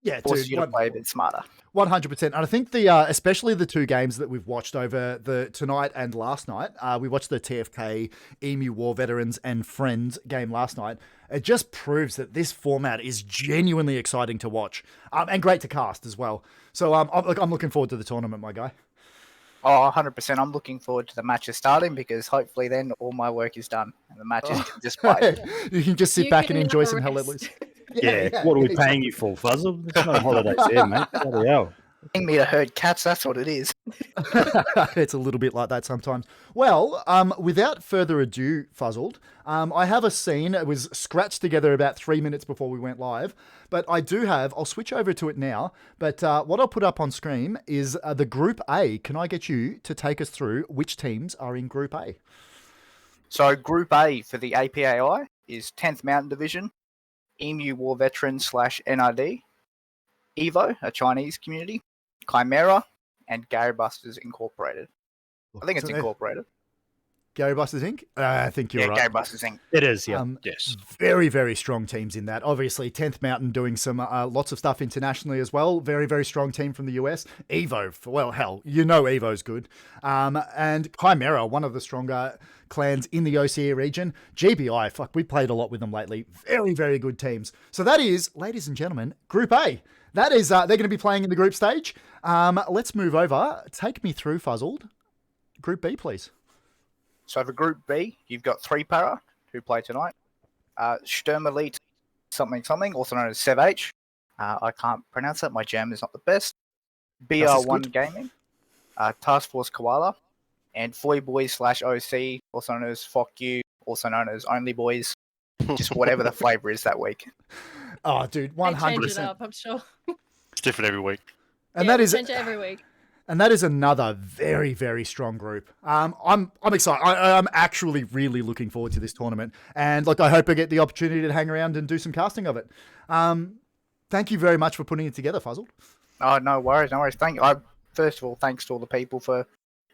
A: Yeah,
E: force you to play a bit smarter.
A: 100%. And I think especially the two games that we've watched over the tonight and last night, we watched the TFK, EMU War Veterans and Friends game last night. It just proves that this format is genuinely exciting to watch and great to cast as well. So I'm looking forward to the tournament, my guy.
E: Oh, 100%. I'm looking forward to the matches starting because hopefully then all my work is done and the matches can just play.
A: You can just sit back and enjoy some Hell Let Loose.
C: Yeah, what are we paying you for, Fuzzle? There's no holidays here, mate. Bloody hell.
E: Paying me to herd cats, that's what it is.
A: It's a little bit like that sometimes. Well, without further ado, Fuzzled, I have a scene. It was scratched together about 3 minutes before we went live, but I'll switch over to it now, but what I'll put up on screen is the Group A. Can I get you to take us through which teams are in Group A?
E: So Group A for the APAI is 10th Mountain Division, EMU War Veterans /NRD, Evo, a Chinese community, Chimera, and Gary Busters Incorporated. I think it's Incorporated.
A: Gary Busters Inc? I think you're right.
E: Gary Busters Inc.
C: It is, yeah.
D: Yes.
A: Very, very strong teams in that. Obviously, 10th Mountain doing some lots of stuff internationally as well. Very, very strong team from the US. Evo, well, hell, you know Evo's good. And Chimera, one of the stronger clans in the OCE region. GBI, fuck, we played a lot with them lately. Very, very good teams. So that is, ladies and gentlemen, Group A. That is, they're going to be playing in the group stage. Let's move over. Take me through, Fuzzled. Group B, please.
E: So for Group B, you've got 3-para who play tonight. Sturm Elite something, also known as SevH. I can't pronounce that. My German is not the best. BR1 Gaming, Task Force Koala, and Foy Boys /OC, also known as Fuck You, also known as Only Boys. Just whatever the flavor is that week.
A: Oh, dude,
B: They change it
A: 100%.
B: up, I'm sure.
D: It's different every week.
A: And
B: Yeah,
A: that is
B: change it every week.
A: And that is another very, very strong group. I'm excited. I'm actually really looking forward to this tournament, and like I hope I get the opportunity to hang around and do some casting of it. Thank you very much for putting it together, Fuzzled.
E: Oh, no worries, no worries. First of all, thanks to all the people for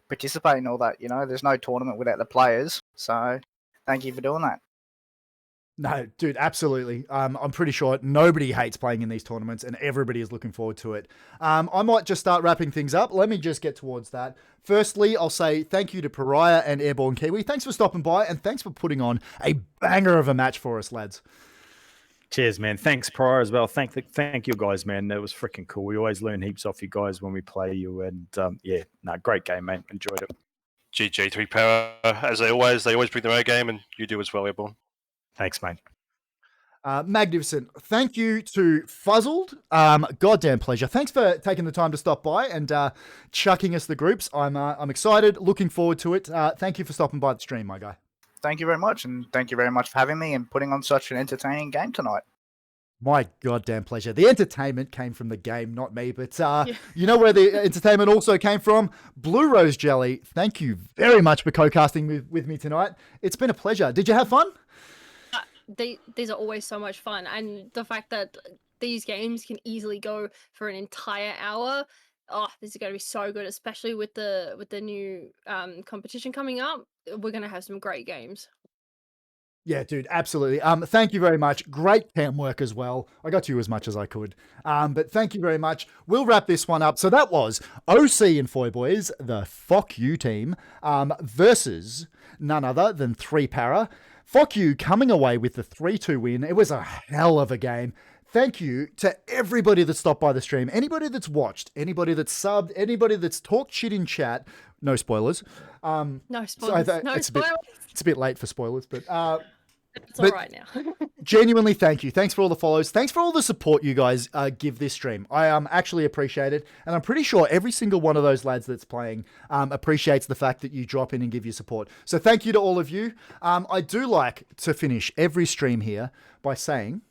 E: participating. All that, there's no tournament without the players. So, thank you for doing that.
A: No, dude, absolutely. I'm pretty sure nobody hates playing in these tournaments, and everybody is looking forward to it. I might just start wrapping things up. Let me just get towards that. Firstly, I'll say thank you to Pariah and Airborne Kiwi. Thanks for stopping by, and thanks for putting on a banger of a match for us, lads.
C: Cheers, man. Thanks, Pryor, as well. Thank you guys, man. That was freaking cool. We always learn heaps off you guys when we play you, and great game, man. Enjoyed it.
D: GG 3 Power, as they always bring their own game, and you do as well, Airborne.
C: Thanks, mate.
A: Magnificent. Thank you to Fuzzled. Goddamn pleasure. Thanks for taking the time to stop by and chucking us the groups. I'm excited, looking forward to it. Thank you for stopping by the stream, my guy.
E: Thank you very much, and thank you very much for having me and putting on such an entertaining game tonight.
A: My goddamn pleasure. The entertainment came from the game, not me, but you know where the entertainment also came from? BlueRoseJelly. Thank you very much for co-casting with me tonight. It's been a pleasure. Did you have fun?
B: These are always so much fun, and the fact that these games can easily go for an entire hour. Oh, this is going to be so good, especially with the new competition coming up. We're going to have some great games.
A: Yeah, dude, absolutely. Thank you very much. Great cam work as well. I got to you as much as I could. But thank you very much. We'll wrap this one up. So that was OC and Foy Boys, the Fuck You team, versus none other than 3 Para. Fuck You coming away with the 3-2 win. It was a hell of a game. Thank you to everybody that stopped by the stream, anybody that's watched, anybody that's subbed, anybody that's talked shit in chat. No spoilers.
B: No spoilers.
A: It's a bit late for spoilers, but
B: it's all right now.
A: Genuinely, thank you. Thanks for all the follows. Thanks for all the support you guys give this stream. I actually appreciate it, and I'm pretty sure every single one of those lads that's playing appreciates the fact that you drop in and give your support. So thank you to all of you. I do like to finish every stream here by saying,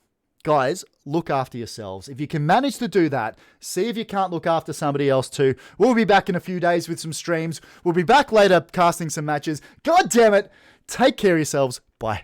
A: guys, look after yourselves. If you can manage to do that, see if you can't look after somebody else too. We'll be back in a few days with some streams. We'll be back later casting some matches. God damn it. Take care of yourselves. Bye.